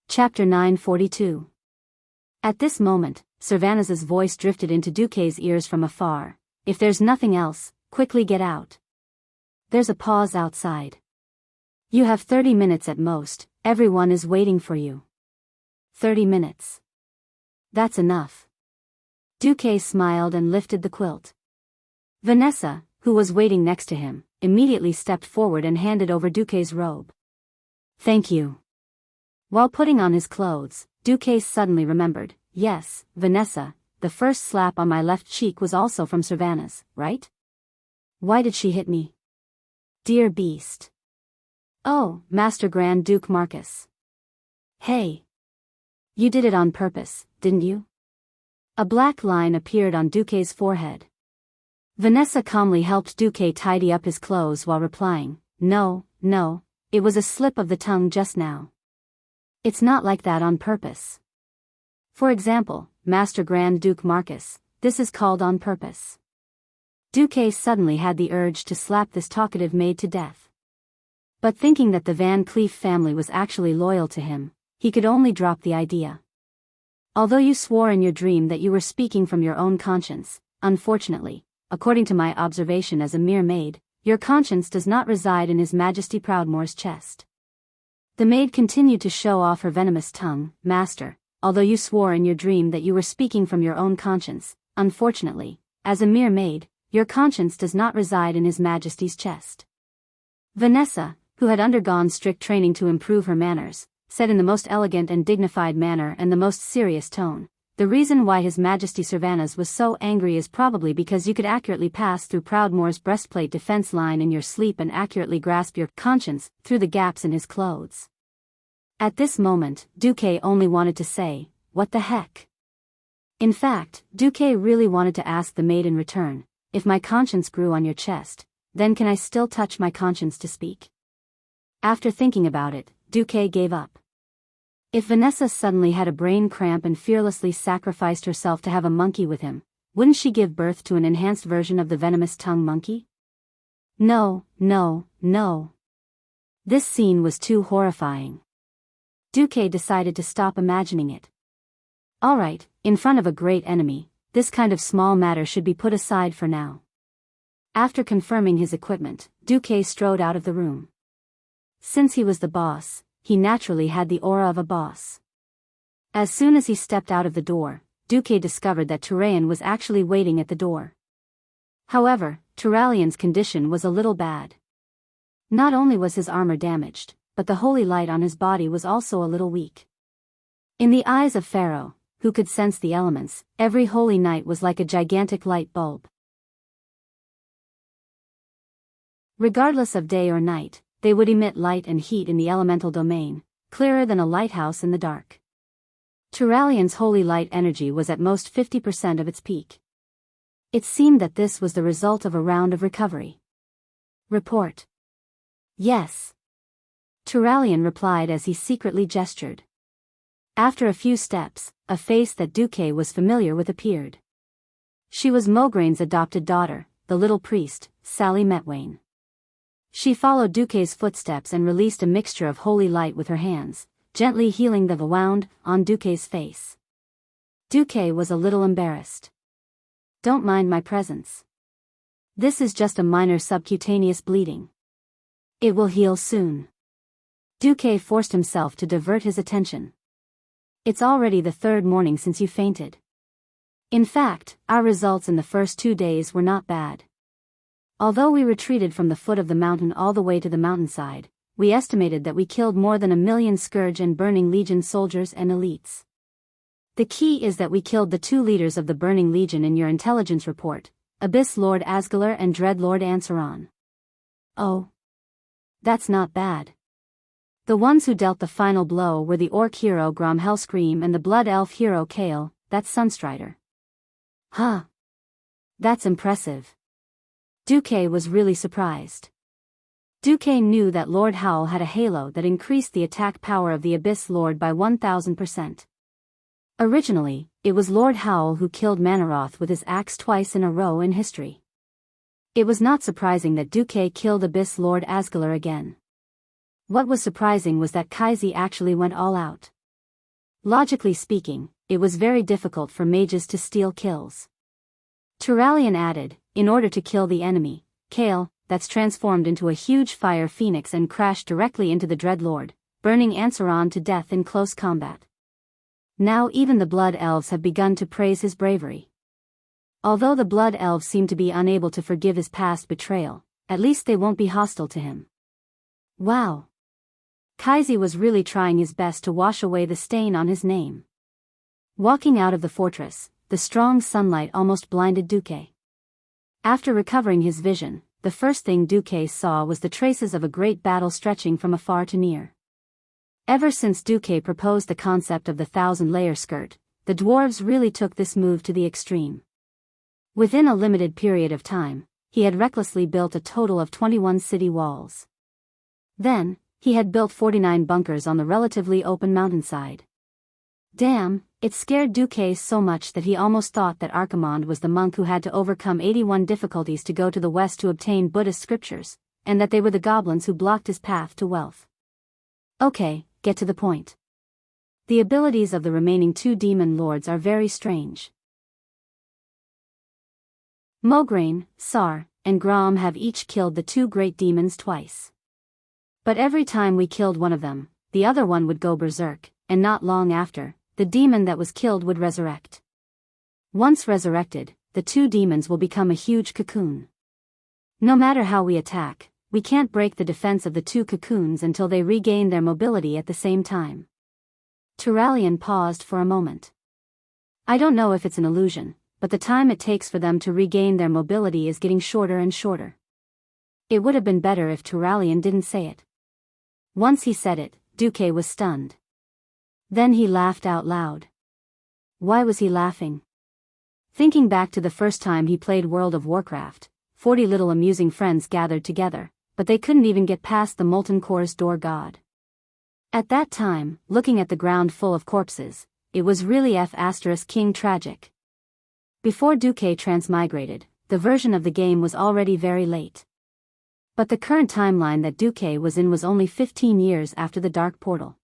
Chapter 942. At this moment, Sylvanas's voice drifted into Duque's ears from afar. If there's nothing else, quickly get out. There's a pause outside. You have 30 minutes at most, everyone is waiting for you. 30 minutes. That's enough. Duque smiled and lifted the quilt. Vanessa, who was waiting next to him, immediately stepped forward and handed over Duque's robe. Thank you. While putting on his clothes, Duque suddenly remembered, yes, Vanessa, the first slap on my left cheek was also from Sylvanas, right? Why did she hit me? Dear beast. Oh, Master Grand Duke Marcus. Hey. You did it on purpose, didn't you? A black line appeared on Duque's forehead. Vanessa calmly helped Duque tidy up his clothes while replying, No, it was a slip of the tongue just now. It's not like that on purpose. For example, Master Grand Duke Marcus, this is called on purpose. Duque suddenly had the urge to slap this talkative maid to death. But thinking that the Van Cleef family was actually loyal to him, he could only drop the idea. Although you swore in your dream that you were speaking from your own conscience, unfortunately, according to my observation as a mere maid, your conscience does not reside in His Majesty Proudmoore's chest. The maid continued to show off her venomous tongue. Master, although you swore in your dream that you were speaking from your own conscience, unfortunately, as a mere maid, your conscience does not reside in His Majesty's chest. Vanessa, who had undergone strict training to improve her manners, said in the most elegant and dignified manner and the most serious tone, the reason why His Majesty Sylvanas was so angry is probably because you could accurately pass through Proudmoore's breastplate defense line in your sleep and accurately grasp your conscience through the gaps in his clothes. At this moment, Duque only wanted to say, what the heck? In fact, Duque really wanted to ask the maid in return, if my conscience grew on your chest, then can I still touch my conscience to speak? After thinking about it, Duque gave up. If Vanessa suddenly had a brain cramp and fearlessly sacrificed herself to have a monkey with him, wouldn't she give birth to an enhanced version of the venomous tongue monkey? No, no, no. This scene was too horrifying. Duque decided to stop imagining it. Alright, in front of a great enemy, this kind of small matter should be put aside for now. After confirming his equipment, Duque strode out of the room. Since he was the boss, he naturally had the aura of a boss. As soon as he stepped out of the door, Duque discovered that Turayan was actually waiting at the door. However, Turalian's condition was a little bad. Not only was his armor damaged, but the holy light on his body was also a little weak. In the eyes of Pharaoh, who could sense the elements, every holy night was like a gigantic light bulb. Regardless of day or night, they would emit light and heat in the elemental domain, clearer than a lighthouse in the dark. Turalian's holy light energy was at most 50% of its peak. It seemed that this was the result of a round of recovery. Report. Yes. Turalian replied as he secretly gestured. After a few steps, a face that Duque was familiar with appeared. She was Mograine's adopted daughter, the little priest, Sally Metwain. She followed Duque's footsteps and released a mixture of holy light with her hands, gently healing the wound on Duque's face. Duque was a little embarrassed. Don't mind my presence. This is just a minor subcutaneous bleeding. It will heal soon. Duque forced himself to divert his attention. It's already the third morning since you fainted. In fact, our results in the first 2 days were not bad. Although we retreated from the foot of the mountain all the way to the mountainside, we estimated that we killed more than 1 million Scourge and Burning Legion soldiers and elites. The key is that we killed the 2 leaders of the Burning Legion in your intelligence report, Abyss Lord Asgalar and Dread Lord Ansaron. Oh. That's not bad. The ones who dealt the final blow were the Orc hero Grom Hellscream and the Blood Elf hero Kale, that's Sunstrider. Huh. That's impressive. Duque was really surprised. Duque knew that Lord Howl had a halo that increased the attack power of the Abyss Lord by 1000%. Originally, it was Lord Howl who killed Manaroth with his axe twice in a row in history. It was not surprising that Duque killed Abyss Lord Asgalar again. What was surprising was that Kaizi actually went all out. Logically speaking, it was very difficult for mages to steal kills. Turalian added, in order to kill the enemy, Kale, that's transformed into a huge fire phoenix and crashed directly into the Dreadlord, burning Ansaron to death in close combat. Now even the Blood Elves have begun to praise his bravery. Although the Blood Elves seem to be unable to forgive his past betrayal, at least they won't be hostile to him. Wow. Kaizi was really trying his best to wash away the stain on his name. Walking out of the fortress, the strong sunlight almost blinded Duque. After recovering his vision, the first thing Duque saw was the traces of a great battle stretching from afar to near. Ever since Duque proposed the concept of the 1,000-layer skirt, the dwarves really took this move to the extreme. Within a limited period of time, he had recklessly built a total of 21 city walls. Then, he had built 49 bunkers on the relatively open mountainside. Damn, it scared Duque so much that he almost thought that Archimond was the monk who had to overcome 81 difficulties to go to the west to obtain Buddhist scriptures, and that they were the goblins who blocked his path to wealth. Okay, get to the point. The abilities of the remaining 2 demon lords are very strange. Mograine, Sar, and Grom have each killed the 2 great demons twice. But every time we killed one of them, the other one would go berserk, and not long after, the demon that was killed would resurrect. Once resurrected, the 2 demons will become a huge cocoon. No matter how we attack, we can't break the defense of the 2 cocoons until they regain their mobility at the same time. Turalian paused for a moment. I don't know if it's an illusion, but the time it takes for them to regain their mobility is getting shorter and shorter. It would have been better if Turalian didn't say it. Once he said it, Duque was stunned. Then he laughed out loud. Why was he laughing? Thinking back to the first time he played World of Warcraft, 40 little amusing friends gathered together, but they couldn't even get past the molten core's door god. At that time, looking at the ground full of corpses, it was really King tragic. Before Duque transmigrated, the version of the game was already very late. But the current timeline that Duque was in was only 15 years after the Dark Portal.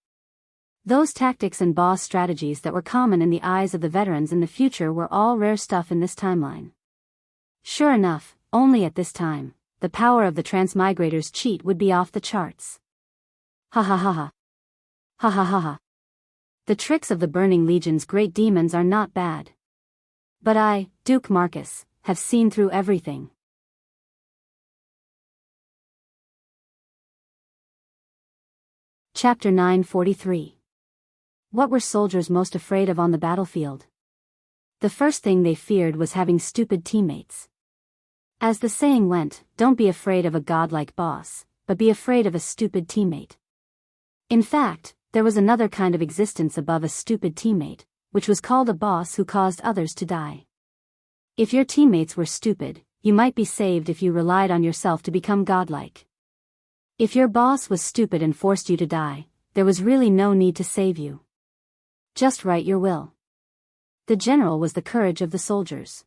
Those tactics and boss strategies that were common in the eyes of the veterans in the future were all rare stuff in this timeline. Sure enough, only at this time, the power of the transmigrators' cheat would be off the charts. Ha ha ha ha. Ha ha ha ha. The tricks of the Burning Legion's great demons are not bad. But I, Duke Marcus, have seen through everything. Chapter 943. What were soldiers most afraid of on the battlefield? The first thing they feared was having stupid teammates. As the saying went, don't be afraid of a godlike boss, but be afraid of a stupid teammate. In fact, there was another kind of existence above a stupid teammate, which was called a boss who caused others to die. If your teammates were stupid, you might be saved if you relied on yourself to become godlike. If your boss was stupid and forced you to die, there was really no need to save you. Just write your will. The general was the courage of the soldiers.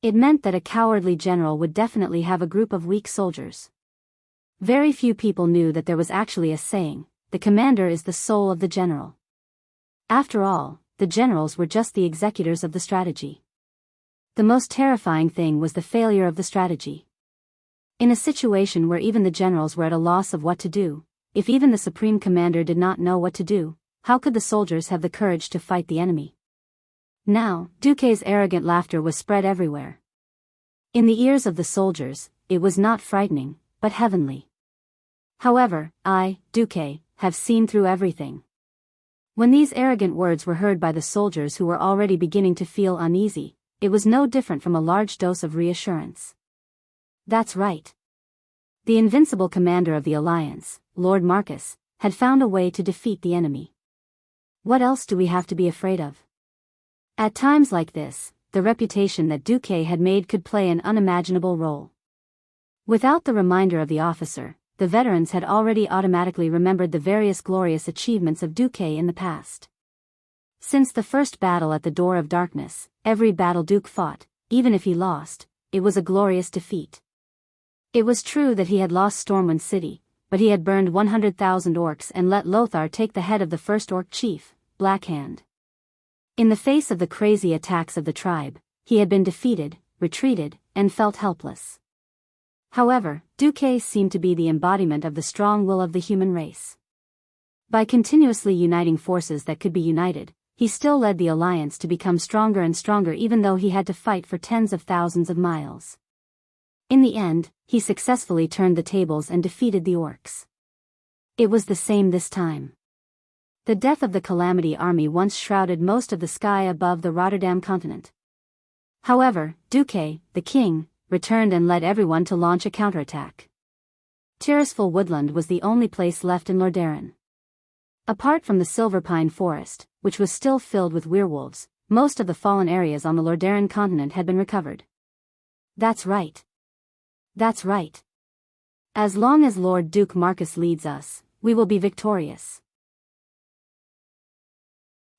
It meant that a cowardly general would definitely have a group of weak soldiers. Very few people knew that there was actually a saying, the commander is the soul of the general. After all, the generals were just the executors of the strategy. The most terrifying thing was the failure of the strategy. In a situation where even the generals were at a loss of what to do, if even the supreme commander did not know what to do, how could the soldiers have the courage to fight the enemy? Now, Duque's arrogant laughter was spread everywhere. In the ears of the soldiers, it was not frightening, but heavenly. However, I, Duque, have seen through everything. When these arrogant words were heard by the soldiers who were already beginning to feel uneasy, it was no different from a large dose of reassurance. That's right. The invincible commander of the Alliance, Lord Marcus, had found a way to defeat the enemy. What else do we have to be afraid of? At times like this, the reputation that Duque had made could play an unimaginable role. Without the reminder of the officer, the veterans had already automatically remembered the various glorious achievements of Duque in the past. Since the first battle at the Door of Darkness, every battle Duque fought, even if he lost, it was a glorious defeat. It was true that he had lost Stormwind City, but he had burned 100,000 orcs and let Lothar take the head of the first orc chief, Blackhand. In the face of the crazy attacks of the tribe, he had been defeated, retreated, and felt helpless. However, Duque seemed to be the embodiment of the strong will of the human race. By continuously uniting forces that could be united, he still led the Alliance to become stronger and stronger even though he had to fight for tens of thousands of miles. In the end, he successfully turned the tables and defeated the orcs. It was the same this time. The death of the Calamity Army once shrouded most of the sky above the Rotterdam continent. However, Duque, the king, returned and led everyone to launch a counterattack. Tirisful Woodland was the only place left in Lordaeron. Apart from the Silverpine Forest, which was still filled with werewolves, most of the fallen areas on the Lordaeron continent had been recovered. That's right. That's right. As long as Lord Duke Marcus leads us, we will be victorious.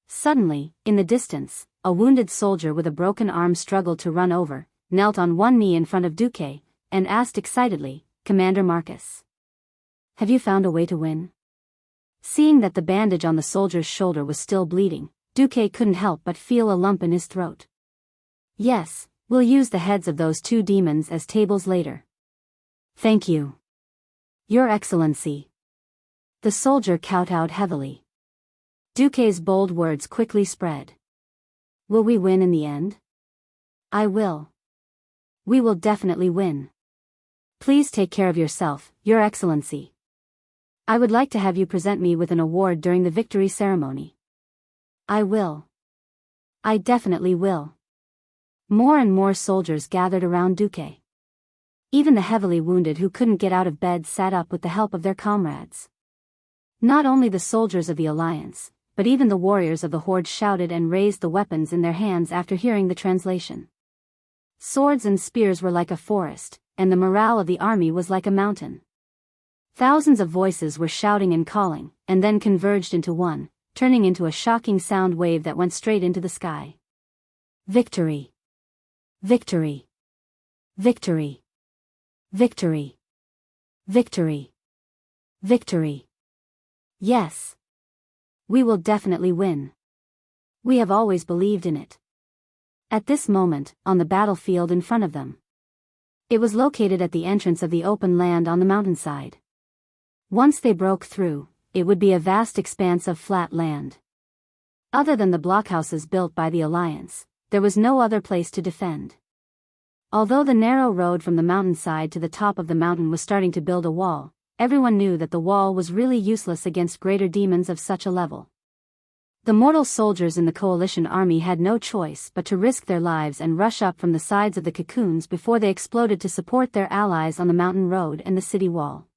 Suddenly, in the distance, a wounded soldier with a broken arm struggled to run over, knelt on one knee in front of Duque, and asked excitedly, "Commander Marcus, have you found a way to win?" Seeing that the bandage on the soldier's shoulder was still bleeding, Duque couldn't help but feel a lump in his throat. "Yes, we'll use the heads of those two demons as tables later." "Thank you, Your Excellency." The soldier kowtowed heavily. Duque's bold words quickly spread. "Will we win in the end?" "I will. We will definitely win. Please take care of yourself, Your Excellency. I would like to have you present me with an award during the victory ceremony." "I will. I definitely will." More and more soldiers gathered around Duque. Even the heavily wounded who couldn't get out of bed sat up with the help of their comrades. Not only the soldiers of the Alliance, but even the warriors of the horde shouted and raised the weapons in their hands after hearing the translation. Swords and spears were like a forest, and the morale of the army was like a mountain. Thousands of voices were shouting and calling, and then converged into one, turning into a shocking sound wave that went straight into the sky. Victory! Victory! Victory! Victory! Victory! Victory! Yes! We will definitely win. We have always believed in it. At this moment, on the battlefield in front of them. It was located at the entrance of the open land on the mountainside. Once they broke through, it would be a vast expanse of flat land. Other than the blockhouses built by the Alliance, there was no other place to defend. Although the narrow road from the mountainside to the top of the mountain was starting to build a wall, everyone knew that the wall was really useless against greater demons of such a level. The mortal soldiers in the coalition army had no choice but to risk their lives and rush up from the sides of the cocoons before they exploded to support their allies on the mountain road and the city wall.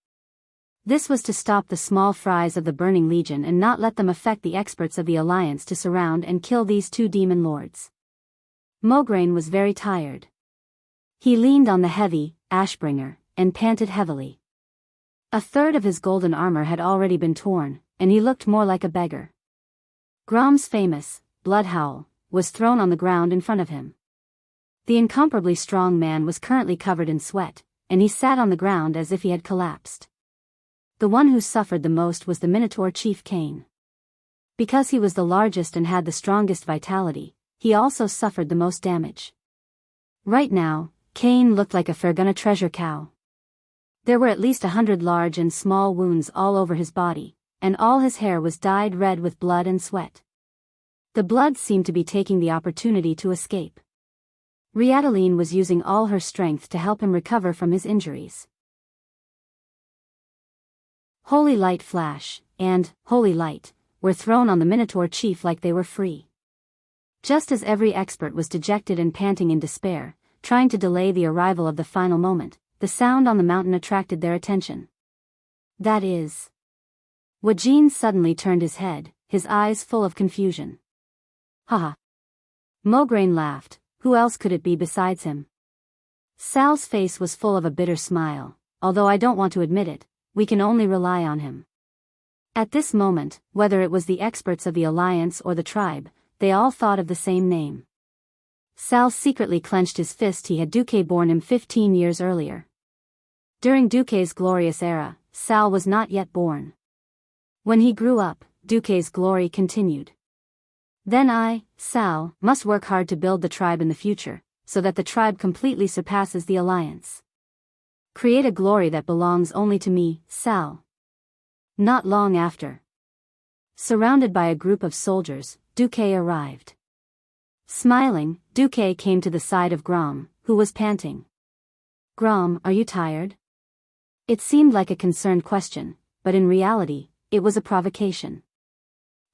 This was to stop the small fries of the Burning Legion and not let them affect the experts of the Alliance to surround and kill these two demon lords. Mograine was very tired. He leaned on the heavy Ashbringer and panted heavily. A third of his golden armor had already been torn, and he looked more like a beggar. Grom's famous blood howl was thrown on the ground in front of him. The incomparably strong man was currently covered in sweat, and he sat on the ground as if he had collapsed. The one who suffered the most was the Minotaur chief Cain. Because he was the largest and had the strongest vitality, he also suffered the most damage. Right now, Cain looked like a Fergana treasure cow. There were at least 100 large and small wounds all over his body, and all his hair was dyed red with blood and sweat. The blood seemed to be taking the opportunity to escape. Riataline was using all her strength to help him recover from his injuries. Holy Light Flash and Holy Light were thrown on the Minotaur chief like they were free. Just as every expert was dejected and panting in despair, trying to delay the arrival of the final moment, the sound on the mountain attracted their attention. That is. Wajin suddenly turned his head, his eyes full of confusion. Haha. Mograine laughed, who else could it be besides him? Sal's face was full of a bitter smile, although I don't want to admit it, we can only rely on him. At this moment, whether it was the experts of the Alliance or the tribe, they all thought of the same name. Sal secretly clenched his fist. He had Duque born him 15 years earlier. During Duque's glorious era, Sal was not yet born. When he grew up, Duque's glory continued. Then I, Sal, must work hard to build the tribe in the future, so that the tribe completely surpasses the Alliance. Create a glory that belongs only to me, Sal. Not long after. Surrounded by a group of soldiers, Duque arrived. Smiling, Duque came to the side of Grom, who was panting. Grom, are you tired? It seemed like a concerned question, but in reality, it was a provocation.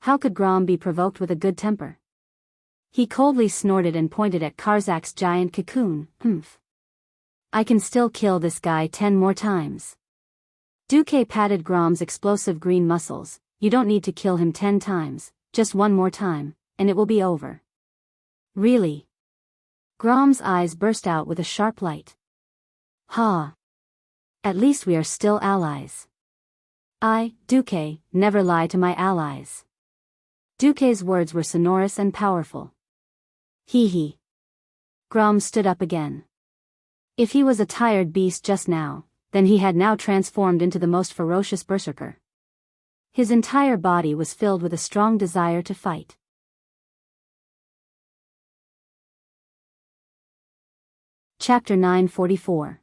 How could Grom be provoked with a good temper? He coldly snorted and pointed at Karzak's giant cocoon. Humph. I can still kill this guy 10 more times. Duque patted Grom's explosive green muscles. You don't need to kill him 10 times, just one more time, and it will be over. Really? Grom's eyes burst out with a sharp light. Ha! At least we are still allies. I, Duque, never lie to my allies. Duque's words were sonorous and powerful. Hee hee. Grom stood up again. If he was a tired beast just now, then he had now transformed into the most ferocious berserker. His entire body was filled with a strong desire to fight. Chapter 944.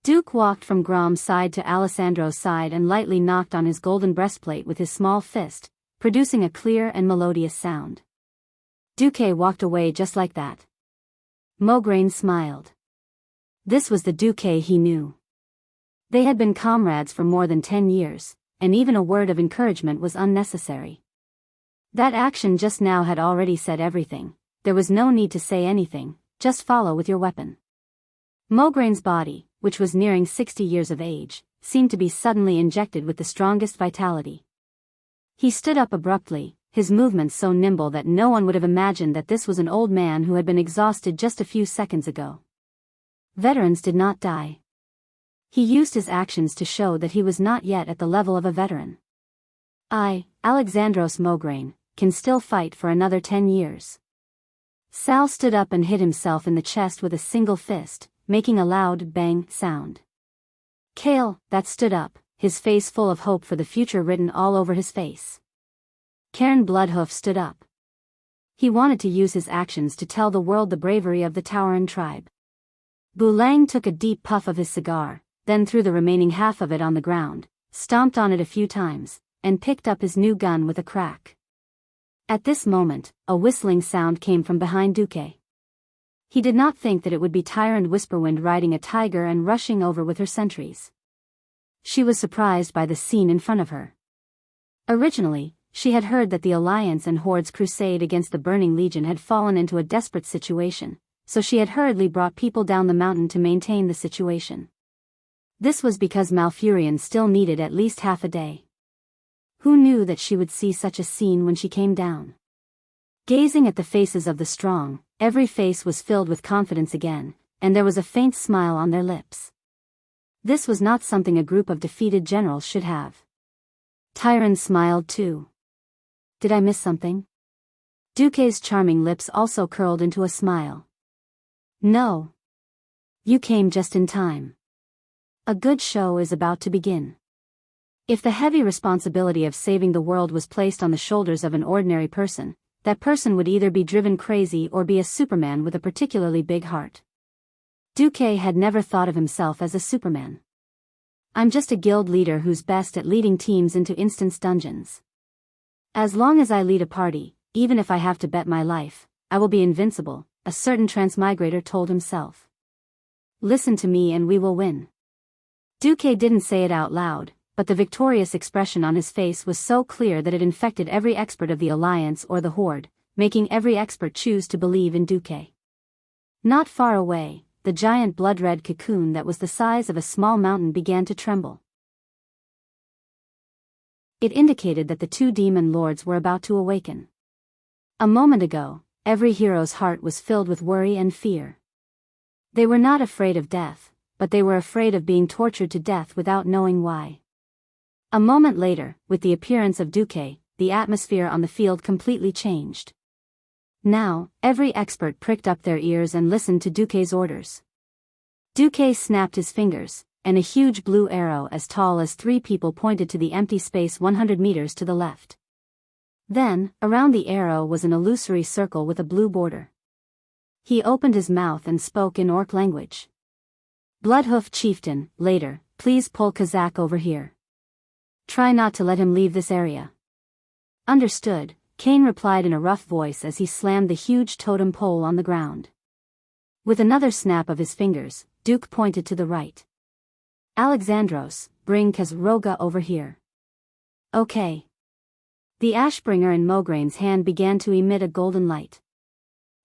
Duke walked from Grom's side to Alessandro's side and lightly knocked on his golden breastplate with his small fist, producing a clear and melodious sound. Duque walked away just like that. Mograine smiled. This was the Duque he knew. They had been comrades for more than 10 years, and even a word of encouragement was unnecessary. That action just now had already said everything. There was no need to say anything, just follow with your weapon. Mograine's body, which was nearing 60 years of age, seemed to be suddenly injected with the strongest vitality. He stood up abruptly, his movements so nimble that no one would have imagined that this was an old man who had been exhausted just a few seconds ago. Veterans did not die. He used his actions to show that he was not yet at the level of a veteran. I, Alexandros Mograine, can still fight for another 10 years. Sal stood up and hit himself in the chest with a single fist, making a loud bang sound. Kale, that stood up, his face full of hope for the future written all over his face. Cairn Bloodhoof stood up. He wanted to use his actions to tell the world the bravery of the Tauran tribe. Bulang took a deep puff of his cigar, then threw the remaining half of it on the ground, stomped on it a few times, and picked up his new gun with a crack. At this moment, a whistling sound came from behind Duque. He did not think that it would be Tyrant Whisperwind riding a tiger and rushing over with her sentries. She was surprised by the scene in front of her. Originally, she had heard that the Alliance and Horde's crusade against the Burning Legion had fallen into a desperate situation, so she had hurriedly brought people down the mountain to maintain the situation. This was because Malfurion still needed at least half a day. Who knew that she would see such a scene when she came down? Gazing at the faces of the strong, every face was filled with confidence again, and there was a faint smile on their lips. This was not something a group of defeated generals should have. Tyron smiled too. Did I miss something? Duque's charming lips also curled into a smile. No. You came just in time. A good show is about to begin. If the heavy responsibility of saving the world was placed on the shoulders of an ordinary person, that person would either be driven crazy or be a Superman with a particularly big heart. Duque had never thought of himself as a Superman. I'm just a guild leader who's best at leading teams into instance dungeons. As long as I lead a party, even if I have to bet my life, I will be invincible, a certain transmigrator told himself. Listen to me and we will win. Duque didn't say it out loud, but the victorious expression on his face was so clear that it infected every expert of the Alliance or the Horde, making every expert choose to believe in Duque. Not far away, the giant blood-red cocoon that was the size of a small mountain began to tremble. It indicated that the two demon lords were about to awaken. A moment ago, every hero's heart was filled with worry and fear. They were not afraid of death, but they were afraid of being tortured to death without knowing why. A moment later, with the appearance of Duque, the atmosphere on the field completely changed. Now, every expert pricked up their ears and listened to Duque's orders. Duque snapped his fingers, and a huge blue arrow as tall as 3 people pointed to the empty space 100 meters to the left. Then, around the arrow was an illusory circle with a blue border. He opened his mouth and spoke in Orc language. Bloodhoof Chieftain, later, please pull Kazak over here. Try not to let him leave this area. Understood, Kane replied in a rough voice as he slammed the huge totem pole on the ground. With another snap of his fingers, Duke pointed to the right. Alexandros, bring Kazroga over here. Okay. The Ashbringer in Mograine's hand began to emit a golden light.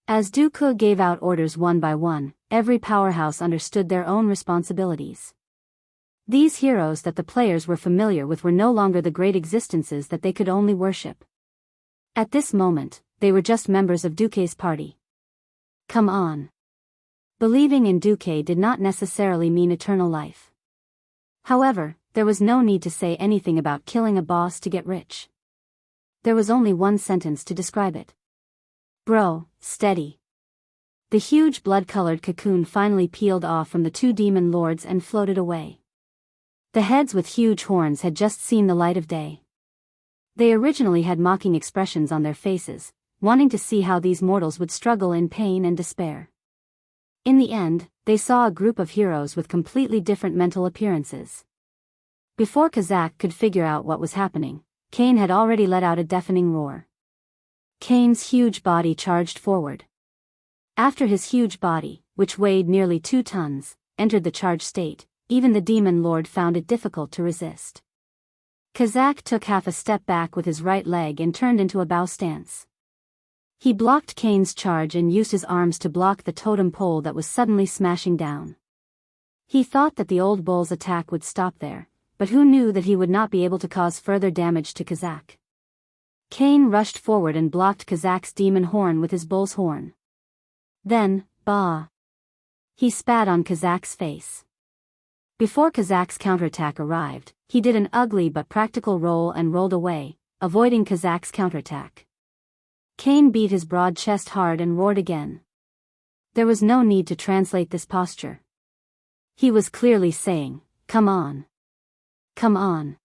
As Duke gave out orders one by one, every powerhouse understood their own responsibilities. These heroes that the players were familiar with were no longer the great existences that they could only worship. At this moment, they were just members of Duque's party. Come on. Believing in Duque did not necessarily mean eternal life. However, there was no need to say anything about killing a boss to get rich. There was only one sentence to describe it. Bro, steady. The huge blood-colored cocoon finally peeled off from the 2 demon lords and floated away. The heads with huge horns had just seen the light of day. They originally had mocking expressions on their faces, wanting to see how these mortals would struggle in pain and despair. In the end, they saw a group of heroes with completely different mental appearances. Before Kazak could figure out what was happening, Kane had already let out a deafening roar. Kane's huge body charged forward. After his huge body, which weighed nearly 2 tons, entered the charge state, even the demon lord found it difficult to resist. Kazak took half a step back with his right leg and turned into a bow stance. He blocked Kane's charge and used his arms to block the totem pole that was suddenly smashing down. He thought that the old bull's attack would stop there, but who knew that he would not be able to cause further damage to Kazak. Cain rushed forward and blocked Kazak's demon horn with his bull's horn. Then, bah! He spat on Kazak's face. Before Kazak's counterattack arrived, he did an ugly but practical roll and rolled away, avoiding Kazak's counterattack. Cain beat his broad chest hard and roared again. There was no need to translate this posture. He was clearly saying, "Come on. Come on.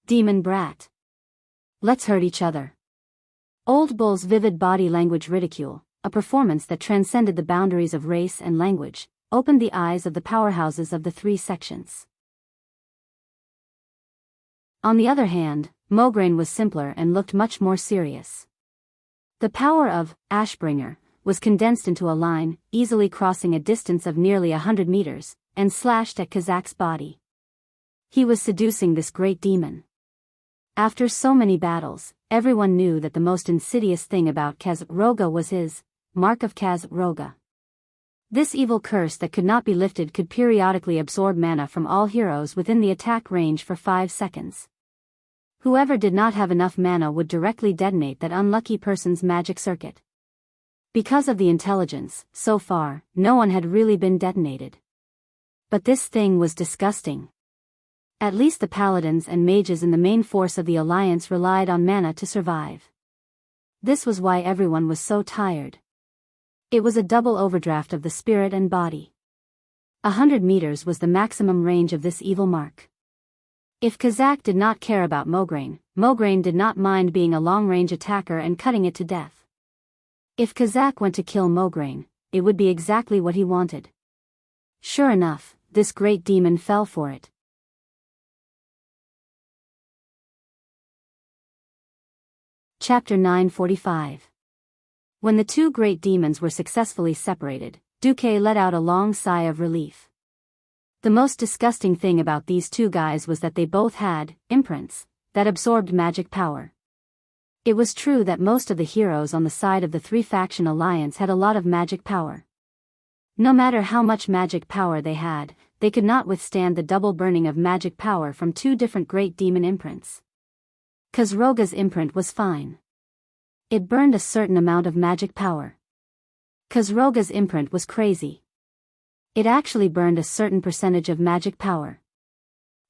Demon brat. Let's hurt each other." Old Bull's vivid body language ridicule, a performance that transcended the boundaries of race and language, opened the eyes of the powerhouses of the three sections. On the other hand, Mograine was simpler and looked much more serious. The power of Ashbringer was condensed into a line, easily crossing a distance of nearly 100 meters, and slashed at Kazak's body. He was seducing this great demon. After so many battles, everyone knew that the most insidious thing about Khazroga was his mark of Khazroga. This evil curse that could not be lifted could periodically absorb mana from all heroes within the attack range for 5 seconds. Whoever did not have enough mana would directly detonate that unlucky person's magic circuit. Because of the intelligence, so far, no one had really been detonated. But this thing was disgusting. At least the paladins and mages in the main force of the alliance relied on mana to survive. This was why everyone was so tired. It was a double overdraft of the spirit and body. 100 meters was the maximum range of this evil mark. If Kazak did not care about Mograine, Mograine did not mind being a long-range attacker and cutting it to death. If Kazak went to kill Mograine, it would be exactly what he wanted. Sure enough, this great demon fell for it. Chapter 945. When the two great demons were successfully separated, Duque let out a long sigh of relief. The most disgusting thing about these two guys was that they both had imprints that absorbed magic power. It was true that most of the heroes on the side of the three-faction alliance had a lot of magic power. No matter how much magic power they had, they could not withstand the double burning of magic power from two different great demon imprints. Khazroga's imprint was fine. It burned a certain amount of magic power. Khazroga's imprint was crazy. It actually burned a certain percentage of magic power.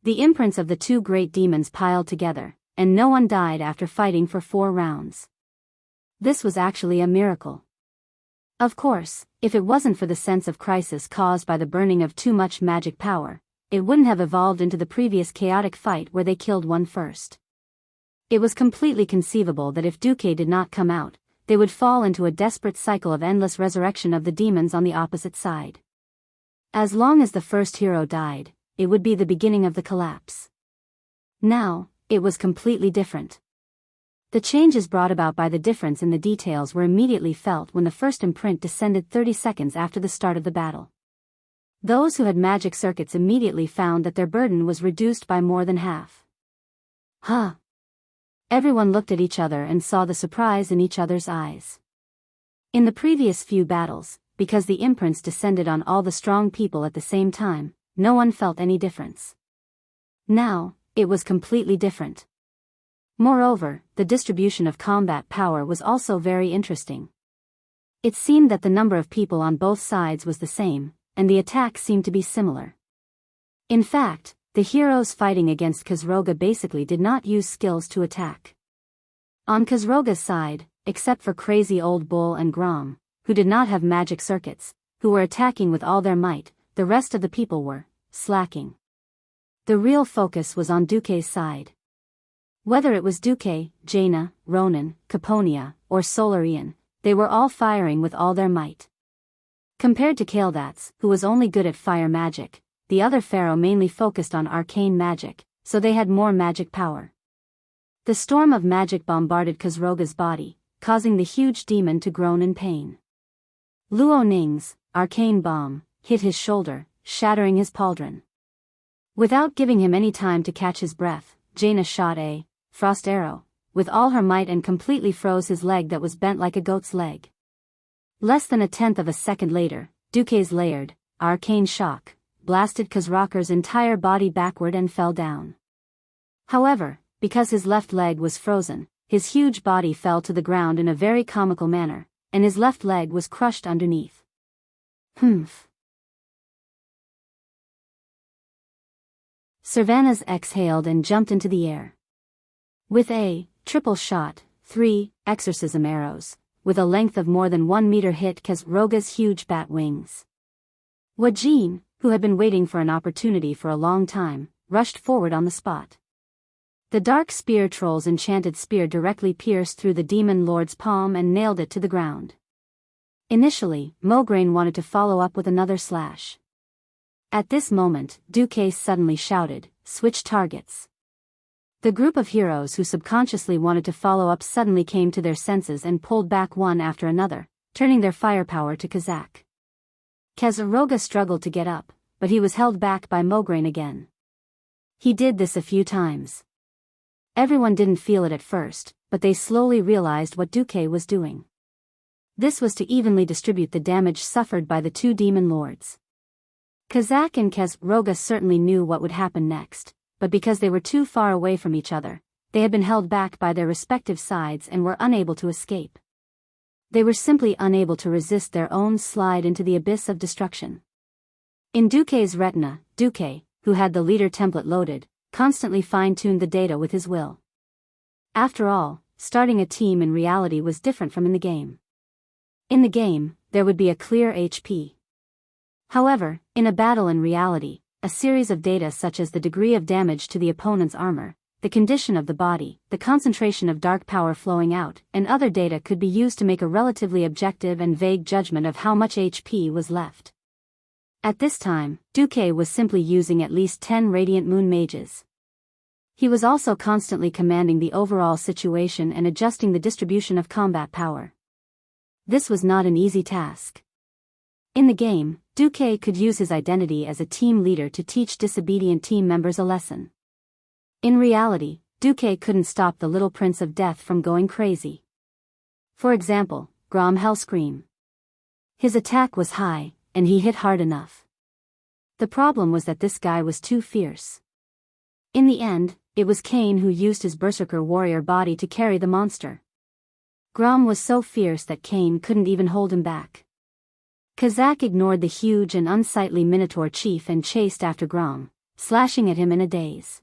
The imprints of the two great demons piled together, and no one died after fighting for 4 rounds. This was actually a miracle. Of course, if it wasn't for the sense of crisis caused by the burning of too much magic power, it wouldn't have evolved into the previous chaotic fight where they killed one first. It was completely conceivable that if Duque did not come out, they would fall into a desperate cycle of endless resurrection of the demons on the opposite side. As long as the first hero died, it would be the beginning of the collapse. Now, it was completely different. The changes brought about by the difference in the details were immediately felt when the first imprint descended 30 seconds after the start of the battle. Those who had magic circuits immediately found that their burden was reduced by more than half. Huh. Everyone looked at each other and saw the surprise in each other's eyes. In the previous few battles, because the imprints descended on all the strong people at the same time, no one felt any difference. Now, it was completely different. Moreover, the distribution of combat power was also very interesting. It seemed that the number of people on both sides was the same, and the attacks seemed to be similar. In fact, the heroes fighting against Khazroga basically did not use skills to attack. On Khazroga's side, except for Crazy Old Bull and Grom, who did not have magic circuits, who were attacking with all their might, the rest of the people were slacking. The real focus was on Duque's side. Whether it was Duque, Jaina, Ronan, Caponia, or Solarian, they were all firing with all their might. Compared to Kael'dats, who was only good at fire magic, the other pharaoh mainly focused on arcane magic, so they had more magic power. The storm of magic bombarded Khazroga's body, causing the huge demon to groan in pain. Luo Ning's arcane bomb hit his shoulder, shattering his pauldron. Without giving him any time to catch his breath, Jaina shot a frost arrow with all her might and completely froze his leg that was bent like a goat's leg. Less than a tenth of a second later, Duque's layered arcane shock blasted Khazroga's entire body backward and fell down. However, because his left leg was frozen, his huge body fell to the ground in a very comical manner, and his left leg was crushed underneath. Humph. Cervantes exhaled and jumped into the air. With a triple shot, 3 exorcism arrows, with a length of more than 1 meter hit Khazroga's huge bat wings. Wajin, who had been waiting for an opportunity for a long time, rushed forward on the spot. The dark spear troll's enchanted spear directly pierced through the demon lord's palm and nailed it to the ground. Initially, Mograine wanted to follow up with another slash. At this moment, Duque suddenly shouted, "Switch targets." The group of heroes who subconsciously wanted to follow up suddenly came to their senses and pulled back one after another, turning their firepower to Kazak. Khazroga struggled to get up, but he was held back by Mograine again. He did this a few times. Everyone didn't feel it at first, but they slowly realized what Duque was doing. This was to evenly distribute the damage suffered by the 2 demon lords. Kazak and Khazroga certainly knew what would happen next, but because they were too far away from each other, they had been held back by their respective sides and were unable to escape. They were simply unable to resist their own slide into the abyss of destruction. In Duque's retina, Duque, who had the leader template loaded, constantly fine-tuned the data with his will. After all, starting a team in reality was different from in the game. In the game, there would be a clear HP. However, in a battle in reality, a series of data such as the degree of damage to the opponent's armor, the condition of the body, the concentration of dark power flowing out, and other data could be used to make a relatively objective and vague judgment of how much HP was left. At this time, Duque was simply using at least 10 Radiant Moon Mages. He was also constantly commanding the overall situation and adjusting the distribution of combat power. This was not an easy task. In the game, Duque could use his identity as a team leader to teach disobedient team members a lesson. In reality, Duque couldn't stop the little Prince of Death from going crazy. For example, Grom Hellscream. His attack was high, and he hit hard enough. The problem was that this guy was too fierce. In the end, it was Cain who used his Berserker warrior body to carry the monster. Grom was so fierce that Cain couldn't even hold him back. Kazak ignored the huge and unsightly Minotaur chief and chased after Grom, slashing at him in a daze.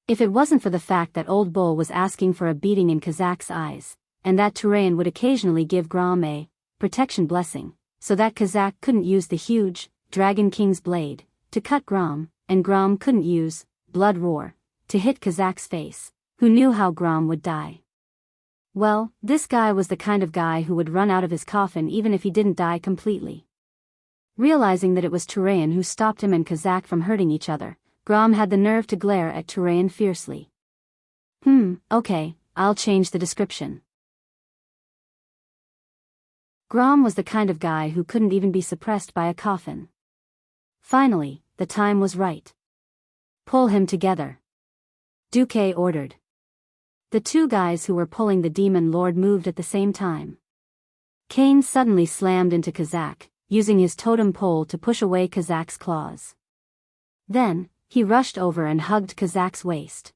If it wasn't for the fact that Old Bull was asking for a beating in Kazak's eyes, and that Turayan would occasionally give Grom a protection blessing, so that Kazak couldn't use the huge Dragon King's blade to cut Grom, and Grom couldn't use Blood Roar to hit Kazak's face, who knew how Grom would die. Well, this guy was the kind of guy who would run out of his coffin even if he didn't die completely. Realizing that it was Turayan who stopped him and Kazak from hurting each other, Grom had the nerve to glare at Turayan fiercely. Okay, I'll change the description. Grom was the kind of guy who couldn't even be suppressed by a coffin. Finally, the time was right. Pull him together, Duque ordered. The 2 guys who were pulling the demon lord moved at the same time. Cain suddenly slammed into Kazak, using his totem pole to push away Kazak's claws. Then, he rushed over and hugged Kazak's waist.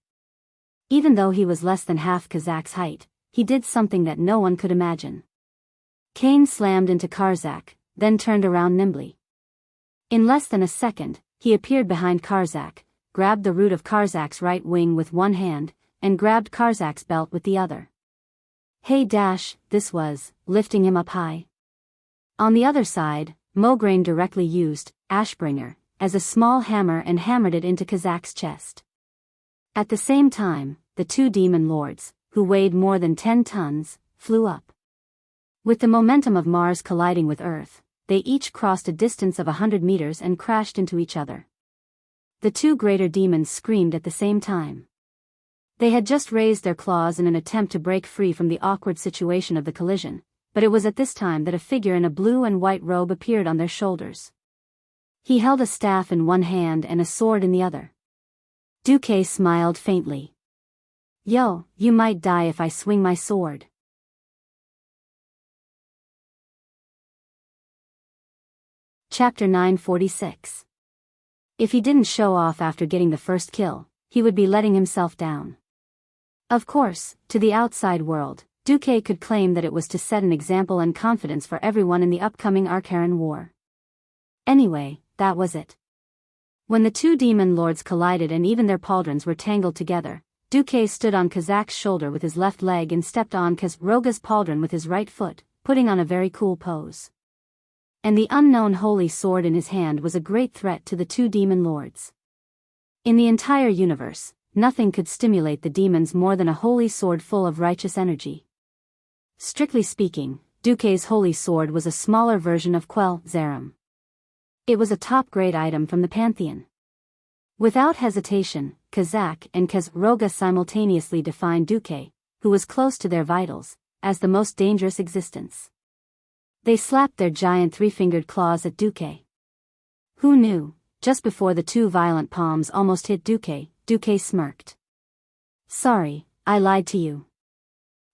Even though he was less than half Kazak's height, he did something that no one could imagine. Cain slammed into Karzak, then turned around nimbly. In less than a second, he appeared behind Karzak, grabbed the root of Karzak's right wing with one hand, and grabbed Karzak's belt with the other. Hey Dash, this was, lifting him up high. On the other side, Mograine directly used Ashbringer as a small hammer and hammered it into Kazak's chest. At the same time, the 2 demon lords, who weighed more than 10 tons, flew up. With the momentum of Mars colliding with Earth, they each crossed a distance of 100 meters and crashed into each other. The 2 greater demons screamed at the same time. They had just raised their claws in an attempt to break free from the awkward situation of the collision, but it was at this time that a figure in a blue and white robe appeared on their shoulders. He held a staff in one hand and a sword in the other. Duque smiled faintly. Yo, you might die if I swing my sword. Chapter 946. If he didn't show off after getting the first kill, he would be letting himself down. Of course, to the outside world, Duque could claim that it was to set an example and confidence for everyone in the upcoming Archaran War. Anyway, that was it. When the two demon lords collided and even their pauldrons were tangled together, Duque stood on Kazak's shoulder with his left leg and stepped on Roga's pauldron with his right foot, putting on a very cool pose. And the unknown holy sword in his hand was a great threat to the two demon lords. In the entire universe, nothing could stimulate the demons more than a holy sword full of righteous energy. Strictly speaking, Duque's holy sword was a smaller version of Quell Zarum. It was a top-grade item from the Pantheon. Without hesitation, Kazak and Roga simultaneously defined Duque, who was close to their vitals, as the most dangerous existence. They slapped their giant three-fingered claws at Duque. Who knew? Just before the two violent palms almost hit Duque smirked. "Sorry, I lied to you."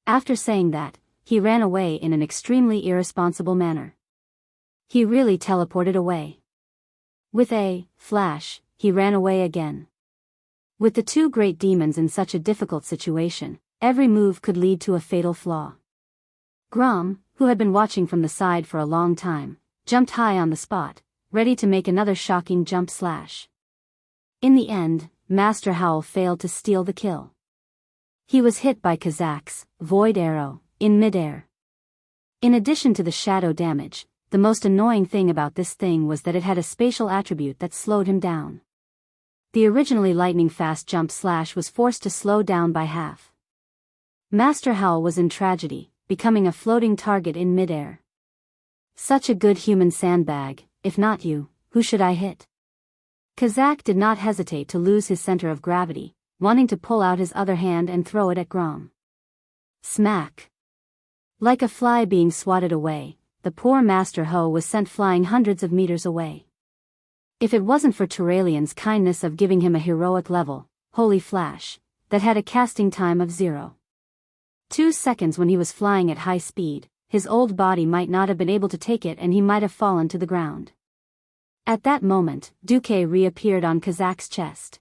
After saying that, he ran away in an extremely irresponsible manner. He really teleported away. With a flash, he ran away again. With the two great demons in such a difficult situation, every move could lead to a fatal flaw. Grom, who had been watching from the side for a long time, jumped high on the spot, ready to make another shocking jump slash. In the end, Master Howl failed to steal the kill. He was hit by Kazak's void arrow in midair. In addition to the shadow damage, the most annoying thing about this thing was that it had a spatial attribute that slowed him down. The originally lightning-fast jump slash was forced to slow down by half. Master Howl was in tragedy, becoming a floating target in midair. Such a good human sandbag. If not you, who should I hit? Kazak did not hesitate to lose his center of gravity, wanting to pull out his other hand and throw it at Grom. Smack! Like a fly being swatted away, the poor Master Ho was sent flying hundreds of meters away. If it wasn't for Turalian's kindness of giving him a heroic level, Holy Flash, that had a casting time of 0.2 seconds when he was flying at high speed, his old body might not have been able to take it and he might have fallen to the ground. At that moment, Duque reappeared on Kazak's chest.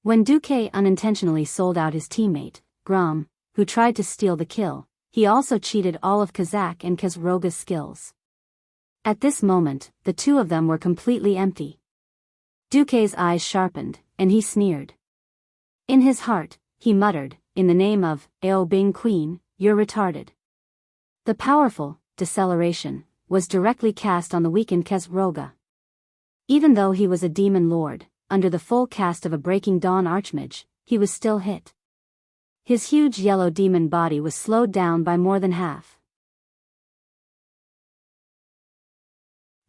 When Duque unintentionally sold out his teammate, Grom, who tried to steal the kill, he also cheated all of Kazak and Roga's skills. At this moment, the two of them were completely empty. Duque's eyes sharpened, and he sneered. In his heart, he muttered, "In the name of Ao Bing Queen, you're retarded." The powerful deceleration was directly cast on the weakened Roga. Even though he was a demon lord, under the full cast of a Breaking Dawn Archmage, he was still hit. His huge yellow demon body was slowed down by more than half.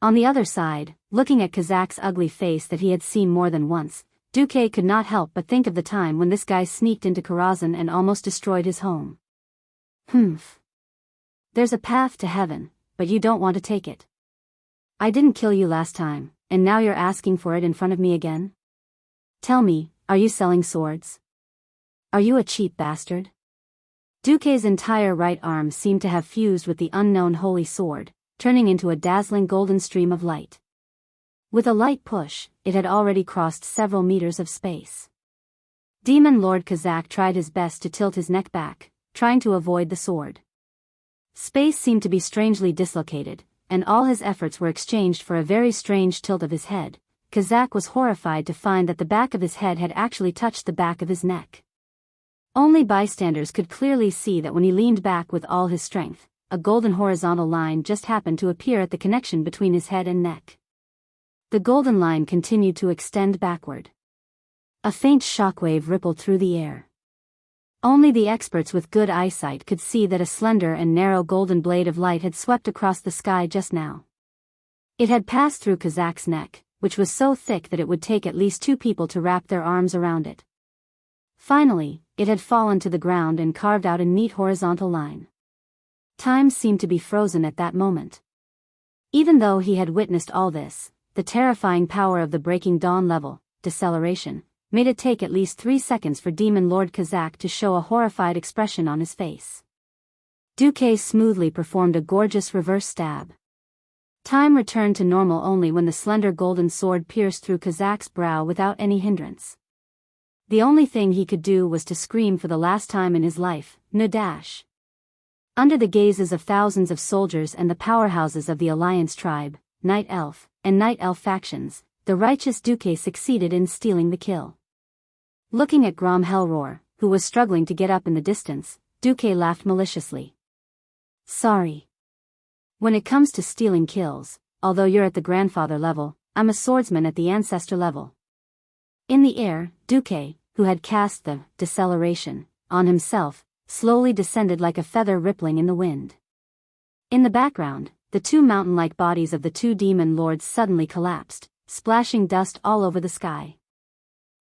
On the other side, looking at Kazak's ugly face that he had seen more than once, Duque could not help but think of the time when this guy sneaked into Karazhan and almost destroyed his home. Humph. There's a path to heaven, but you don't want to take it. I didn't kill you last time, and now you're asking for it in front of me again? Tell me, are you selling swords? Are you a cheap bastard? Duque's entire right arm seemed to have fused with the unknown holy sword, turning into a dazzling golden stream of light. With a light push, it had already crossed several meters of space. Demon Lord Kazak tried his best to tilt his neck back, trying to avoid the sword. Space seemed to be strangely dislocated, and all his efforts were exchanged for a very strange tilt of his head. Kazak was horrified to find that the back of his head had actually touched the back of his neck. Only bystanders could clearly see that when he leaned back with all his strength, a golden horizontal line just happened to appear at the connection between his head and neck. The golden line continued to extend backward. A faint shockwave rippled through the air. Only the experts with good eyesight could see that a slender and narrow golden blade of light had swept across the sky just now. It had passed through Kazak's neck, which was so thick that it would take at least 2 people to wrap their arms around it. Finally, it had fallen to the ground and carved out a neat horizontal line. Time seemed to be frozen at that moment. Even though he had witnessed all this, the terrifying power of the Breaking Dawn level, deceleration, made it take at least 3 seconds for Demon Lord Kazak to show a horrified expression on his face. Duque smoothly performed a gorgeous reverse stab. Time returned to normal only when the slender golden sword pierced through Kazak's brow without any hindrance. The only thing he could do was to scream for the last time in his life, "No dash!" Under the gazes of thousands of soldiers and the powerhouses of the Alliance tribe, Night Elf, and Night Elf factions, the righteous Duque succeeded in stealing the kill. Looking at Grom Hellroar, who was struggling to get up in the distance, Duque laughed maliciously. "Sorry. When it comes to stealing kills, although you're at the grandfather level, I'm a swordsman at the ancestor level." In the air, Duque, who had cast the deceleration on himself, slowly descended like a feather rippling in the wind. In the background, the two mountain-like bodies of the two demon lords suddenly collapsed, splashing dust all over the sky.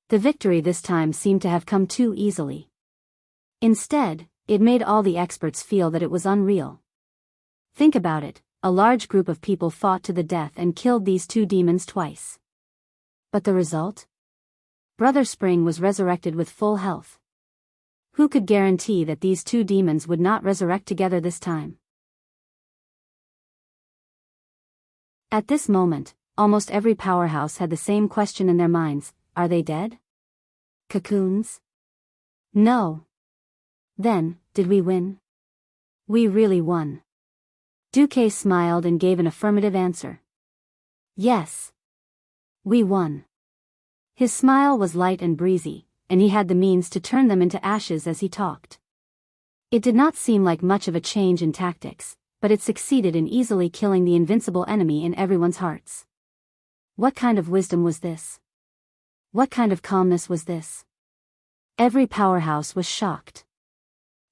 The victory this time seemed to have come too easily. Instead, it made all the experts feel that it was unreal. Think about it, a large group of people fought to the death and killed these two demons twice. But the result? Brother Spring was resurrected with full health. Who could guarantee that these two demons would not resurrect together this time? At this moment, almost every powerhouse had the same question in their minds: are they dead? Cocoons? No. Then, did we win? We really won. Duque smiled and gave an affirmative answer. Yes. We won. His smile was light and breezy, and he had the means to turn them into ashes as he talked. It did not seem like much of a change in tactics, but it succeeded in easily killing the invincible enemy in everyone's hearts. What kind of wisdom was this? What kind of calmness was this? Every powerhouse was shocked.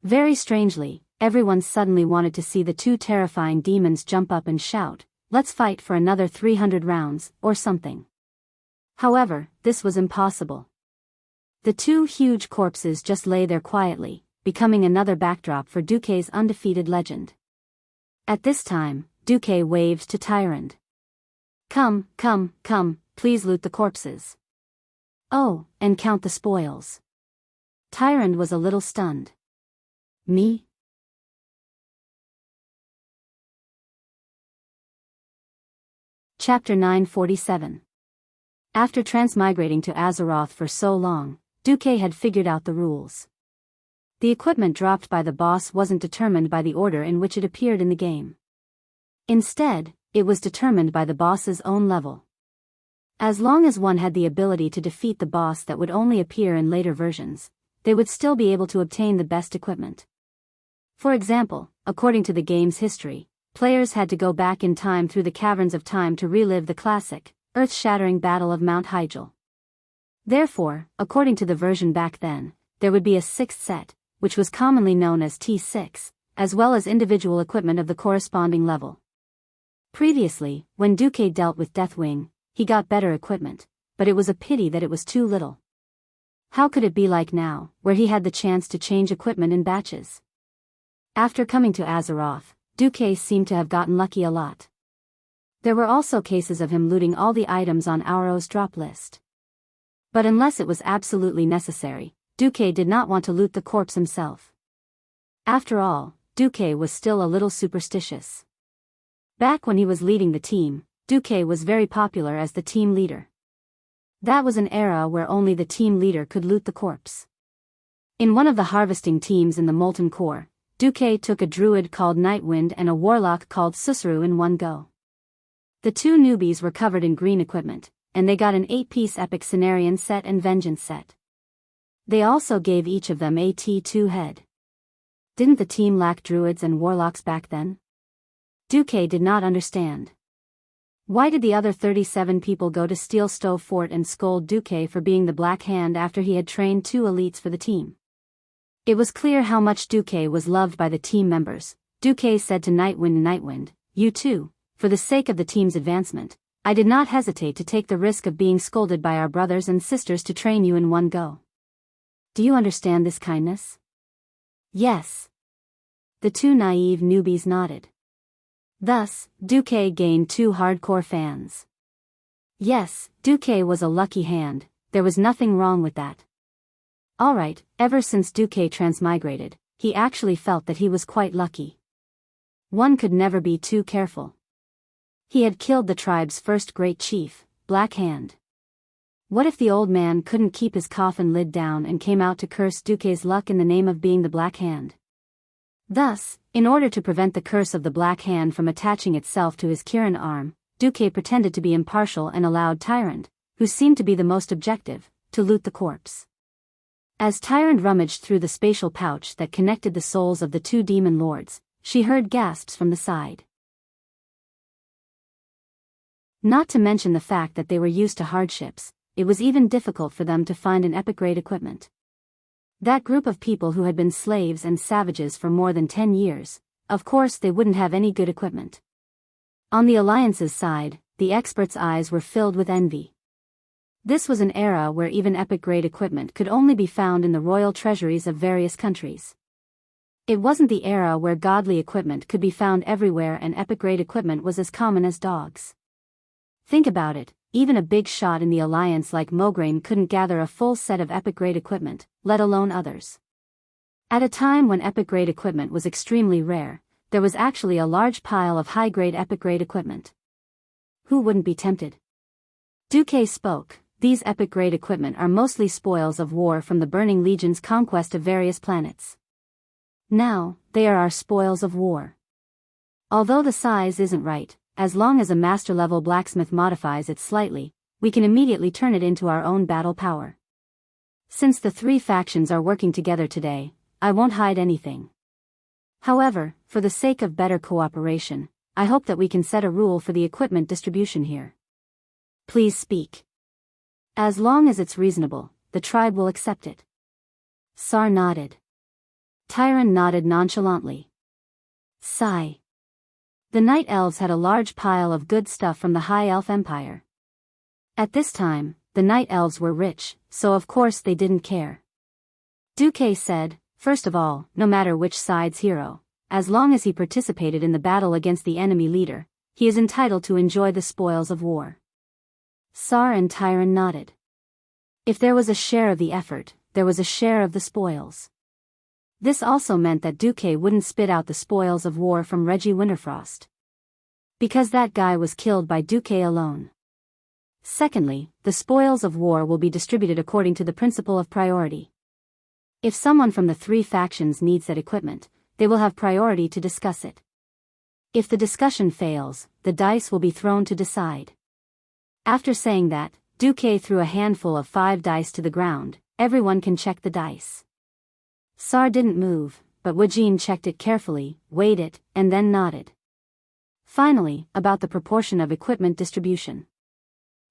Very strangely, everyone suddenly wanted to see the two terrifying demons jump up and shout, "Let's fight for another 300 rounds, or something." However, this was impossible. The two huge corpses just lay there quietly, becoming another backdrop for Duque's undefeated legend. At this time, Duque waved to Tyrande. Come, please loot the corpses. Oh, and count the spoils." Tyrande was a little stunned. "Me?" Chapter 947. After transmigrating to Azeroth for so long, Duque had figured out the rules. The equipment dropped by the boss wasn't determined by the order in which it appeared in the game. Instead, it was determined by the boss's own level. As long as one had the ability to defeat the boss that would only appear in later versions, they would still be able to obtain the best equipment. For example, according to the game's history, players had to go back in time through the caverns of time to relive the classic, earth-shattering Battle of Mount Hyjal. Therefore, according to the version back then, there would be a sixth set, which was commonly known as T6, as well as individual equipment of the corresponding level. Previously, when Duque dealt with Deathwing, he got better equipment, but it was a pity that it was too little. How could it be like now, where he had the chance to change equipment in batches? After coming to Azeroth, Duque seemed to have gotten lucky a lot. There were also cases of him looting all the items on Auro's drop list. But unless it was absolutely necessary, Duque did not want to loot the corpse himself. After all, Duque was still a little superstitious. Back when he was leading the team, Duque was very popular as the team leader. That was an era where only the team leader could loot the corpse. In one of the harvesting teams in the Molten Core, Duque took a druid called Nightwind and a warlock called Susaru in one go. The two newbies were covered in green equipment, and they got an 8-piece Epic Cenarian set and Vengeance set. They also gave each of them a T2 head. Didn't the team lack druids and warlocks back then? Duque did not understand. Why did the other 37 people go to Steel Stove Fort and scold Duque for being the Black Hand after he had trained two elites for the team? It was clear how much Duque was loved by the team members. Duque said to Nightwind, "You too, for the sake of the team's advancement, I did not hesitate to take the risk of being scolded by our brothers and sisters to train you in one go. Do you understand this kindness?" Yes. The two naive newbies nodded. Thus, Duque gained two hardcore fans. Yes, Duque was a lucky hand, there was nothing wrong with that. Alright, ever since Duque transmigrated, he actually felt that he was quite lucky. One could never be too careful. He had killed the tribe's first great chief, Black Hand. What if the old man couldn't keep his coffin lid down and came out to curse Duke's luck in the name of being the Black Hand? Thus, in order to prevent the curse of the Black Hand from attaching itself to his Kirin arm, Duke pretended to be impartial and allowed Tyrant, who seemed to be the most objective, to loot the corpse. As Tyrant rummaged through the spatial pouch that connected the souls of the two demon lords, she heard gasps from the side. Not to mention the fact that they were used to hardships, it was even difficult for them to find an epic-grade equipment. That group of people who had been slaves and savages for more than 10 years, of course they wouldn't have any good equipment. On the Alliance's side, the experts' eyes were filled with envy. This was an era where even epic-grade equipment could only be found in the royal treasuries of various countries. It wasn't the era where godly equipment could be found everywhere and epic-grade equipment was as common as dogs. Think about it, even a big shot in the Alliance like Mograine couldn't gather a full set of epic-grade equipment, let alone others. At a time when epic-grade equipment was extremely rare, there was actually a large pile of high-grade epic-grade equipment. Who wouldn't be tempted? Duque spoke. These epic-grade equipment are mostly spoils of war from the Burning Legion's conquest of various planets. Now, they are our spoils of war. Although the size isn't right, as long as a master-level blacksmith modifies it slightly, we can immediately turn it into our own battle power. Since the three factions are working together today, I won't hide anything. However, for the sake of better cooperation, I hope that we can set a rule for the equipment distribution here. Please speak. As long as it's reasonable, the tribe will accept it. Sar nodded. Tyron nodded nonchalantly. Sigh. The Night Elves had a large pile of good stuff from the High Elf Empire. At this time, the Night Elves were rich, so of course they didn't care. Duque said, first of all, no matter which side's hero, as long as he participated in the battle against the enemy leader, he is entitled to enjoy the spoils of war. Sar and Tyron nodded. If there was a share of the effort, there was a share of the spoils. This also meant that Duque wouldn't spit out the spoils of war from Reggie Winterfrost. Because that guy was killed by Duque alone. Secondly, the spoils of war will be distributed according to the principle of priority. If someone from the three factions needs that equipment, they will have priority to discuss it. If the discussion fails, the dice will be thrown to decide. After saying that, Duque threw a handful of 5 dice to the ground. Everyone can check the dice. Sar didn't move, but Wujin checked it carefully, weighed it, and then nodded. Finally, about the proportion of equipment distribution.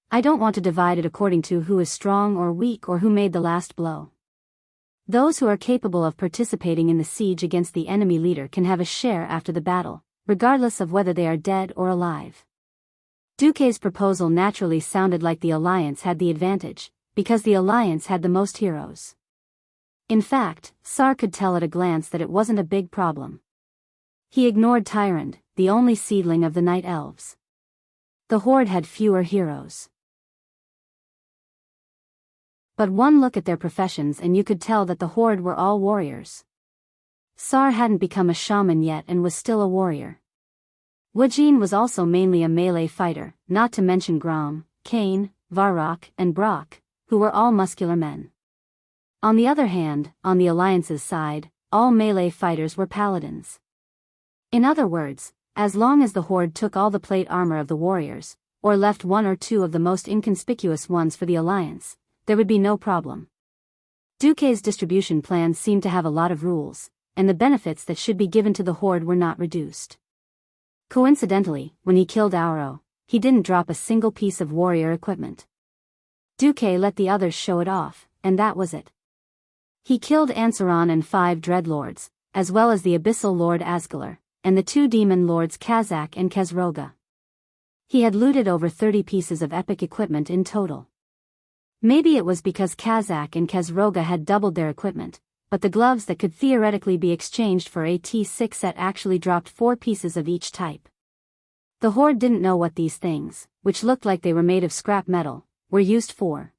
I don't want to divide it according to who is strong or weak or who made the last blow. Those who are capable of participating in the siege against the enemy leader can have a share after the battle, regardless of whether they are dead or alive. Duque's proposal naturally sounded like the Alliance had the advantage, because the Alliance had the most heroes. In fact, Sar could tell at a glance that it wasn't a big problem. He ignored Tyrant, the only seedling of the Night Elves. The Horde had fewer heroes. But one look at their professions and you could tell that the Horde were all warriors. Sar hadn't become a shaman yet and was still a warrior. Wujin was also mainly a melee fighter, not to mention Grom, Kane, Varrock, and Brock, who were all muscular men. On the other hand, on the Alliance's side, all melee fighters were paladins. In other words, as long as the Horde took all the plate armor of the warriors, or left 1 or 2 of the most inconspicuous ones for the Alliance, there would be no problem. Duque's distribution plan seemed to have a lot of rules, and the benefits that should be given to the Horde were not reduced. Coincidentally, when he killed Auro, he didn't drop a single piece of warrior equipment. Duque let the others show it off, and that was it. He killed Ansaron and 5 Dreadlords, as well as the Abyssal Lord Asgalar, and the 2 Demon Lords Kazak and Kezroga. He had looted over 30 pieces of epic equipment in total. Maybe it was because Kazak and Kezroga had doubled their equipment, but the gloves that could theoretically be exchanged for a T6 set actually dropped 4 pieces of each type. The Horde didn't know what these things, which looked like they were made of scrap metal, were used for.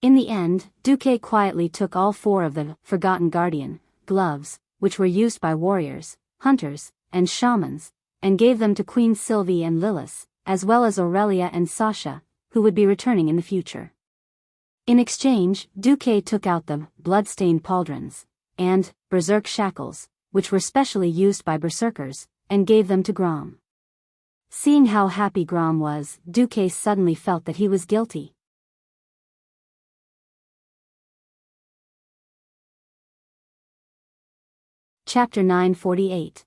In the end, Duque quietly took all 4 of the Forgotten Guardian gloves, which were used by warriors, hunters, and shamans, and gave them to Queen Sylvie and Lilith, as well as Aurelia and Sasha, who would be returning in the future. In exchange, Duque took out the blood-stained pauldrons and berserk shackles, which were specially used by berserkers, and gave them to Grom. Seeing how happy Grom was, Duque suddenly felt that he was guilty. Chapter 948.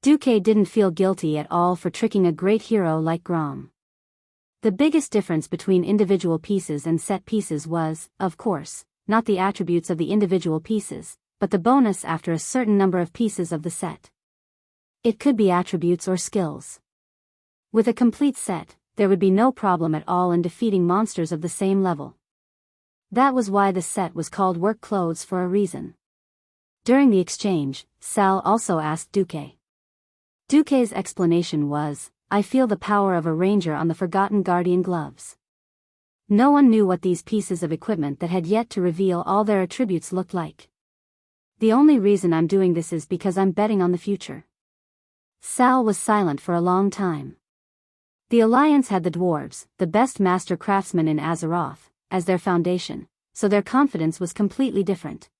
Duque didn't feel guilty at all for tricking a great hero like Grom. The biggest difference between individual pieces and set pieces was, of course, not the attributes of the individual pieces, but the bonus after a certain number of pieces of the set. It could be attributes or skills. With a complete set, there would be no problem at all in defeating monsters of the same level. That was why the set was called work clothes for a reason. During the exchange, Sal also asked Duque. Duque's explanation was, "I feel the power of a ranger on the Forgotten Guardian gloves." No one knew what these pieces of equipment that had yet to reveal all their attributes looked like. "The only reason I'm doing this is because I'm betting on the future." Sal was silent for a long time. The Alliance had the dwarves, the best master craftsmen in Azeroth, as their foundation, so their confidence was completely different.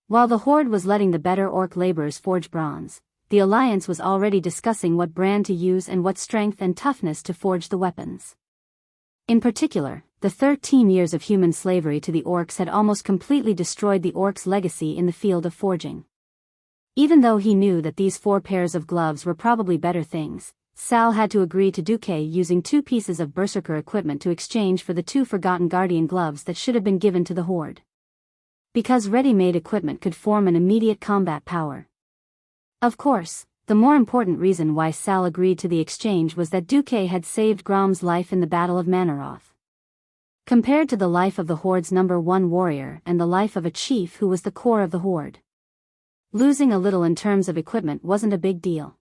While the Horde was letting the better orc laborers forge bronze, the Alliance was already discussing what brand to use and what strength and toughness to forge the weapons. In particular, the 13 years of human slavery to the orcs had almost completely destroyed the orcs' legacy in the field of forging. Even though he knew that these 4 pairs of gloves were probably better things, Sal had to agree to Duque using 2 pieces of berserker equipment to exchange for the 2 Forgotten Guardian gloves that should have been given to the Horde. Because ready-made equipment could form an immediate combat power. Of course, the more important reason why Sal agreed to the exchange was that Duque had saved Grom's life in the Battle of Manaroth. Compared to the life of the Horde's #1 warrior and the life of a chief who was the core of the Horde, losing a little in terms of equipment wasn't a big deal.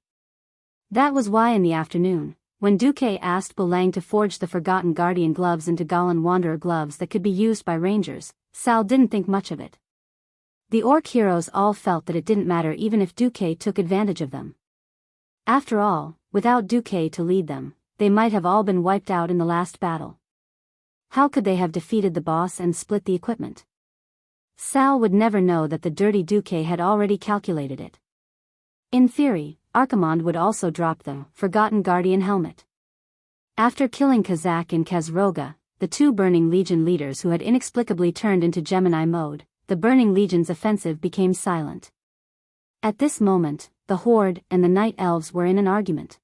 That was why in the afternoon, when Duque asked Belang to forge the Forgotten Guardian gloves into Galan Wanderer gloves that could be used by rangers, Sal didn't think much of it. The orc heroes all felt that it didn't matter even if Duque took advantage of them. After all, without Duque to lead them, they might have all been wiped out in the last battle. How could they have defeated the boss and split the equipment? Sal would never know that the dirty Duque had already calculated it. In theory, Archimonde would also drop the Forgotten Guardian helmet. After killing Kazak and Kazroga, the 2 Burning Legion leaders who had inexplicably turned into Gemini mode, the Burning Legion's offensive became silent. At this moment, the Horde and the Night Elves were in an argument.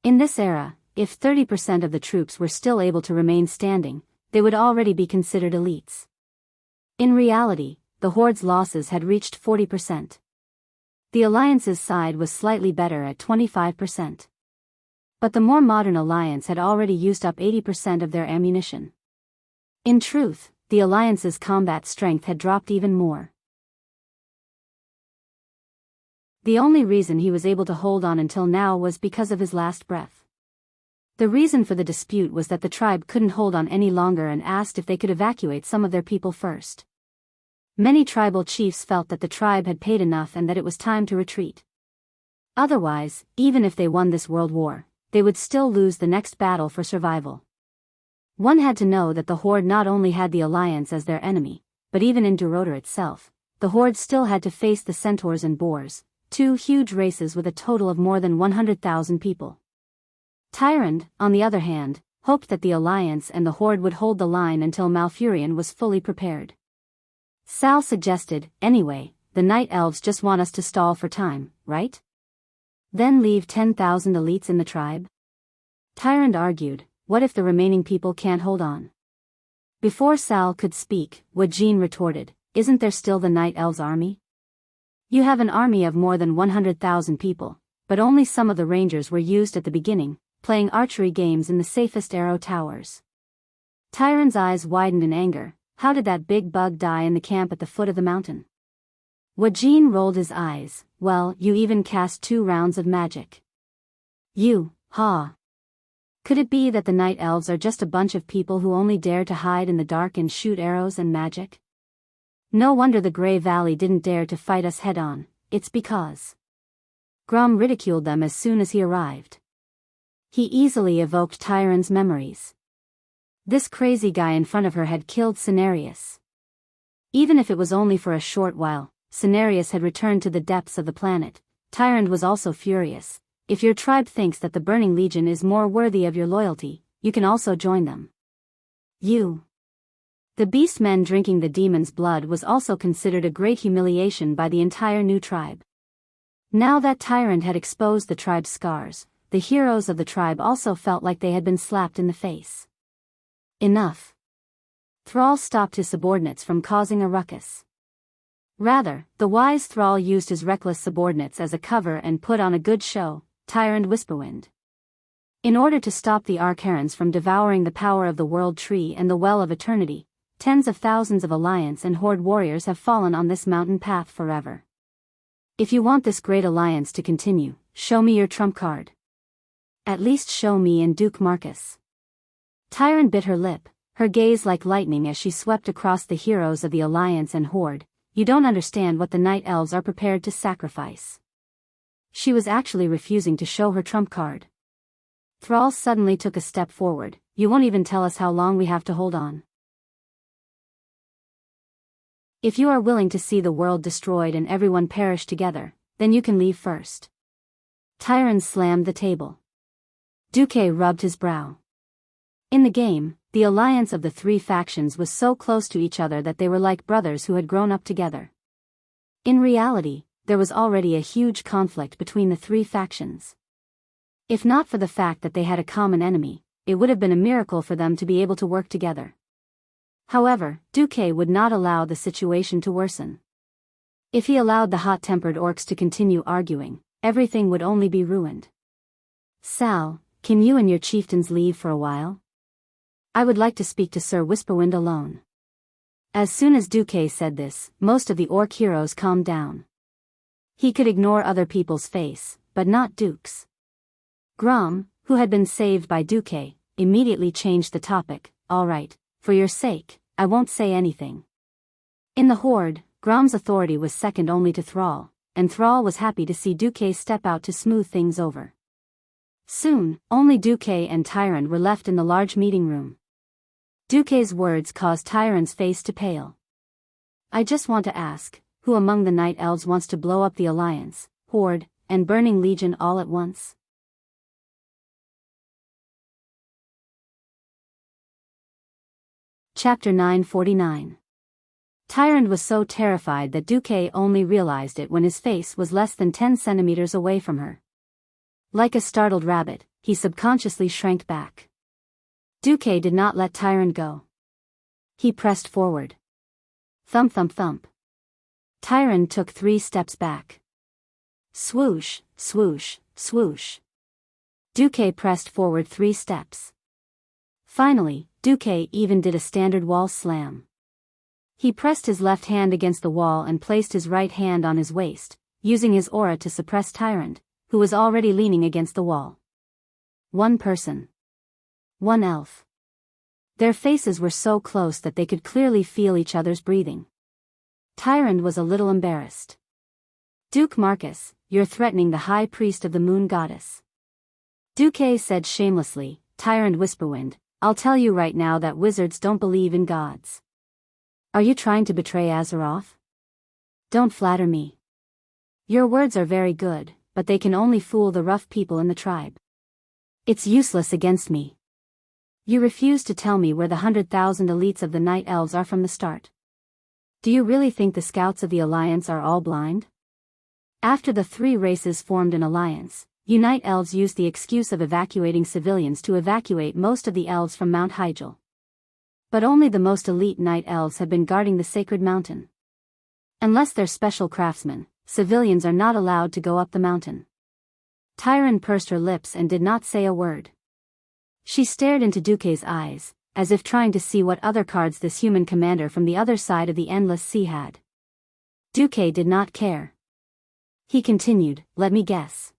In this era, if 30% of the troops were still able to remain standing, they would already be considered elites. In reality, the Horde's losses had reached 40%. The Alliance's side was slightly better at 25%. But the more modern Alliance had already used up 80% of their ammunition. In truth, the Alliance's combat strength had dropped even more. The only reason he was able to hold on until now was because of his last breath. The reason for the dispute was that the tribe couldn't hold on any longer and asked if they could evacuate some of their people first. Many tribal chiefs felt that the tribe had paid enough and that it was time to retreat. Otherwise, even if they won this world war, they would still lose the next battle for survival. One had to know that the Horde not only had the Alliance as their enemy, but even in Durotor itself, the Horde still had to face the Centaurs and Boars, 2 huge races with a total of more than 100,000 people. Tyrande, on the other hand, hoped that the Alliance and the Horde would hold the line until Malfurion was fully prepared. Sal suggested, "Anyway, the Night Elves just want us to stall for time, right? Then leave 10,000 elites in the tribe?" Tyrande argued, "What if the remaining people can't hold on?" Before Sal could speak, Wajin retorted, "Isn't there still the Night Elves' army? You have an army of more than 100,000 people, but only some of the rangers were used at the beginning, playing archery games in the safest arrow towers." Tyrande's eyes widened in anger. "How did that big bug die in the camp at the foot of the mountain?" Wajin rolled his eyes. "Well, you even cast 2 rounds of magic. You, ha. Could it be that the Night Elves are just a bunch of people who only dare to hide in the dark and shoot arrows and magic? No wonder the Grey Valley didn't dare to fight us head-on, it's because Grom ridiculed them as soon as he arrived." He easily evoked Tyrande's memories. This crazy guy in front of her had killed Cenarius. Even if it was only for a short while, Cenarius had returned to the depths of the planet. Tyrant was also furious. If your tribe thinks that the Burning Legion is more worthy of your loyalty, you can also join them. You. The beast men drinking the demon's blood was also considered a great humiliation by the entire new tribe. Now that Tyrant had exposed the tribe's scars, the heroes of the tribe also felt like they had been slapped in the face. Enough. Thrall stopped his subordinates from causing a ruckus. Rather, the wise Thrall used his reckless subordinates as a cover and put on a good show, Tyrant Whisperwind. In order to stop the Archerons from devouring the power of the World Tree and the Well of Eternity, tens of thousands of Alliance and Horde warriors have fallen on this mountain path forever. If you want this great alliance to continue, show me your trump card. At least show me and Duke Marcus. Tyrant bit her lip, her gaze like lightning as she swept across the heroes of the Alliance and Horde. You don't understand what the Night Elves are prepared to sacrifice. She was actually refusing to show her trump card. Thrall suddenly took a step forward. You won't even tell us how long we have to hold on. If you are willing to see the world destroyed and everyone perish together, then you can leave first. Tyrant slammed the table. Duque rubbed his brow. In the game, the alliance of the three factions was so close to each other that they were like brothers who had grown up together. In reality, there was already a huge conflict between the three factions. If not for the fact that they had a common enemy, it would have been a miracle for them to be able to work together. However, Duque would not allow the situation to worsen. If he allowed the hot-tempered orcs to continue arguing, everything would only be ruined. Sal, can you and your chieftains leave for a while? I would like to speak to Sir Whisperwind alone. As soon as Duque said this, most of the orc heroes calmed down. He could ignore other people's face, but not Duke's. Grom, who had been saved by Duque, immediately changed the topic. All right, for your sake, I won't say anything. In the Horde, Grom's authority was second only to Thrall, and Thrall was happy to see Duque step out to smooth things over. Soon, only Duque and Tyrant were left in the large meeting room. Duque's words caused Tyrant's face to pale. I just want to ask, who among the Night Elves wants to blow up the Alliance, Horde, and Burning Legion all at once? Chapter 949. Tyrant was so terrified that Duque only realized it when his face was less than 10 centimeters away from her. Like a startled rabbit, he subconsciously shrank back. Duque did not let Tyrant go. He pressed forward. Thump thump thump. Tyrant took 3 steps back. Swoosh, swoosh, swoosh. Duque pressed forward 3 steps. Finally, Duque even did a standard wall slam. He pressed his left hand against the wall and placed his right hand on his waist, using his aura to suppress Tyrant, who was already leaning against the wall. One person. One elf. Their faces were so close that they could clearly feel each other's breathing. Tyrant was a little embarrassed. Duke Marcus, you're threatening the high priest of the moon goddess. Duque said shamelessly. Tyrant Whisperwind, I'll tell you right now that wizards don't believe in gods. Are you trying to betray Azeroth? Don't flatter me. Your words are very good, but they can only fool the rough people in the tribe. It's useless against me. You refuse to tell me where the 100,000 elites of the Night Elves are from the start. Do you really think the scouts of the Alliance are all blind? After the 3 races formed an alliance, you Night Elves used the excuse of evacuating civilians to evacuate most of the elves from Mount Hyjal. But only the most elite Night Elves have been guarding the sacred mountain. Unless they're special craftsmen, civilians are not allowed to go up the mountain. Tyrant pursed her lips and did not say a word. She stared into Duque's eyes, as if trying to see what other cards this human commander from the other side of the endless sea had. Duque did not care. He continued, let me guess.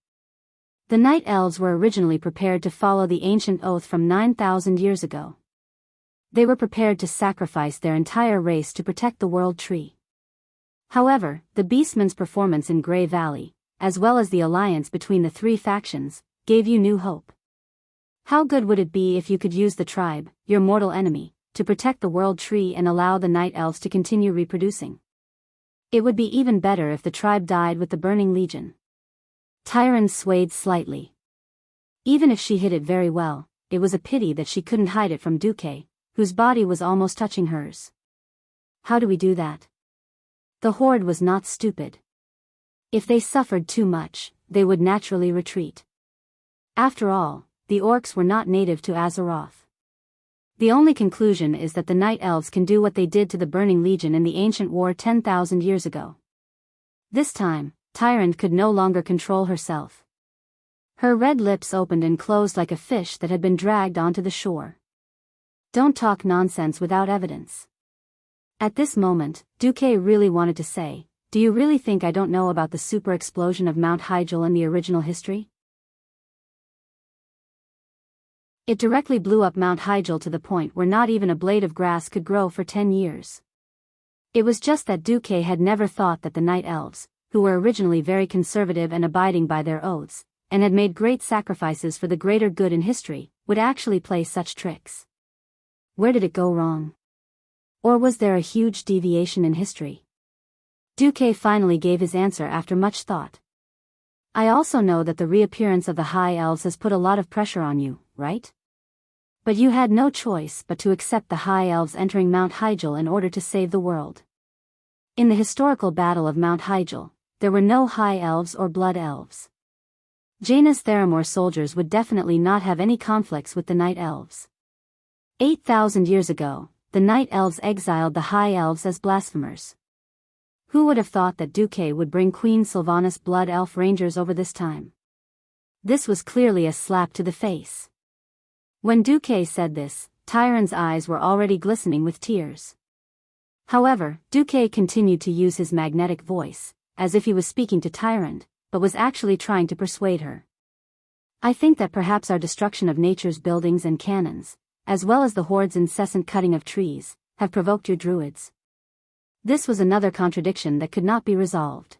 The Night Elves were originally prepared to follow the ancient oath from 9,000 years ago. They were prepared to sacrifice their entire race to protect the World Tree. However, the Beastman's performance in Grey Valley, as well as the alliance between the 3 factions, gave you new hope. How good would it be if you could use the tribe, your mortal enemy, to protect the world tree and allow the night elves to continue reproducing? It would be even better if the tribe died with the Burning Legion. Tyrande swayed slightly. Even if she hid it very well, it was a pity that she couldn't hide it from Duque, whose body was almost touching hers. How do we do that? The horde was not stupid. If they suffered too much, they would naturally retreat. After all, the orcs were not native to Azeroth. The only conclusion is that the Night Elves can do what they did to the Burning Legion in the ancient war 10,000 years ago. This time, Tyrande could no longer control herself. Her red lips opened and closed like a fish that had been dragged onto the shore. Don't talk nonsense without evidence. At this moment, Duque really wanted to say, do you really think I don't know about the super explosion of Mount Hyjal in the original history? It directly blew up Mount Hyjal to the point where not even a blade of grass could grow for 10 years. It was just that Duque had never thought that the Night Elves, who were originally very conservative and abiding by their oaths, and had made great sacrifices for the greater good in history, would actually play such tricks. Where did it go wrong? Or was there a huge deviation in history? Duque finally gave his answer after much thought. I also know that the reappearance of the High Elves has put a lot of pressure on you, right? But you had no choice but to accept the High Elves entering Mount Hyjal in order to save the world. In the historical Battle of Mount Hyjal, there were no High Elves or Blood Elves. Jaina's Theramore soldiers would definitely not have any conflicts with the Night Elves. 8,000 years ago, the Night Elves exiled the High Elves as blasphemers. Who would have thought that Duque would bring Queen Sylvanas' Blood Elf Rangers over this time? This was clearly a slap to the face. When Duque said this, Tyrande's eyes were already glistening with tears. However, Duque continued to use his magnetic voice, as if he was speaking to Tyrande, but was actually trying to persuade her. I think that perhaps our destruction of nature's buildings and cannons, as well as the horde's incessant cutting of trees, have provoked your druids. This was another contradiction that could not be resolved.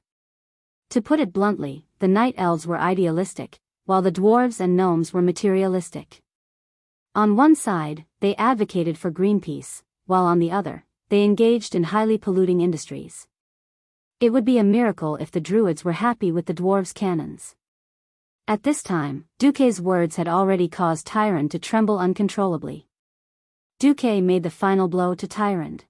To put it bluntly, the Night Elves were idealistic, while the dwarves and gnomes were materialistic. On one side, they advocated for Greenpeace, while on the other, they engaged in highly polluting industries. It would be a miracle if the druids were happy with the dwarves' cannons. At this time, Duque's words had already caused Tyrande to tremble uncontrollably. Duque made the final blow to Tyrande.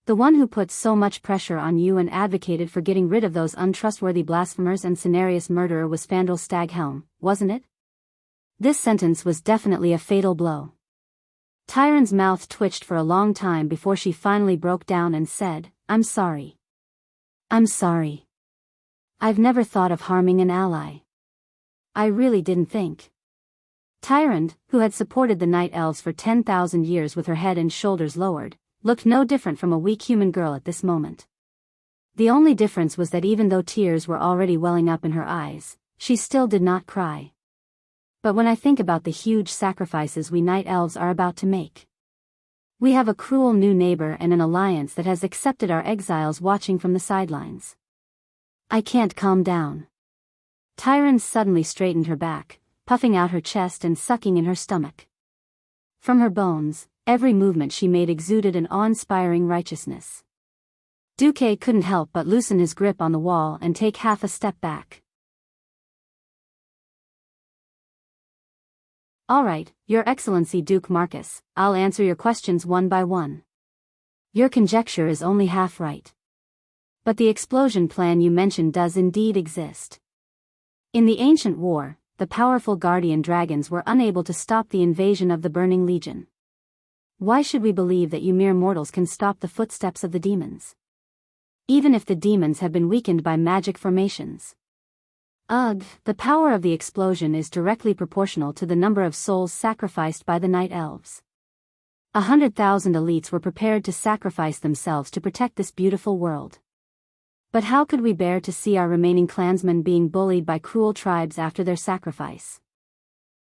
The one who put so much pressure on you and advocated for getting rid of those untrustworthy blasphemers and Cenarius murderer was Fandral Staghelm, wasn't it? This sentence was definitely a fatal blow. Tyrande's mouth twitched for a long time before she finally broke down and said, I'm sorry. I'm sorry. I've never thought of harming an ally. I really didn't think. Tyrande, who had supported the Night Elves for 10,000 years with her head and shoulders lowered, looked no different from a weak human girl at this moment. The only difference was that even though tears were already welling up in her eyes, she still did not cry. But when I think about the huge sacrifices we Night Elves are about to make. We have a cruel new neighbor and an alliance that has accepted our exiles watching from the sidelines. I can't calm down. Tyrande suddenly straightened her back, puffing out her chest and sucking in her stomach. From her bones, every movement she made exuded an awe-inspiring righteousness. Duque couldn't help but loosen his grip on the wall and take half a step back. All right, Your Excellency Duke Marcus, I'll answer your questions one by one. Your conjecture is only half right. But the explosion plan you mentioned does indeed exist. In the ancient war, the powerful guardian dragons were unable to stop the invasion of the Burning Legion. Why should we believe that you mere mortals can stop the footsteps of the demons? Even if the demons have been weakened by magic formations. Ugh, the power of the explosion is directly proportional to the number of souls sacrificed by the Night Elves. 100,000 elites were prepared to sacrifice themselves to protect this beautiful world. But how could we bear to see our remaining clansmen being bullied by cruel tribes after their sacrifice?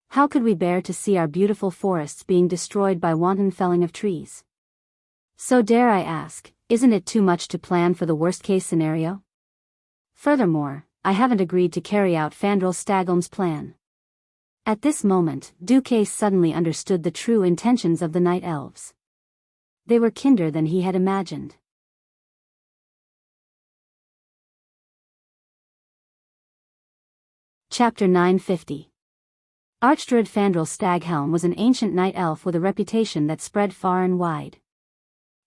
How could we bear to see our beautiful forests being destroyed by wanton felling of trees? So dare I ask, isn't it too much to plan for the worst-case scenario? Furthermore, I haven't agreed to carry out Fandral Staghelm's plan. At this moment, Duque suddenly understood the true intentions of the night elves. They were kinder than he had imagined. Chapter 950. Archdruid Fandral Staghelm was an ancient night elf with a reputation that spread far and wide.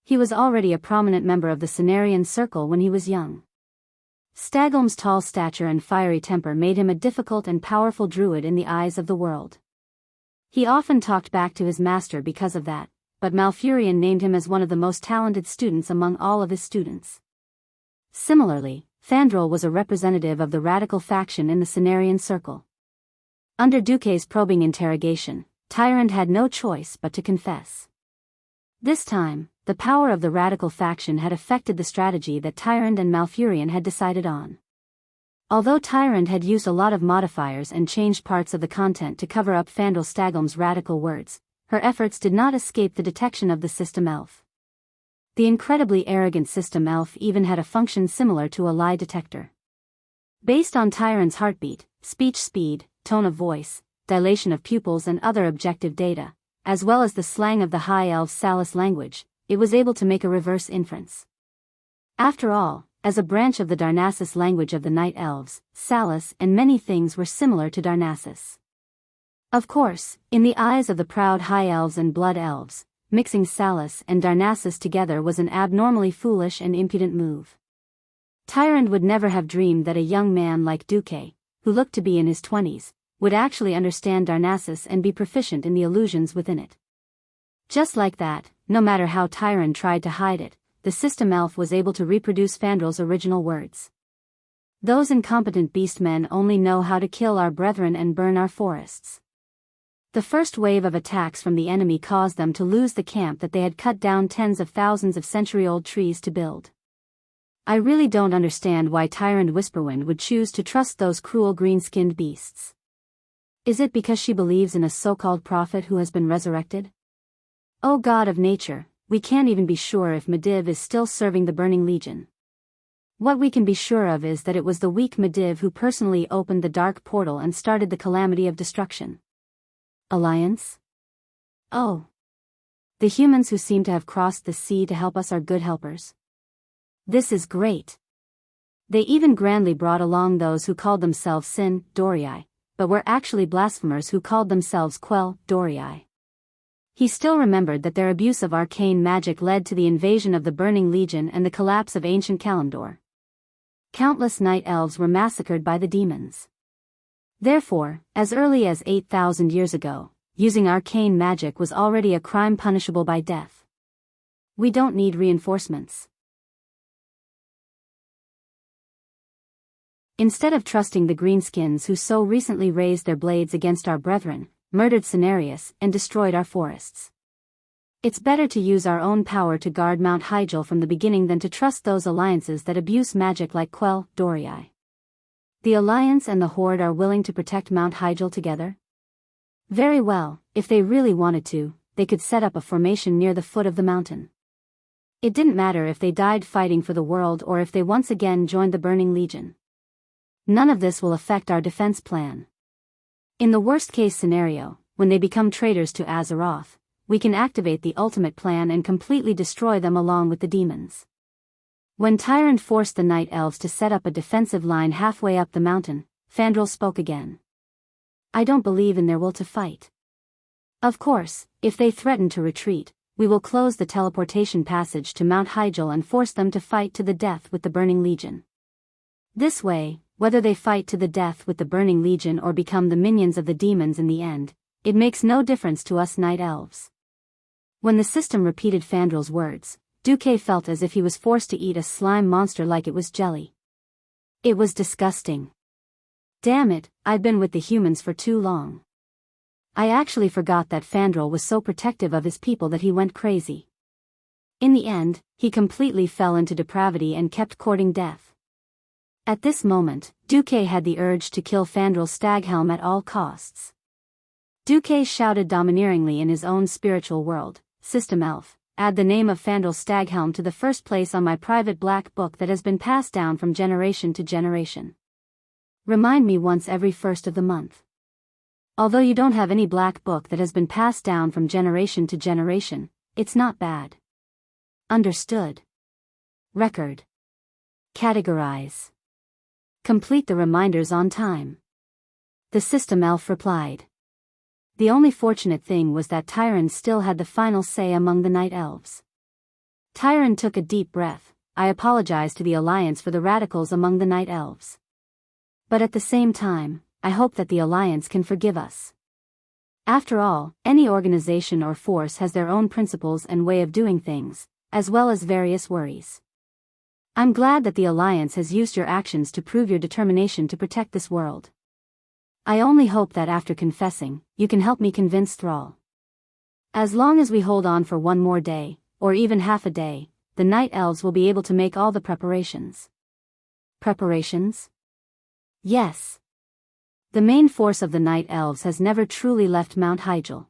He was already a prominent member of the Cenarian Circle when he was young. Staghelm's tall stature and fiery temper made him a difficult and powerful druid in the eyes of the world. He often talked back to his master because of that, but Malfurion named him as one of the most talented students among all of his students. Similarly, Fandral was a representative of the radical faction in the Cenarian Circle. Under Duque's probing interrogation, Tyrande had no choice but to confess. This time, the power of the radical faction had affected the strategy that Tyrande and Malfurion had decided on. Although Tyrande had used a lot of modifiers and changed parts of the content to cover up Fandral Staghelm's radical words, her efforts did not escape the detection of the system elf. The incredibly arrogant system elf even had a function similar to a lie detector. Based on Tyrande's heartbeat, speech speed, tone of voice, dilation of pupils and other objective data, as well as the slang of the High Elves' Salas language, it was able to make a reverse inference. After all, as a branch of the Darnassus language of the Night Elves, Salas and many things were similar to Darnassus. Of course, in the eyes of the proud High Elves and Blood Elves, mixing Salas and Darnassus together was an abnormally foolish and impudent move. Tyrande would never have dreamed that a young man like Duque, who looked to be in his 20s, would actually understand Darnassus and be proficient in the illusions within it. Just like that, no matter how Tyrande tried to hide it, the system elf was able to reproduce Fandral's original words. Those incompetent beastmen only know how to kill our brethren and burn our forests. The first wave of attacks from the enemy caused them to lose the camp that they had cut down tens of thousands of century-old trees to build. I really don't understand why Tyrande Whisperwind would choose to trust those cruel green-skinned beasts. Is it because she believes in a so-called prophet who has been resurrected? O God of nature, we can't even be sure if Medivh is still serving the Burning Legion. What we can be sure of is that it was the weak Medivh who personally opened the dark portal and started the calamity of destruction. Alliance? Oh. The humans who seem to have crossed the sea to help us are good helpers. This is great. They even grandly brought along those who called themselves Sin, Dorii, but were actually blasphemers who called themselves Quell, Dorii. He still remembered that their abuse of arcane magic led to the invasion of the Burning Legion and the collapse of ancient Kalimdor. Countless night elves were massacred by the demons. Therefore, as early as 8,000 years ago, using arcane magic was already a crime punishable by death. We don't need reinforcements. Instead of trusting the greenskins who so recently raised their blades against our brethren, murdered Cenarius, and destroyed our forests. It's better to use our own power to guard Mount Hyjal from the beginning than to trust those alliances that abuse magic like Quell, Dorii. The Alliance and the Horde are willing to protect Mount Hyjal together? Very well, if they really wanted to, they could set up a formation near the foot of the mountain. It didn't matter if they died fighting for the world or if they once again joined the Burning Legion. None of this will affect our defense plan. In the worst-case scenario, when they become traitors to Azeroth, we can activate the ultimate plan and completely destroy them along with the demons. When Tyrande forced the Night Elves to set up a defensive line halfway up the mountain, Fandral spoke again. I don't believe in their will to fight. Of course, if they threaten to retreat, we will close the teleportation passage to Mount Hyjal and force them to fight to the death with the Burning Legion. This way, whether they fight to the death with the Burning Legion or become the minions of the demons in the end, it makes no difference to us Night Elves. When the system repeated Fandral's words, Duque felt as if he was forced to eat a slime monster like it was jelly. It was disgusting. Damn it, I've been with the humans for too long. I actually forgot that Fandral was so protective of his people that he went crazy. In the end, he completely fell into depravity and kept courting death. At this moment, Duque had the urge to kill Fandral Staghelm at all costs. Duque shouted domineeringly in his own spiritual world, System Elf, add the name of Fandral Staghelm to the first place on my private black book that has been passed down from generation to generation. Remind me once every first of the month. Although you don't have any black book that has been passed down from generation to generation, it's not bad. Understood. Record. Categorize. Complete the reminders on time. The system elf replied. The only fortunate thing was that Tyrande still had the final say among the night elves. Tyrande took a deep breath. I apologize to the Alliance for the radicals among the night elves. But at the same time, I hope that the Alliance can forgive us. After all, any organization or force has their own principles and way of doing things, as well as various worries. I'm glad that the Alliance has used your actions to prove your determination to protect this world. I only hope that after confessing, you can help me convince Thrall. As long as we hold on for one more day, or even half a day, the Night Elves will be able to make all the preparations. Preparations? Yes. The main force of the Night Elves has never truly left Mount Hyjal.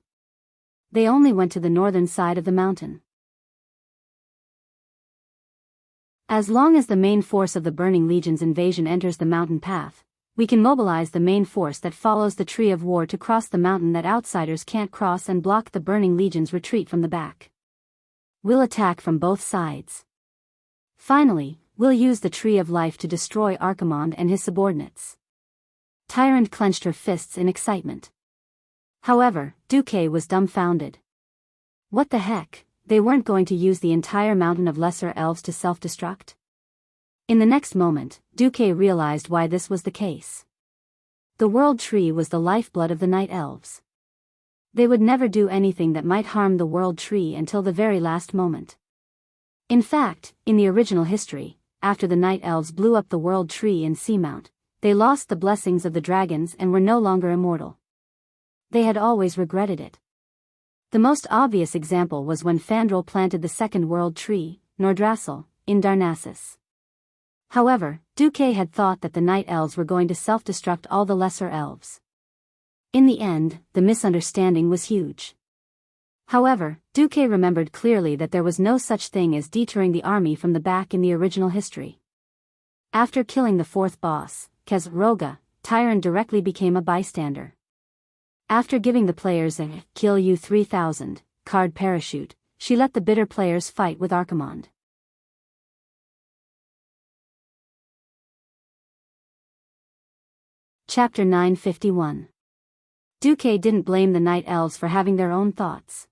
They only went to the northern side of the mountain. As long as the main force of the Burning Legion's invasion enters the mountain path, we can mobilize the main force that follows the Tree of War to cross the mountain that outsiders can't cross and block the Burning Legion's retreat from the back. We'll attack from both sides. Finally, we'll use the Tree of Life to destroy Archimonde and his subordinates. Tyrande clenched her fists in excitement. However, Duque was dumbfounded. What the heck, they weren't going to use the entire mountain of lesser elves to self-destruct? In the next moment, Duque realized why this was the case. The World Tree was the lifeblood of the Night Elves. They would never do anything that might harm the World Tree until the very last moment. In fact, in the original history, after the Night Elves blew up the World Tree in Seamount, they lost the blessings of the dragons and were no longer immortal. They had always regretted it. The most obvious example was when Fandral planted the second World Tree, Nordrassil, in Darnassus. However, Duque had thought that the Night Elves were going to self-destruct all the lesser elves. In the end, the misunderstanding was huge. However, Duque remembered clearly that there was no such thing as deterring the army from the back in the original history. After killing the fourth boss, Khazroga, Tyrande directly became a bystander. After giving the players a Kill You 3000 card parachute, she let the bitter players fight with Archimonde. Chapter 951. Duque didn't blame the Night Elves for having their own thoughts.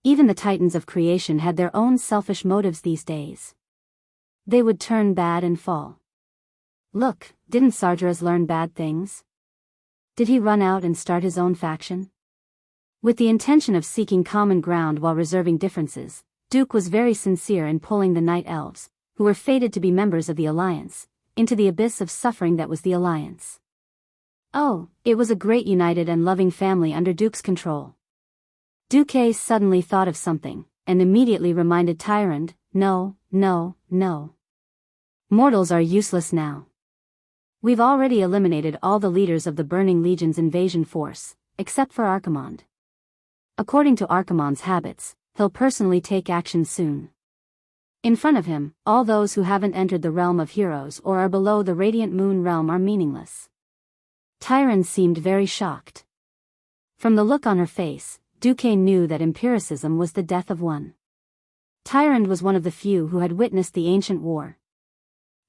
Even the Titans of creation had their own selfish motives these days. They would turn bad and fall. Look, didn't Sargeras learn bad things? Did he run out and start his own faction? With the intention of seeking common ground while reserving differences, Duke was very sincere in pulling the Night Elves, who were fated to be members of the Alliance, into the abyss of suffering that was the Alliance. Oh, it was a great united and loving family under Duke's control. Duque suddenly thought of something, and immediately reminded Tyrande, no. Mortals are useless now. We've already eliminated all the leaders of the Burning Legion's invasion force, except for Archimonde. According to Archimonde's habits, he'll personally take action soon. In front of him, all those who haven't entered the realm of heroes or are below the Radiant Moon realm are meaningless. Tyrande seemed very shocked. From the look on her face, Duque knew that empiricism was the death of one. Tyrande was one of the few who had witnessed the ancient war.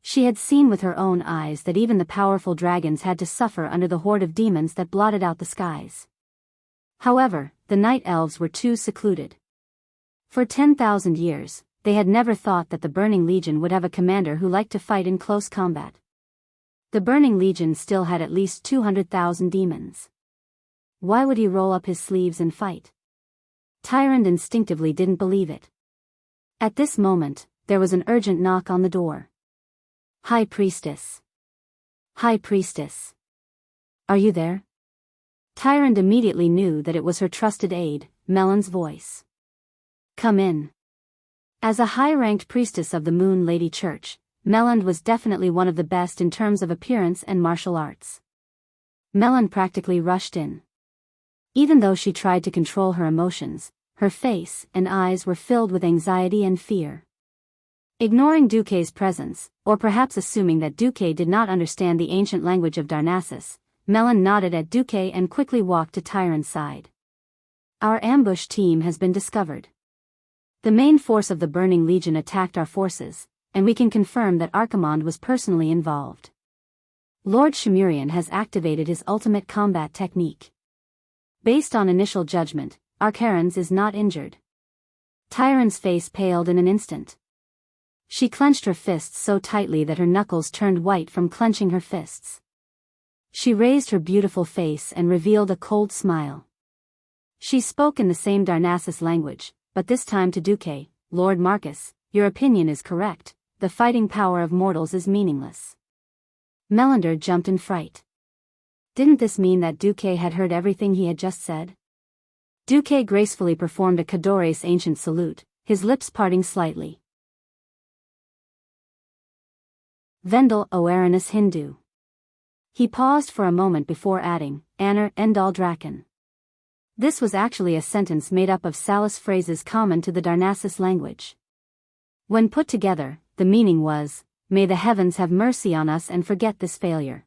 She had seen with her own eyes that even the powerful dragons had to suffer under the horde of demons that blotted out the skies. However, the Night Elves were too secluded. For 10,000 years, they had never thought that the Burning Legion would have a commander who liked to fight in close combat. The Burning Legion still had at least 200,000 demons. Why would he roll up his sleeves and fight? Tyrande instinctively didn't believe it. At this moment, there was an urgent knock on the door. High Priestess. High Priestess. Are you there? Tyrande immediately knew that it was her trusted aide, Melon's voice. Come in. As a high-ranked priestess of the Moon Lady Church, Melon was definitely one of the best in terms of appearance and martial arts. Melon practically rushed in. Even though she tried to control her emotions, her face and eyes were filled with anxiety and fear. Ignoring Duque's presence, or perhaps assuming that Duque did not understand the ancient language of Darnassus, Melon nodded at Duque and quickly walked to Tyrant's side. Our ambush team has been discovered. The main force of the Burning Legion attacked our forces, and we can confirm that Archimonde was personally involved. Lord Shimurian has activated his ultimate combat technique. Based on initial judgment, Archaron's is not injured. Tyrant's face paled in an instant. She clenched her fists so tightly that her knuckles turned white from clenching her fists. She raised her beautiful face and revealed a cold smile. She spoke in the same Darnassus language, but this time to Duque. Lord Marcus, your opinion is correct, the fighting power of mortals is meaningless. Melander jumped in fright. Didn't this mean that Duque had heard everything he had just said? Duque gracefully performed a Cadores ancient salute, his lips parting slightly. Vendel Oerinus Hindu. He paused for a moment before adding, Aner Endal Draken. This was actually a sentence made up of Salis phrases common to the Darnassus language. When put together, the meaning was, may the heavens have mercy on us and forget this failure.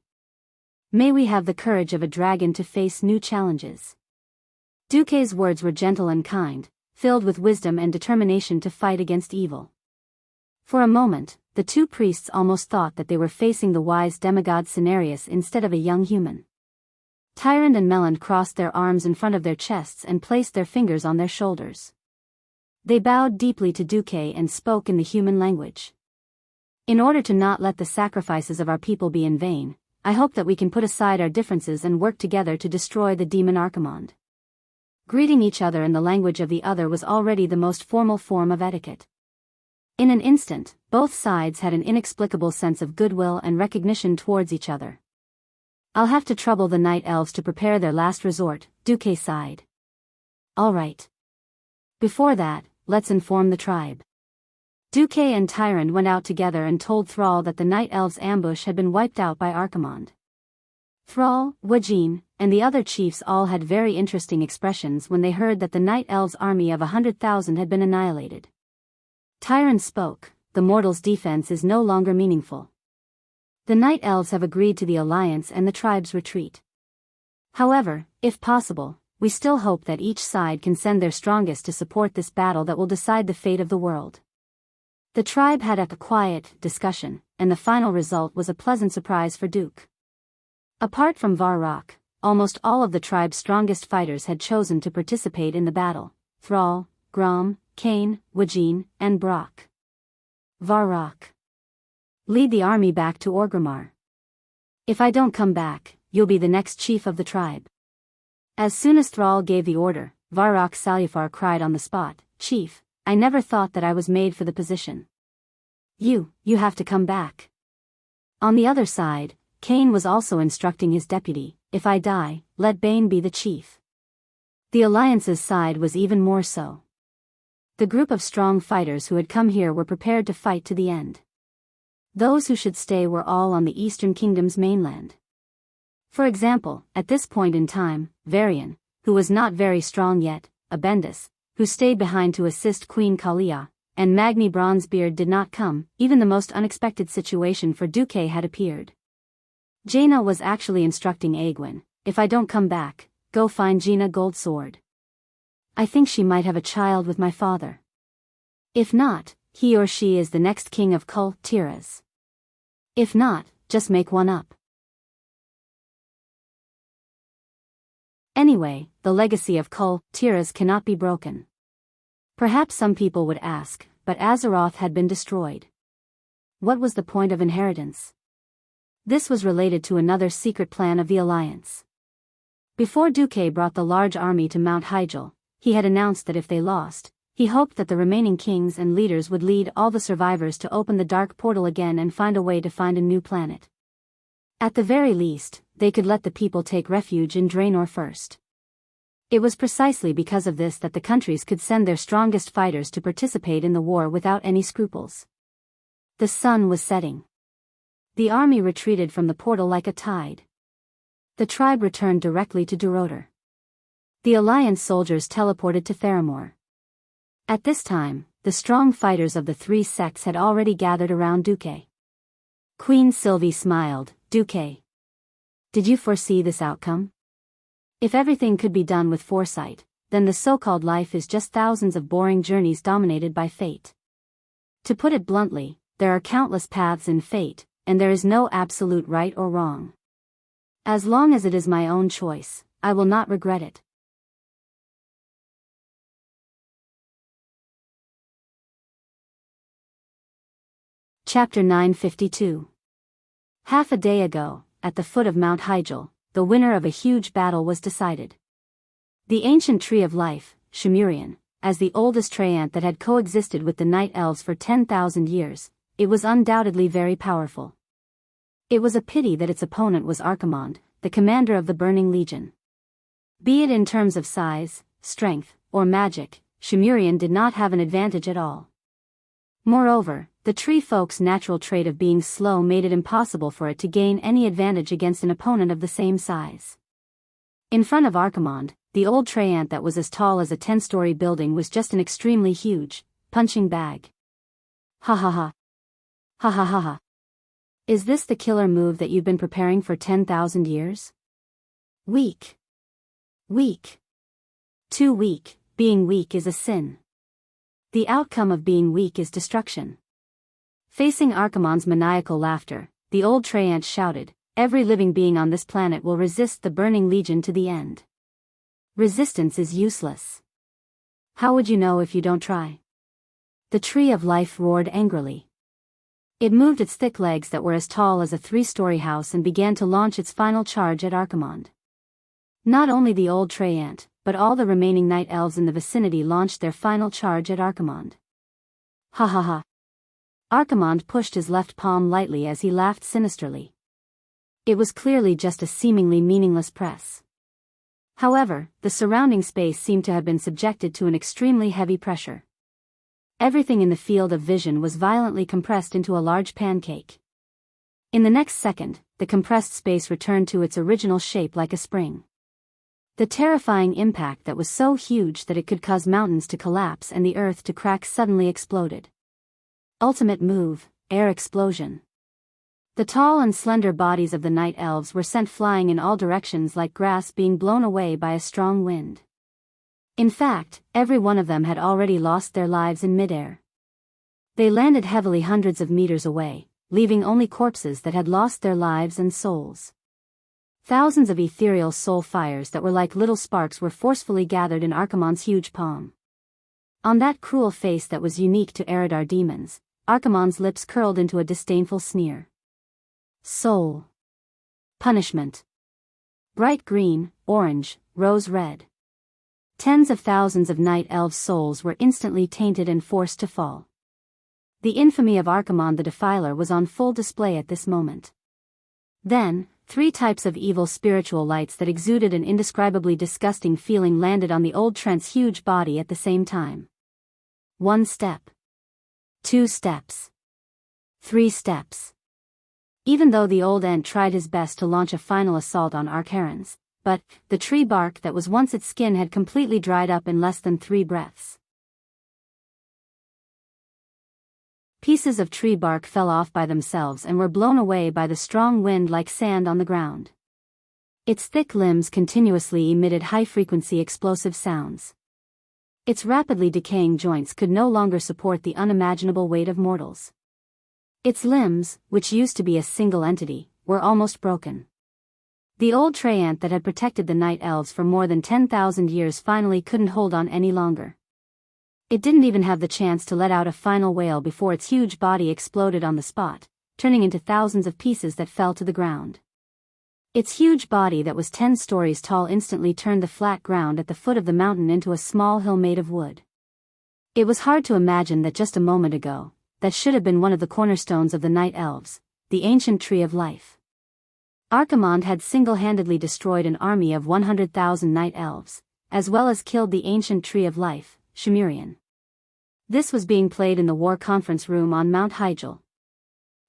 May we have the courage of a dragon to face new challenges. Duque's words were gentle and kind, filled with wisdom and determination to fight against evil. For a moment, the two priests almost thought that they were facing the wise demigod Cenarius instead of a young human. Tyrant and Melon crossed their arms in front of their chests and placed their fingers on their shoulders. They bowed deeply to Duque and spoke in the human language. In order to not let the sacrifices of our people be in vain, I hope that we can put aside our differences and work together to destroy the demon Archimonde. Greeting each other in the language of the other was already the most formal form of etiquette. In an instant, both sides had an inexplicable sense of goodwill and recognition towards each other. I'll have to trouble the night elves to prepare their last resort, Duque sighed. All right. Before that, let's inform the tribe. Duque and Tyrant went out together and told Thrall that the night elves' ambush had been wiped out by Archimonde. Thrall, Wajin, and the other chiefs all had very interesting expressions when they heard that the night elves' army of 100,000 had been annihilated. Tyrant spoke, the mortals' defense is no longer meaningful. The night elves have agreed to the alliance and the tribe's retreat. However, if possible, we still hope that each side can send their strongest to support this battle that will decide the fate of the world. The tribe had a quiet discussion, and the final result was a pleasant surprise for Duke. Apart from Varrock, almost all of the tribe's strongest fighters had chosen to participate in the battle: Thrall, Grom, Kane, Wajin, and Brock. Varrock. Lead the army back to Orgrimmar. If I don't come back, you'll be the next chief of the tribe. As soon as Thrall gave the order, Varrock Salufar cried on the spot, Chief, I never thought that I was made for the position. You have to come back. On the other side, Kane was also instructing his deputy, if I die, let Bane be the chief. The Alliance's side was even more so. The group of strong fighters who had come here were prepared to fight to the end. Those who should stay were all on the Eastern Kingdom's mainland. For example, at this point in time, Varian, who was not very strong yet, Abendus, who stayed behind to assist Queen Kalia, and Magni Bronzebeard did not come. Even the most unexpected situation for Duque had appeared. Jaina was actually instructing Aegwin, if I don't come back, go find Jaina Goldsword. I think she might have a child with my father. If not, he or she is the next king of Kul Tiras. If not, just make one up. Anyway, the legacy of Kul Tiras cannot be broken. Perhaps some people would ask, but Azeroth had been destroyed. What was the point of inheritance? This was related to another secret plan of the Alliance. Before Duque brought the large army to Mount Hyjal, he had announced that if they lost, he hoped that the remaining kings and leaders would lead all the survivors to open the dark portal again and find a way to find a new planet. At the very least, they could let the people take refuge in Draenor first. It was precisely because of this that the countries could send their strongest fighters to participate in the war without any scruples. The sun was setting. The army retreated from the portal like a tide. The tribe returned directly to Duroder. The Alliance soldiers teleported to Theramore. At this time, the strong fighters of the three sects had already gathered around Duque. Queen Sylvie smiled, Duque. Did you foresee this outcome? If everything could be done with foresight, then the so-called life is just thousands of boring journeys dominated by fate. To put it bluntly, there are countless paths in fate, and there is no absolute right or wrong. As long as it is my own choice, I will not regret it. Chapter 952. Half a day ago, at the foot of Mount Hyjal, the winner of a huge battle was decided. The ancient tree of life, Shimurian, as the oldest tree ant that had coexisted with the night elves for 10,000 years, it was undoubtedly very powerful. It was a pity that its opponent was Archimond, the commander of the Burning Legion. Be it in terms of size, strength, or magic, Shimurian did not have an advantage at all. Moreover, the tree folk's natural trait of being slow made it impossible for it to gain any advantage against an opponent of the same size. In front of Archimond, the old tree ant that was as tall as a 10-story building was just an extremely huge, punching bag. Ha ha ha. Ha ha ha ha. Is this the killer move that you've been preparing for 10,000 years? Weak. Weak. Too weak. Being weak is a sin. The outcome of being weak is destruction. Facing Archimond's maniacal laughter, the old tree ant shouted, "Every living being on this planet will resist the Burning Legion to the end. Resistance is useless. How would you know if you don't try?" The tree of life roared angrily. It moved its thick legs that were as tall as a 3-story house and began to launch its final charge at Archimond. Not only the old tree ant, but all the remaining night elves in the vicinity launched their final charge at Archimond. Ha ha ha. Archimond pushed his left palm lightly as he laughed sinisterly. It was clearly just a seemingly meaningless press. However, the surrounding space seemed to have been subjected to an extremely heavy pressure. Everything in the field of vision was violently compressed into a large pancake. In the next second, the compressed space returned to its original shape like a spring. The terrifying impact that was so huge that it could cause mountains to collapse and the earth to crack suddenly exploded. Ultimate move, air explosion. The tall and slender bodies of the night elves were sent flying in all directions like grass being blown away by a strong wind. In fact, every one of them had already lost their lives in midair. They landed heavily hundreds of meters away, leaving only corpses that had lost their lives and souls. Thousands of ethereal soul fires that were like little sparks were forcefully gathered in Archimond's huge palm. On that cruel face that was unique to Eridar demons, Archimond's lips curled into a disdainful sneer. Soul. Punishment. Bright green, orange, rose red. Tens of thousands of night elves' souls were instantly tainted and forced to fall. The infamy of Archimond the Defiler was on full display at this moment. Then, 3 types of evil spiritual lights that exuded an indescribably disgusting feeling landed on the old Trent's huge body at the same time. 1 step. 2 steps. 3 steps. Even though the old ant tried his best to launch a final assault on Archaron's, but the tree bark that was once its skin had completely dried up in less than 3 breaths. Pieces of tree bark fell off by themselves and were blown away by the strong wind like sand on the ground. Its thick limbs continuously emitted high-frequency explosive sounds. Its rapidly decaying joints could no longer support the unimaginable weight of mortals. Its limbs, which used to be a single entity, were almost broken. The old tree ant that had protected the night elves for more than 10,000 years finally couldn't hold on any longer. It didn't even have the chance to let out a final wail before its huge body exploded on the spot, turning into thousands of pieces that fell to the ground. Its huge body that was 10 stories tall instantly turned the flat ground at the foot of the mountain into a small hill made of wood. It was hard to imagine that just a moment ago, that should have been one of the cornerstones of the night elves, the ancient tree of life. Archimond had single-handedly destroyed an army of 100,000 night elves, as well as killed the ancient tree of life, Shimurian. This was being played in the war conference room on Mount Hyjal.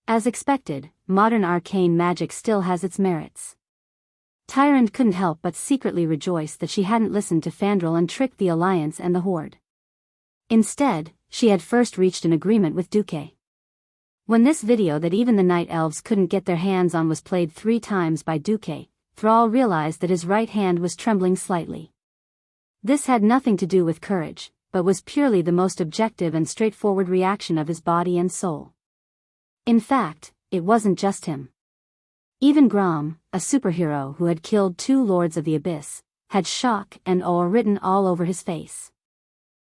As expected, modern arcane magic still has its merits. Tyrande couldn't help but secretly rejoice that she hadn't listened to Fandral and tricked the Alliance and the Horde. Instead, she had first reached an agreement with Duque. When this video that even the night elves couldn't get their hands on was played 3 times by Duque, Thrall realized that his right hand was trembling slightly. This had nothing to do with courage, but was purely the most objective and straightforward reaction of his body and soul. In fact, it wasn't just him. Even Grom, a superhero who had killed 2 Lords of the Abyss, had shock and awe written all over his face.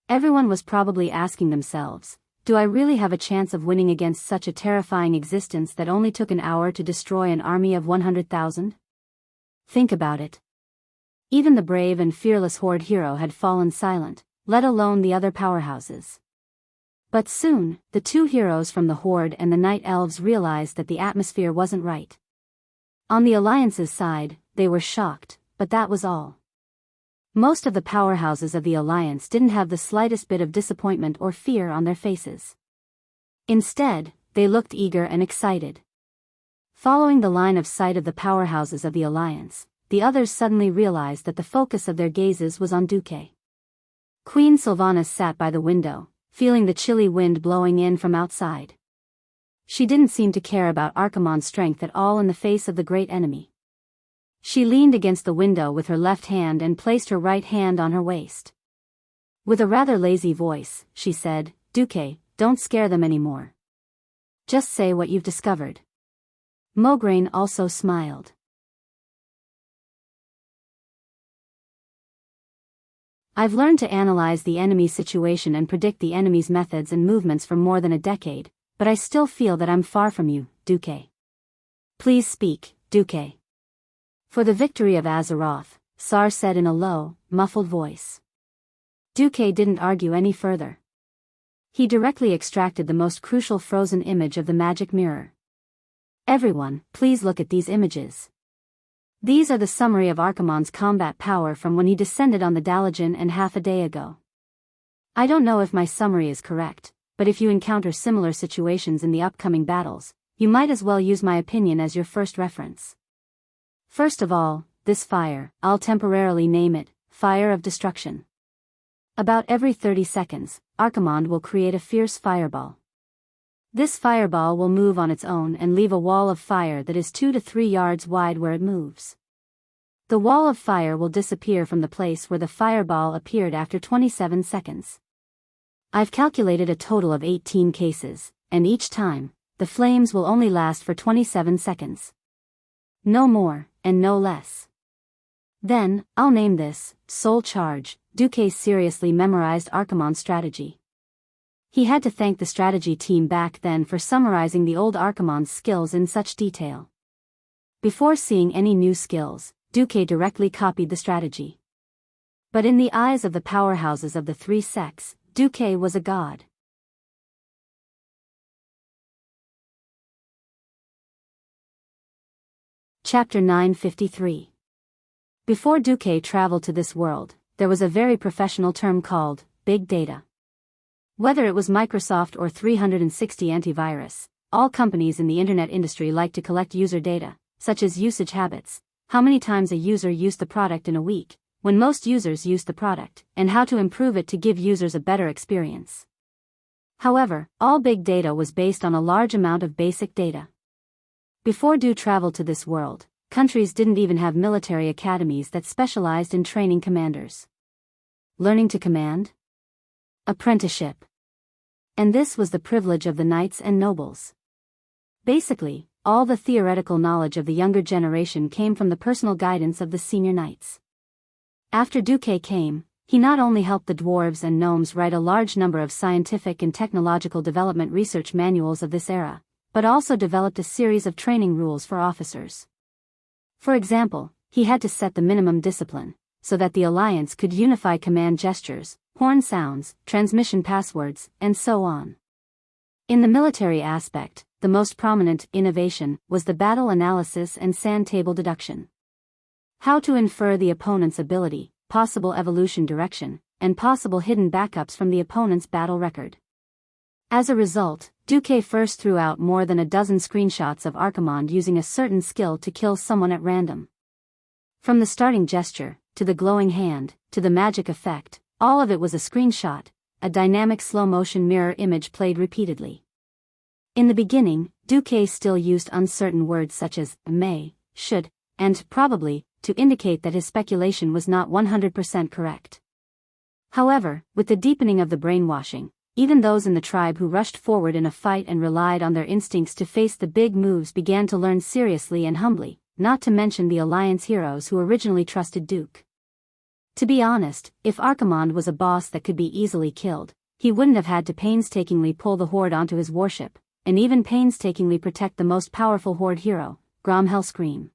Everyone was probably asking themselves, do I really have a chance of winning against such a terrifying existence that only took an hour to destroy an army of 100,000? Think about it. Even the brave and fearless Horde hero had fallen silent, let alone the other powerhouses. But soon, the 2 heroes from the Horde and the Night Elves realized that the atmosphere wasn't right. On the Alliance's side, they were shocked, but that was all. Most of the powerhouses of the Alliance didn't have the slightest bit of disappointment or fear on their faces. Instead, they looked eager and excited. Following the line of sight of the powerhouses of the Alliance, the others suddenly realized that the focus of their gazes was on Duque. Queen Sylvanas sat by the window, feeling the chilly wind blowing in from outside. She didn't seem to care about Archimonde's strength at all in the face of the great enemy. She leaned against the window with her left hand and placed her right hand on her waist. With a rather lazy voice, she said, Duque, don't scare them anymore. Just say what you've discovered. Mograine also smiled. I've learned to analyze the enemy's situation and predict the enemy's methods and movements for more than a decade, but I still feel that I'm far from you, Duque. Please speak, Duque. For the victory of Azeroth, Sar said in a low, muffled voice. Duque didn't argue any further. He directly extracted the most crucial frozen image of the magic mirror. Everyone, please look at these images. These are the summary of Archimonde's combat power from when he descended on the Dalajan and half a day ago. I don't know if my summary is correct, but if you encounter similar situations in the upcoming battles, you might as well use my opinion as your first reference. First of all, this fire, I'll temporarily name it, Fire of Destruction. About every 30 seconds, Archimonde will create a fierce fireball. This fireball will move on its own and leave a wall of fire that is 2 to 3 yards wide where it moves. The wall of fire will disappear from the place where the fireball appeared after 27 seconds. I've calculated a total of 18 cases, and each time, the flames will only last for 27 seconds. No more, and no less. Then, I'll name this, Soul Charge. Duque seriously memorized Archimonde's strategy. He had to thank the strategy team back then for summarizing the old Archimonde's skills in such detail. Before seeing any new skills, Duque directly copied the strategy. But in the eyes of the powerhouses of the 3 sects, Duque was a god. Chapter 953. Before Duque traveled to this world, there was a very professional term called big data. Whether it was Microsoft or 360 antivirus, all companies in the internet industry like to collect user data, such as usage habits, how many times a user used the product in a week, when most users used the product, and how to improve it to give users a better experience. However, all big data was based on a large amount of basic data. Before Du traveled to this world, countries didn't even have military academies that specialized in training commanders. Learning to command? Apprenticeship. And this was the privilege of the knights and nobles. Basically, all the theoretical knowledge of the younger generation came from the personal guidance of the senior knights. After Duque came, he not only helped the dwarves and gnomes write a large number of scientific and technological development research manuals of this era, but also developed a series of training rules for officers. For example, he had to set the minimum discipline, so that the Alliance could unify command gestures, horn sounds, transmission passwords, and so on. In the military aspect, the most prominent innovation was the battle analysis and sand table deduction. How to infer the opponent's ability, possible evolution direction, and possible hidden backups from the opponent's battle record. As a result, Duque first threw out more than a dozen screenshots of Archimonde using a certain skill to kill someone at random. From the starting gesture, to the glowing hand, to the magic effect, all of it was a screenshot, a dynamic slow-motion mirror image played repeatedly. In the beginning, Duque still used uncertain words such as may, should, and, probably, to indicate that his speculation was not 100% correct. However, with the deepening of the brainwashing, even those in the tribe who rushed forward in a fight and relied on their instincts to face the big moves began to learn seriously and humbly, not to mention the Alliance heroes who originally trusted Duke. To be honest, if Archimonde was a boss that could be easily killed, he wouldn't have had to painstakingly pull the Horde onto his warship, and even painstakingly protect the most powerful Horde hero, Grom Hellscream.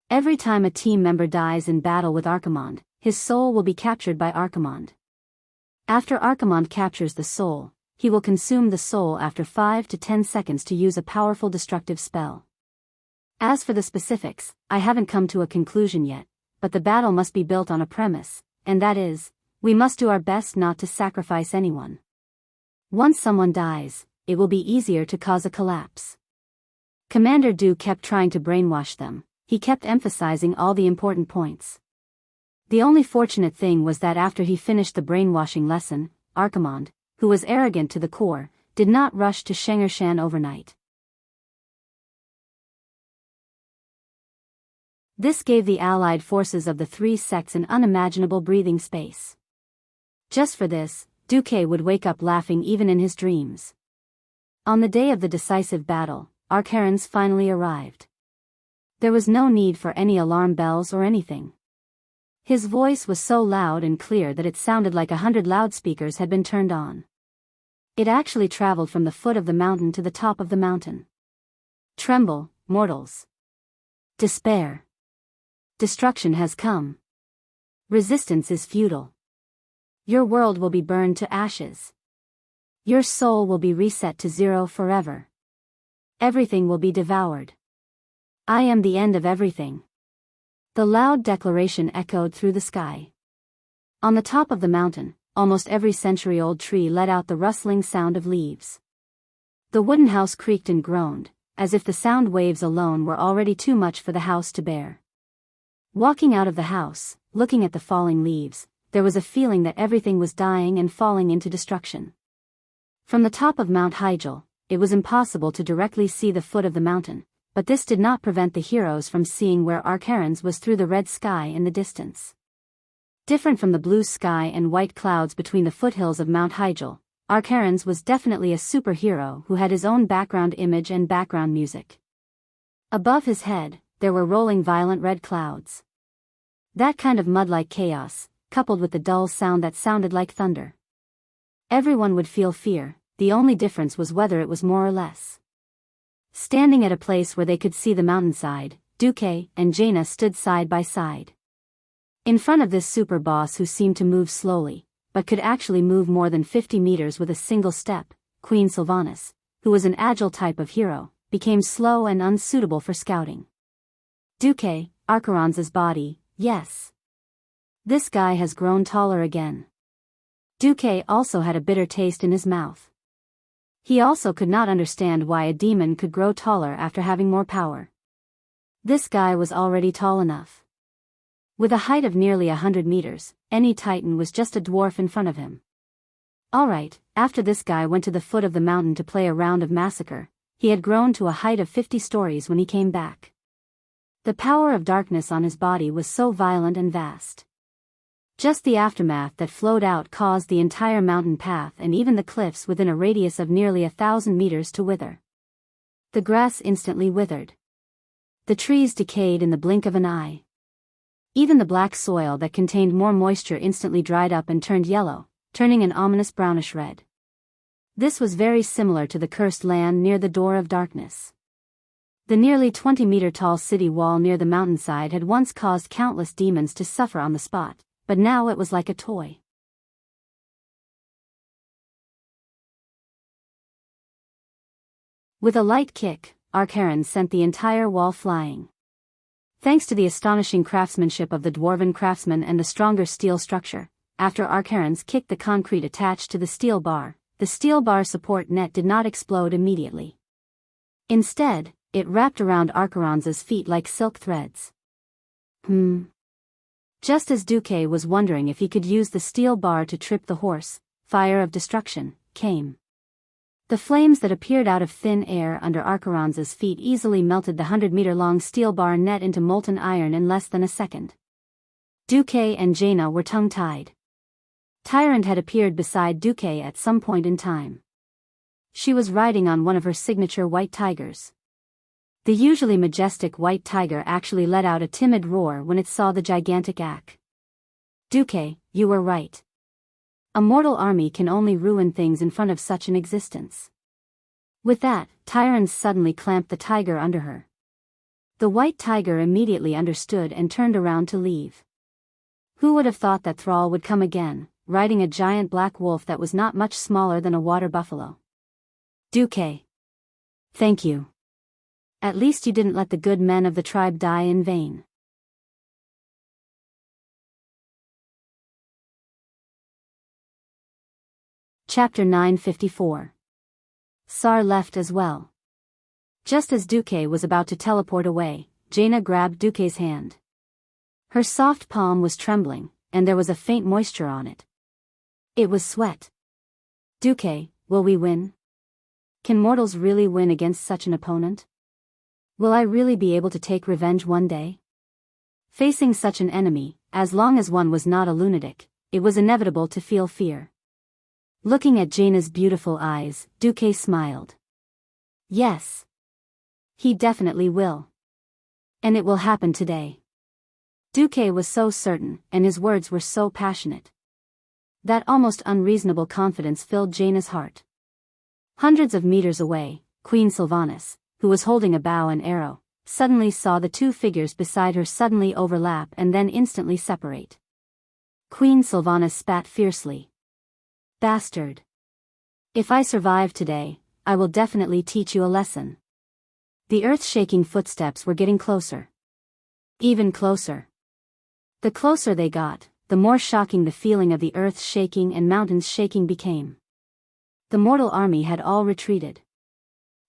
Every time a team member dies in battle with Archimonde, his soul will be captured by Archimonde. After Archimonde captures the soul, he will consume the soul after 5 to 10 seconds to use a powerful destructive spell. As for the specifics, I haven't come to a conclusion yet, but the battle must be built on a premise, and that is, we must do our best not to sacrifice anyone. Once someone dies, it will be easier to cause a collapse. Commander Du kept trying to brainwash them. He kept emphasizing all the important points. The only fortunate thing was that after he finished the brainwashing lesson, Archimonde, who was arrogant to the core, did not rush to Shengershan overnight. This gave the allied forces of the three sects an unimaginable breathing space. Just for this, Duque would wake up laughing even in his dreams. On the day of the decisive battle, Archerons finally arrived. There was no need for any alarm bells or anything. His voice was so loud and clear that it sounded like 100 loudspeakers had been turned on. It actually traveled from the foot of the mountain to the top of the mountain. Tremble, mortals. Despair. Destruction has come. Resistance is futile. Your world will be burned to ashes. Your soul will be reset to zero forever. Everything will be devoured. I am the end of everything. The loud declaration echoed through the sky. On the top of the mountain, almost every century-old tree let out the rustling sound of leaves. The wooden house creaked and groaned, as if the sound waves alone were already too much for the house to bear. Walking out of the house, looking at the falling leaves, there was a feeling that everything was dying and falling into destruction. From the top of Mount Hyjal, it was impossible to directly see the foot of the mountain, but this did not prevent the heroes from seeing where Archerons was through the red sky in the distance. Different from the blue sky and white clouds between the foothills of Mount Hyjal, Archerons was definitely a superhero who had his own background image and background music. Above his head, there were rolling violent red clouds. That kind of mud-like chaos, coupled with the dull sound that sounded like thunder. Everyone would feel fear, the only difference was whether it was more or less. Standing at a place where they could see the mountainside, Duque and Jaina stood side by side. In front of this super boss who seemed to move slowly, but could actually move more than 50 meters with a single step, Queen Sylvanas, who was an agile type of hero, became slow and unsuitable for scouting. Duque, Archerons' body, yes. This guy has grown taller again. Duque also had a bitter taste in his mouth. He also could not understand why a demon could grow taller after having more power. This guy was already tall enough. With a height of nearly 100 meters, any titan was just a dwarf in front of him. Alright, after this guy went to the foot of the mountain to play a round of massacre, he had grown to a height of 50 stories when he came back. The power of darkness on his body was so violent and vast. Just the aftermath that flowed out caused the entire mountain path and even the cliffs within a radius of nearly 1,000 meters to wither. The grass instantly withered. The trees decayed in the blink of an eye. Even the black soil that contained more moisture instantly dried up and turned yellow, turning an ominous brownish red. This was very similar to the cursed land near the Door of Darkness. The nearly 20-meter-tall city wall near the mountainside had once caused countless demons to suffer on the spot, but now it was like a toy. With a light kick, Archerons sent the entire wall flying. Thanks to the astonishing craftsmanship of the dwarven craftsmen and the stronger steel structure, after Archerons kicked the concrete attached to the steel bar support net did not explode immediately. Instead, it wrapped around Archerons' feet like silk threads. Just as Duque was wondering if he could use the steel bar to trip the horse, fire of destruction came. The flames that appeared out of thin air under Archeron's feet easily melted the 100-meter-long steel bar net into molten iron in less than a second. Duque and Jaina were tongue-tied. Tyrant had appeared beside Duque at some point in time. She was riding on one of her signature white tigers. The usually majestic white tiger actually let out a timid roar when it saw the gigantic Ak. Duque, you were right. A mortal army can only ruin things in front of such an existence. With that, Tyrant suddenly clamped the tiger under her. The white tiger immediately understood and turned around to leave. Who would have thought that Thrall would come again, riding a giant black wolf that was not much smaller than a water buffalo? Duque. Thank you. At least you didn't let the good men of the tribe die in vain. Chapter 954. Sar left as well. Just as Duque was about to teleport away, Jaina grabbed Duque's hand. Her soft palm was trembling, and there was a faint moisture on it. It was sweat. Duque, will we win? Can mortals really win against such an opponent? Will I really be able to take revenge one day? Facing such an enemy, as long as one was not a lunatic, it was inevitable to feel fear. Looking at Jaina's beautiful eyes, Duque smiled. Yes. He definitely will. And it will happen today. Duque was so certain, and his words were so passionate. That almost unreasonable confidence filled Jaina's heart. Hundreds of meters away, Queen Sylvanas, who was holding a bow and arrow, suddenly saw the two figures beside her suddenly overlap and then instantly separate. Queen Sylvanas spat fiercely. Bastard. If I survive today, I will definitely teach you a lesson. The earth-shaking footsteps were getting closer. Even closer. The closer they got, the more shocking the feeling of the earth shaking and mountains shaking became. The mortal army had all retreated.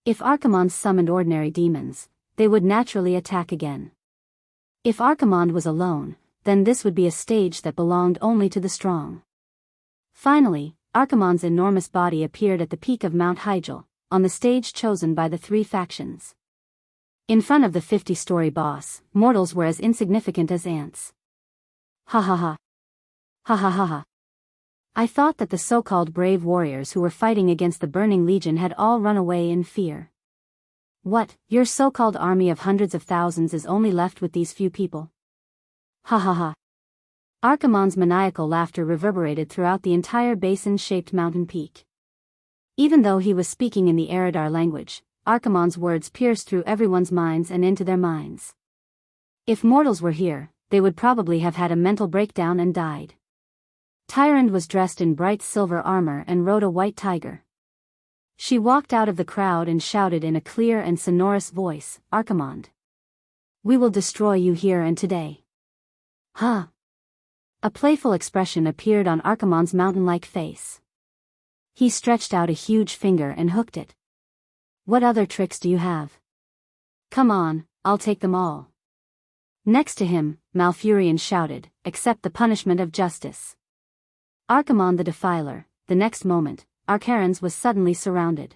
If Archimonde summoned ordinary demons, they would naturally attack again. If Archimonde was alone, then this would be a stage that belonged only to the strong. Finally, Archimonde's enormous body appeared at the peak of Mount Hyjal, on the stage chosen by the three factions. In front of the 50-story boss, mortals were as insignificant as ants. Ha ha ha. Ha ha ha ha. I thought that the so-called brave warriors who were fighting against the Burning Legion had all run away in fear. What, your so-called army of hundreds of thousands is only left with these few people? Ha ha ha. Archimonde's maniacal laughter reverberated throughout the entire basin-shaped mountain peak. Even though he was speaking in the Eridar language, Archimonde's words pierced through everyone's minds and into their minds. If mortals were here, they would probably have had a mental breakdown and died. Tyrande was dressed in bright silver armor and rode a white tiger. She walked out of the crowd and shouted in a clear and sonorous voice, Archimonde. We will destroy you here and today. Huh. A playful expression appeared on Archimonde's mountain-like face. He stretched out a huge finger and hooked it. What other tricks do you have? Come on, I'll take them all. Next to him, Malfurion shouted, accept the punishment of justice. Archimonde the Defiler. The next moment, Archerons was suddenly surrounded.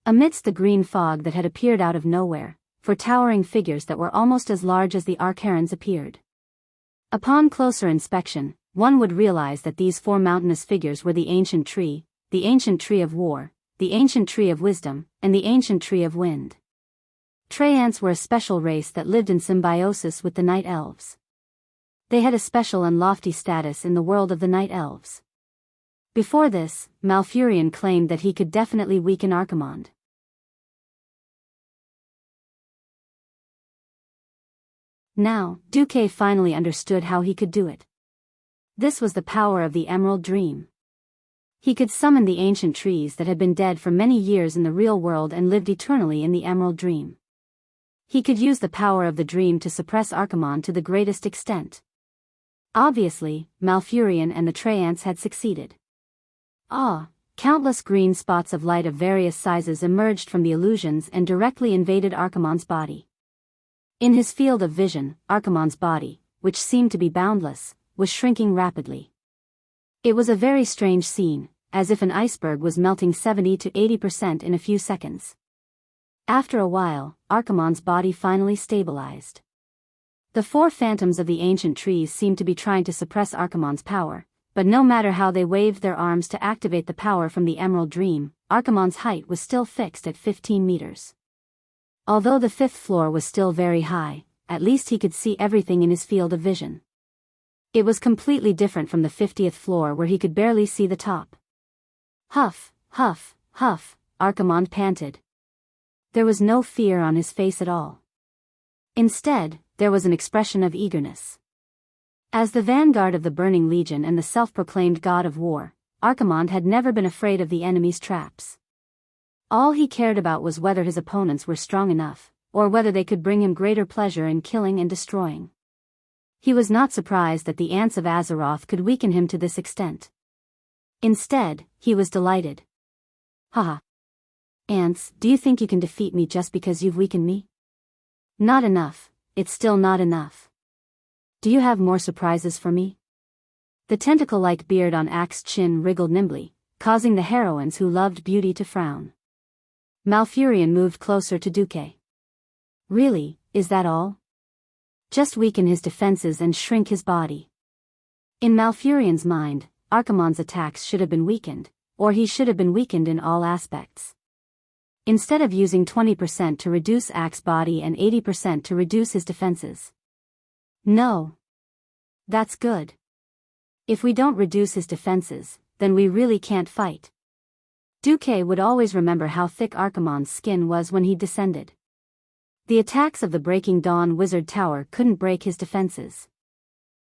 Amidst the green fog that had appeared out of nowhere, four towering figures that were almost as large as the Archerons appeared. Upon closer inspection, one would realize that these four mountainous figures were the Ancient Tree of War, the Ancient Tree of Wisdom, and the Ancient Tree of Wind. Treants were a special race that lived in symbiosis with the Night Elves. They had a special and lofty status in the world of the Night Elves. Before this, Malfurion claimed that he could definitely weaken Archimonde. Now, Duque finally understood how he could do it. This was the power of the Emerald Dream. He could summon the ancient trees that had been dead for many years in the real world and lived eternally in the Emerald Dream. He could use the power of the dream to suppress Archimonde to the greatest extent. Obviously, Malfurion and the Treants had succeeded. Countless green spots of light of various sizes emerged from the illusions and directly invaded Archimonde's body. In his field of vision, Archimonde's body, which seemed to be boundless, was shrinking rapidly. It was a very strange scene, as if an iceberg was melting 70 to 80% in a few seconds. After a while, Archimonde's body finally stabilized. The four phantoms of the ancient trees seemed to be trying to suppress Archimonde's power, but no matter how they waved their arms to activate the power from the Emerald Dream, Archimonde's height was still fixed at 15 meters. Although the fifth floor was still very high, at least he could see everything in his field of vision. It was completely different from the 50th floor where he could barely see the top. Huff, huff, huff, Archimonde panted. There was no fear on his face at all. Instead, there was an expression of eagerness. As the vanguard of the Burning Legion and the self-proclaimed god of war, Archimonde had never been afraid of the enemy's traps. All he cared about was whether his opponents were strong enough, or whether they could bring him greater pleasure in killing and destroying. He was not surprised that the ants of Azeroth could weaken him to this extent. Instead, he was delighted. Haha. Ants, do you think you can defeat me just because you've weakened me? Not enough, it's still not enough. Do you have more surprises for me? The tentacle-like beard on Axe's chin wriggled nimbly, causing the heroines who loved beauty to frown. Malfurion moved closer to Duque. Really, is that all? Just weaken his defenses and shrink his body. In Malfurion's mind, Archimonde's attacks should have been weakened, or he should have been weakened in all aspects. Instead of using 20% to reduce Axe's body and 80% to reduce his defenses. No. That's good. If we don't reduce his defenses, then we really can't fight. Duque would always remember how thick Archimonde's skin was when he descended. The attacks of the Breaking Dawn Wizard Tower couldn't break his defenses.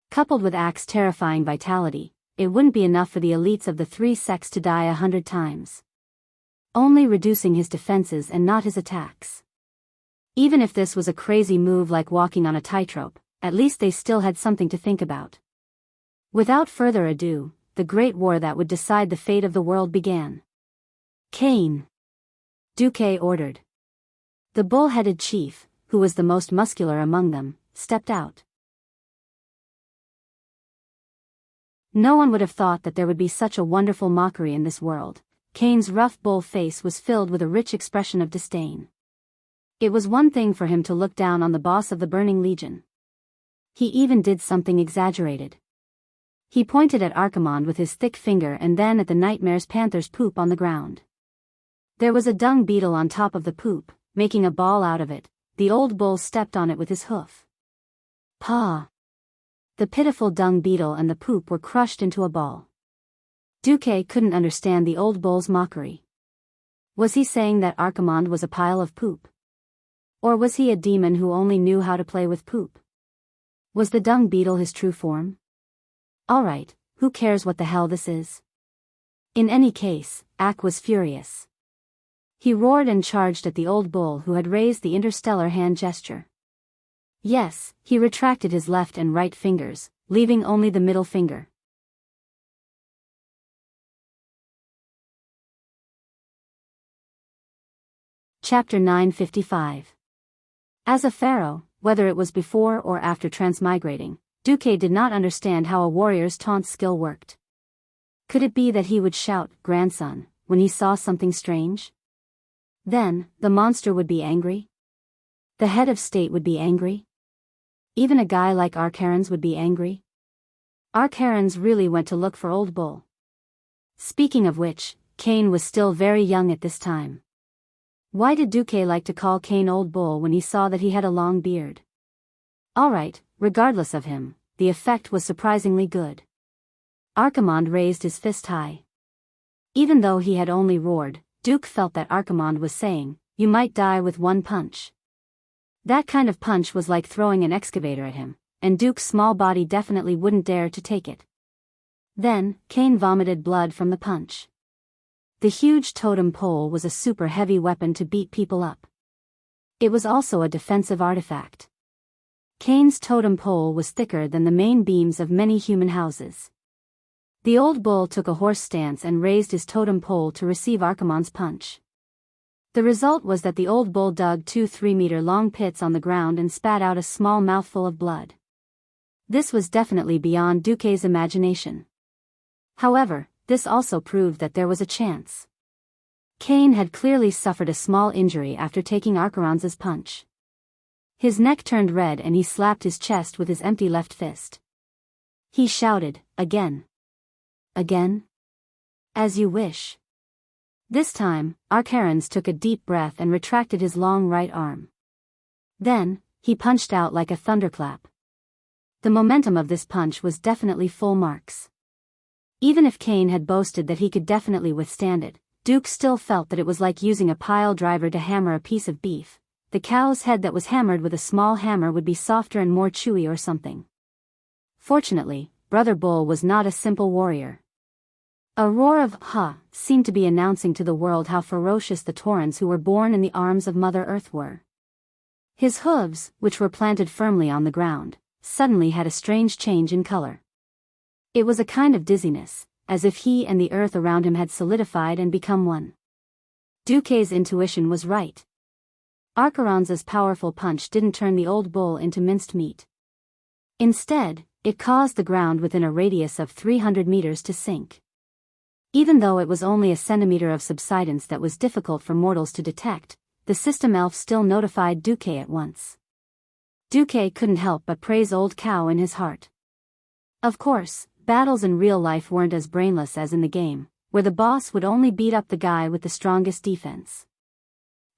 Coupled with Axe's terrifying vitality, it wouldn't be enough for the elites of the three sects to die 100 times. Only reducing his defenses and not his attacks. Even if this was a crazy move like walking on a tightrope, at least they still had something to think about. Without further ado, the great war that would decide the fate of the world began. Cain! Duque ordered. The bull-headed chief, who was the most muscular among them, stepped out. No one would have thought that there would be such a wonderful mockery in this world. Cain's rough bull face was filled with a rich expression of disdain. It was one thing for him to look down on the boss of the Burning Legion. He even did something exaggerated. He pointed at Archimonde with his thick finger and then at the Nightmare's panther's poop on the ground. There was a dung beetle on top of the poop, making a ball out of it. The old bull stepped on it with his hoof. Paw! The pitiful dung beetle and the poop were crushed into a ball. Duque couldn't understand the old bull's mockery. Was he saying that Archimonde was a pile of poop? Or was he a demon who only knew how to play with poop? Was the dung beetle his true form? Alright, who cares what the hell this is? In any case, Ak was furious. He roared and charged at the old bull who had raised the interstellar hand gesture. Yes, he retracted his left and right fingers, leaving only the middle finger. Chapter 955. As a pharaoh, whether it was before or after transmigrating, Duque did not understand how a warrior's taunt skill worked. Could it be that he would shout, "Grandson," when he saw something strange? Then, the monster would be angry? The head of state would be angry? Even a guy like Archaron's would be angry? Archaron's really went to look for Old Bull. Speaking of which, Cain was still very young at this time. Why did Duque like to call Cain Old Bull when he saw that he had a long beard? Alright, regardless of him, the effect was surprisingly good. Archimonde raised his fist high. Even though he had only roared, Duke felt that Archimonde was saying, "You might die with one punch." That kind of punch was like throwing an excavator at him, and Duke's small body definitely wouldn't dare to take it. Then, Cain vomited blood from the punch. The huge totem pole was a super heavy weapon to beat people up. It was also a defensive artifact. Cain's totem pole was thicker than the main beams of many human houses. The old bull took a horse stance and raised his totem pole to receive Archimonde's punch. The result was that the old bull dug 2 3-meter-long pits on the ground and spat out a small mouthful of blood. This was definitely beyond Duque's imagination. However, this also proved that there was a chance. Cain had clearly suffered a small injury after taking Archeron's punch. His neck turned red and he slapped his chest with his empty left fist. He shouted, "Again. Again? As you wish." This time, Archeron's took a deep breath and retracted his long right arm. Then, he punched out like a thunderclap. The momentum of this punch was definitely full marks. Even if Cain had boasted that he could definitely withstand it, Duke still felt that it was like using a pile driver to hammer a piece of beef. The cow's head that was hammered with a small hammer would be softer and more chewy or something. Fortunately, Brother Bull was not a simple warrior. A roar of "ha" seemed to be announcing to the world how ferocious the Taurans who were born in the arms of Mother Earth were. His hooves, which were planted firmly on the ground, suddenly had a strange change in color. It was a kind of dizziness, as if he and the earth around him had solidified and become one. Duque's intuition was right. Archeron's powerful punch didn't turn the old bull into minced meat. Instead, it caused the ground within a radius of 300 meters to sink. Even though it was only a centimeter of subsidence that was difficult for mortals to detect, the system elf still notified Duque at once. Duque couldn't help but praise Old Cow in his heart. Of course, battles in real life weren't as brainless as in the game, where the boss would only beat up the guy with the strongest defense.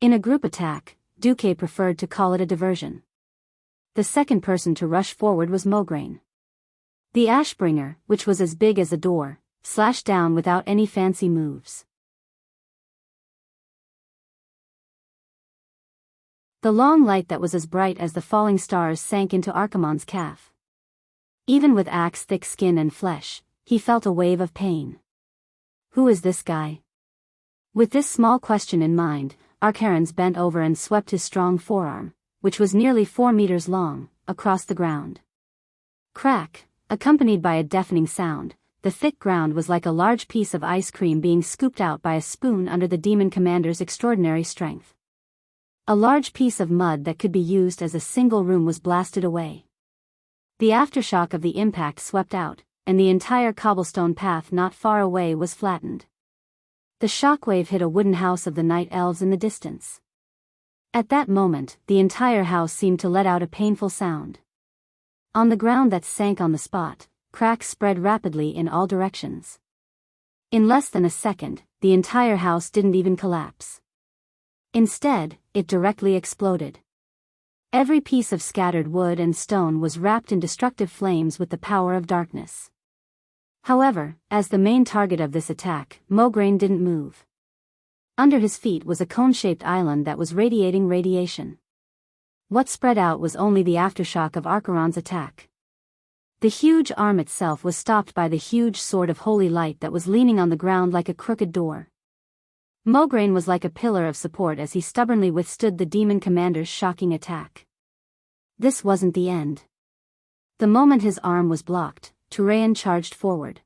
In a group attack, Duque preferred to call it a diversion. The second person to rush forward was Mograine. The Ashbringer, which was as big as a door, slashed down without any fancy moves. The long light that was as bright as the falling stars sank into Archimonde's calf. Even with axe-thick skin and flesh, he felt a wave of pain. Who is this guy? With this small question in mind, Archeron's bent over and swept his strong forearm, which was nearly 4 meters long, across the ground. Crack, accompanied by a deafening sound, the thick ground was like a large piece of ice cream being scooped out by a spoon under the demon commander's extraordinary strength. A large piece of mud that could be used as a single room was blasted away. The aftershock of the impact swept out, and the entire cobblestone path not far away was flattened. The shockwave hit a wooden house of the night elves in the distance. At that moment, the entire house seemed to let out a painful sound. On the ground that sank on the spot, cracks spread rapidly in all directions. In less than a second, the entire house didn't even collapse. Instead, it directly exploded. Every piece of scattered wood and stone was wrapped in destructive flames with the power of darkness. However, as the main target of this attack, Mograine didn't move. Under his feet was a cone-shaped island that was radiating radiation. What spread out was only the aftershock of Archeron's attack. The huge arm itself was stopped by the huge sword of holy light that was leaning on the ground like a crooked door. Mograine was like a pillar of support as he stubbornly withstood the demon commander's shocking attack. This wasn't the end. The moment his arm was blocked, Turayan charged forward.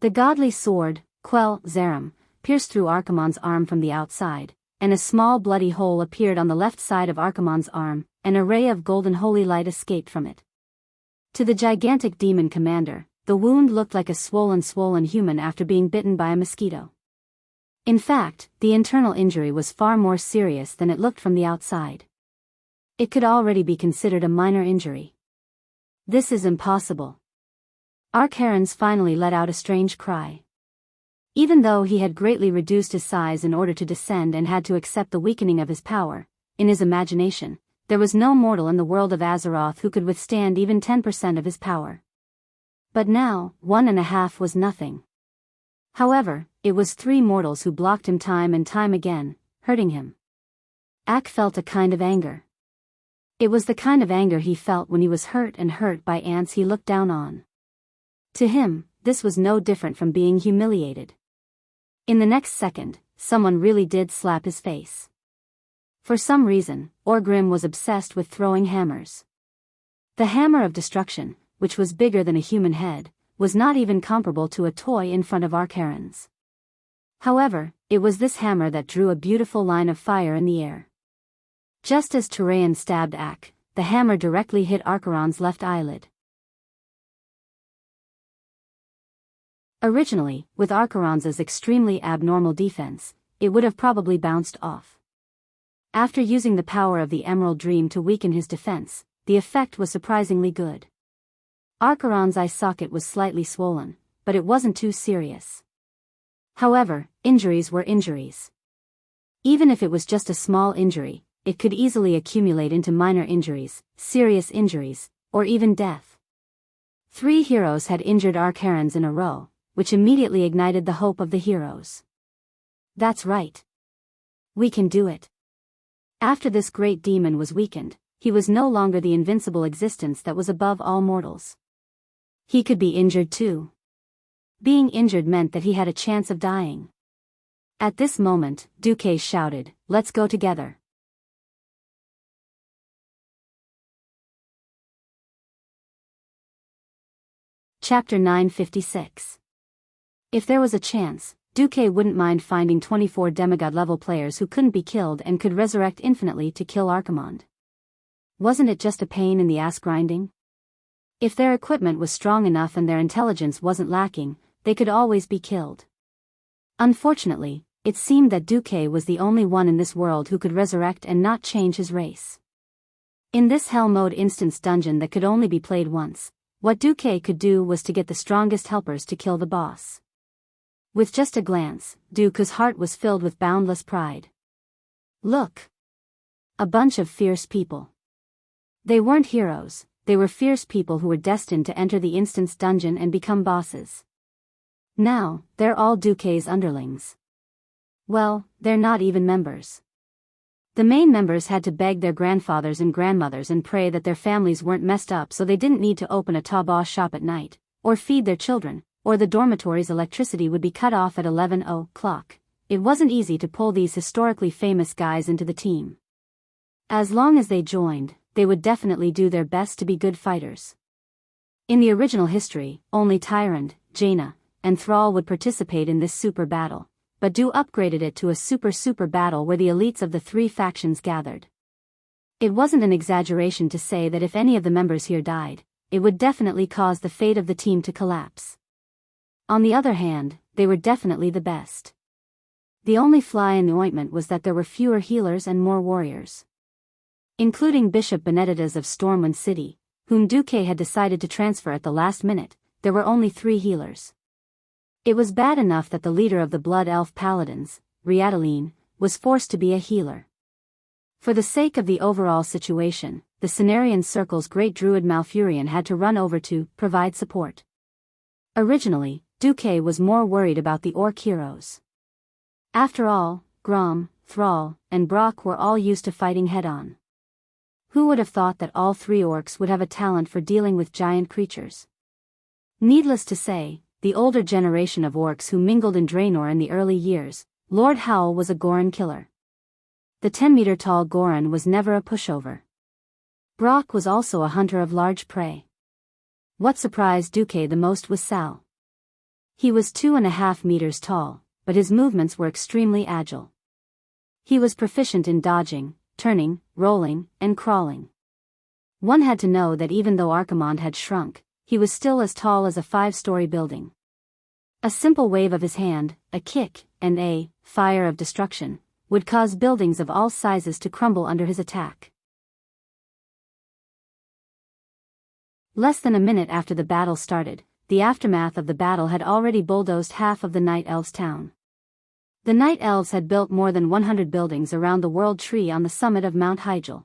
The godly sword, Quell Zerum, pierced through Archimonde's arm from the outside, and a small bloody hole appeared on the left side of Archimonde's arm. An array of golden holy light escaped from it. To the gigantic demon commander, the wound looked like a swollen human after being bitten by a mosquito. In fact, the internal injury was far more serious than it looked from the outside. It could already be considered a minor injury. This is impossible. Archeron's finally let out a strange cry. Even though he had greatly reduced his size in order to descend and had to accept the weakening of his power, in his imagination, there was no mortal in the world of Azeroth who could withstand even 10% of his power. But now, 1.5 was nothing. However, it was 3 mortals who blocked him time and time again, hurting him. Ak felt a kind of anger. It was the kind of anger he felt when he was hurt by ants he looked down on. To him, this was no different from being humiliated. In the next second, someone really did slap his face. For some reason, Orgrim was obsessed with throwing hammers. The hammer of destruction, which was bigger than a human head, was not even comparable to a toy in front of Archeron's. However, it was this hammer that drew a beautiful line of fire in the air. Just as Turayan stabbed Ak, the hammer directly hit Archeron's left eyelid. Originally, with Archeron's extremely abnormal defense, it would have probably bounced off. After using the power of the Emerald Dream to weaken his defense, the effect was surprisingly good. Archeron's eye socket was slightly swollen, but it wasn't too serious. However, injuries were injuries. Even if it was just a small injury, it could easily accumulate into minor injuries, serious injuries, or even death. 3 heroes had injured Archerons in a row, which immediately ignited the hope of the heroes. That's right. We can do it. After this great demon was weakened, he was no longer the invincible existence that was above all mortals. He could be injured too. Being injured meant that he had a chance of dying. At this moment, Duque shouted, "Let's go together." Chapter 956. If there was a chance, Duque wouldn't mind finding 24 demigod-level players who couldn't be killed and could resurrect infinitely to kill Archimonde. Wasn't it just a pain in the ass grinding? If their equipment was strong enough and their intelligence wasn't lacking, they could always be killed. Unfortunately, it seemed that Duque was the only one in this world who could resurrect and not change his race. In this Hell Mode instance dungeon that could only be played once, what Duque could do was to get the strongest helpers to kill the boss. With just a glance, Duque's heart was filled with boundless pride. Look! A bunch of fierce people. They weren't heroes, they were fierce people who were destined to enter the instance dungeon and become bosses. Now, they're all Duque's underlings. Well, they're not even members. The main members had to beg their grandfathers and grandmothers and pray that their families weren't messed up so they didn't need to open a tabac shop at night, or feed their children, or the dormitory's electricity would be cut off at 11 o'clock. It wasn't easy to pull these historically famous guys into the team. As long as they joined, they would definitely do their best to be good fighters. In the original history, only Tyrande, Jaina, and Thrall would participate in this super battle, but Du upgraded it to a super battle where the elites of the 3 factions gathered. It wasn't an exaggeration to say that if any of the members here died, it would definitely cause the fate of the team to collapse. On the other hand, they were definitely the best. The only fly in the ointment was that there were fewer healers and more warriors. Including Bishop Benedictus of Stormwind City, whom Duque had decided to transfer at the last minute, there were only 3 healers. It was bad enough that the leader of the Blood Elf Paladins, Riataline, was forced to be a healer. For the sake of the overall situation, the Cenarian Circle's great druid Malfurion had to run over to provide support. Originally, Duque was more worried about the orc heroes. After all, Grom, Thrall, and Brock were all used to fighting head-on. Who would have thought that all 3 orcs would have a talent for dealing with giant creatures? Needless to say, the older generation of orcs who mingled in Draenor in the early years, Lord Howl was a Goron killer. The 10-meter-tall Goron was never a pushover. Brock was also a hunter of large prey. What surprised Duque the most was Sal. He was 2.5 meters tall, but his movements were extremely agile. He was proficient in dodging, turning, rolling, and crawling. One had to know that even though Archimonde had shrunk, he was still as tall as a 5-story building. A simple wave of his hand, a kick, and a fire of destruction, would cause buildings of all sizes to crumble under his attack. Less than a minute after the battle started, the aftermath of the battle had already bulldozed half of the Night Elves' town. The Night Elves had built more than 100 buildings around the World Tree on the summit of Mount Hyjal.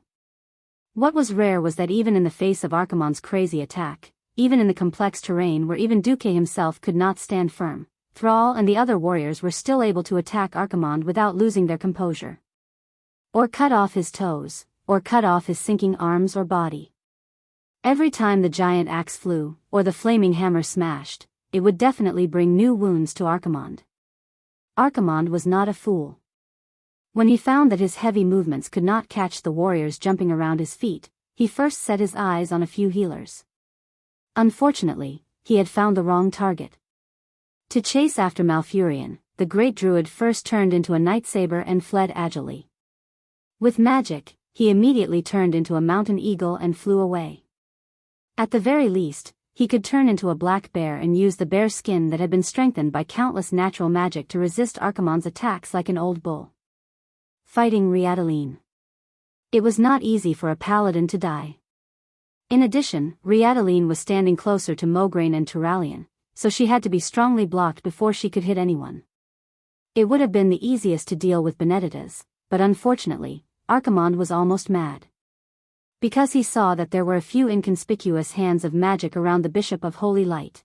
What was rare was that even in the face of Archimonde's crazy attack, even in the complex terrain where even Duque himself could not stand firm, Thrall and the other warriors were still able to attack Archimonde without losing their composure. Or cut off his toes, or cut off his sinking arms or body. Every time the giant axe flew, or the flaming hammer smashed, it would definitely bring new wounds to Archimonde. Archimonde was not a fool. When he found that his heavy movements could not catch the warriors jumping around his feet, he first set his eyes on a few healers. Unfortunately, he had found the wrong target. To chase after Malfurion, the great druid first turned into a night saber and fled agilely. With magic, he immediately turned into a mountain eagle and flew away. At the very least, he could turn into a black bear and use the bear skin that had been strengthened by countless natural magic to resist Archimonde's attacks like an old bull. Fighting Riataline. It was not easy for a paladin to die. In addition, Riataline was standing closer to Mograine and Turalian, so she had to be strongly blocked before she could hit anyone. It would have been the easiest to deal with Benedettas, but unfortunately, Archimonde was almost mad. Because he saw that there were a few inconspicuous hands of magic around the Bishop of Holy Light.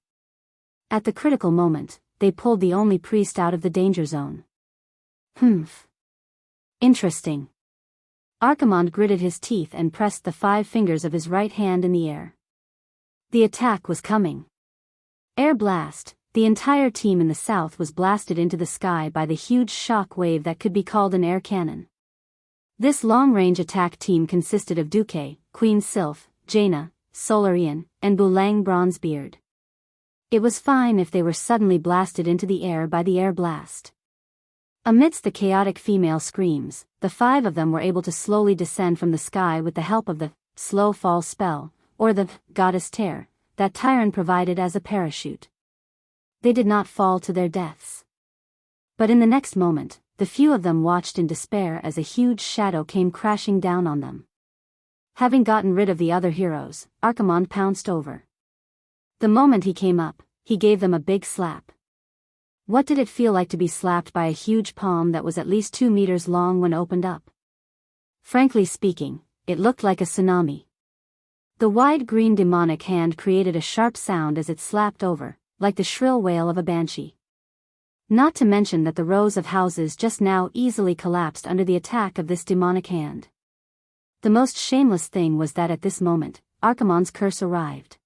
At the critical moment, they pulled the only priest out of the danger zone. Humph. Interesting. Archimonde gritted his teeth and pressed the 5 fingers of his right hand in the air. The attack was coming. Air blast. The entire team in the south was blasted into the sky by the huge shock wave that could be called an air cannon. This long-range attack team consisted of Duque, Queen Sylph, Jaina, Solarian, and Bulang Bronzebeard. It was fine if they were suddenly blasted into the air by the air blast. Amidst the chaotic female screams, the 5 of them were able to slowly descend from the sky with the help of the slow fall spell, or the goddess tear, that Tyron provided as a parachute. They did not fall to their deaths. But in the next moment, the few of them watched in despair as a huge shadow came crashing down on them. Having gotten rid of the other heroes, Archimonde pounced over. The moment he came up, he gave them a big slap. What did it feel like to be slapped by a huge palm that was at least 2 meters long when opened up? Frankly speaking, it looked like a tsunami. The wide green demonic hand created a sharp sound as it slapped over, like the shrill wail of a banshee. Not to mention that the rows of houses just now easily collapsed under the attack of this demonic hand. The most shameless thing was that at this moment, Archimonde's curse arrived.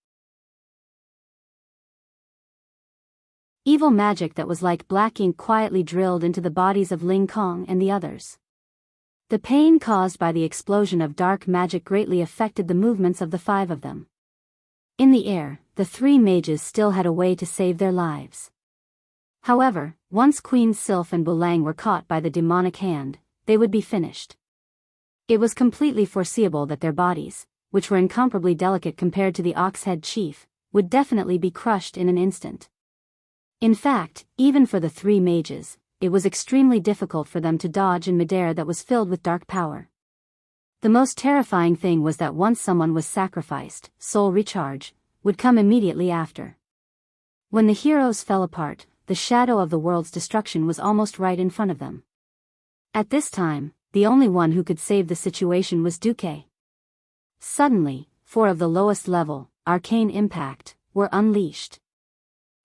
Evil magic that was like black ink quietly drilled into the bodies of Ling Kong and the others. The pain caused by the explosion of dark magic greatly affected the movements of the 5 of them. In the air, the 3 mages still had a way to save their lives. However, once Queen Sylph and Bulang were caught by the demonic hand, they would be finished. It was completely foreseeable that their bodies, which were incomparably delicate compared to the Oxhead chief, would definitely be crushed in an instant. In fact, even for the 3 mages, it was extremely difficult for them to dodge in midair that was filled with dark power. The most terrifying thing was that once someone was sacrificed, soul recharge would come immediately after. When the heroes fell apart, the shadow of the world's destruction was almost right in front of them. At this time, the only one who could save the situation was Duque. Suddenly, 4 of the lowest level, arcane impact, were unleashed.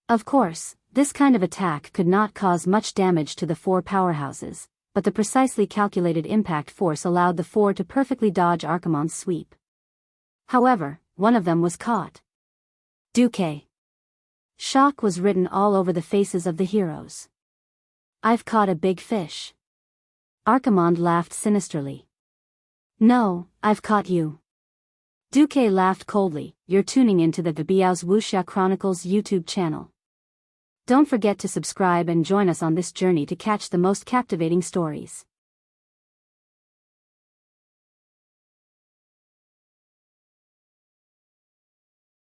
Of course, this kind of attack could not cause much damage to the 4 powerhouses, but the precisely calculated impact force allowed the 4 to perfectly dodge Archimonde's sweep. However, one of them was caught. Duque. Shock was written all over the faces of the heroes. I've caught a big fish. Archimonde laughed sinisterly. No, I've caught you. Duque laughed coldly. You're tuning into the Biyao's Wuxia Chronicles YouTube channel. Don't forget to subscribe and join us on this journey to catch the most captivating stories.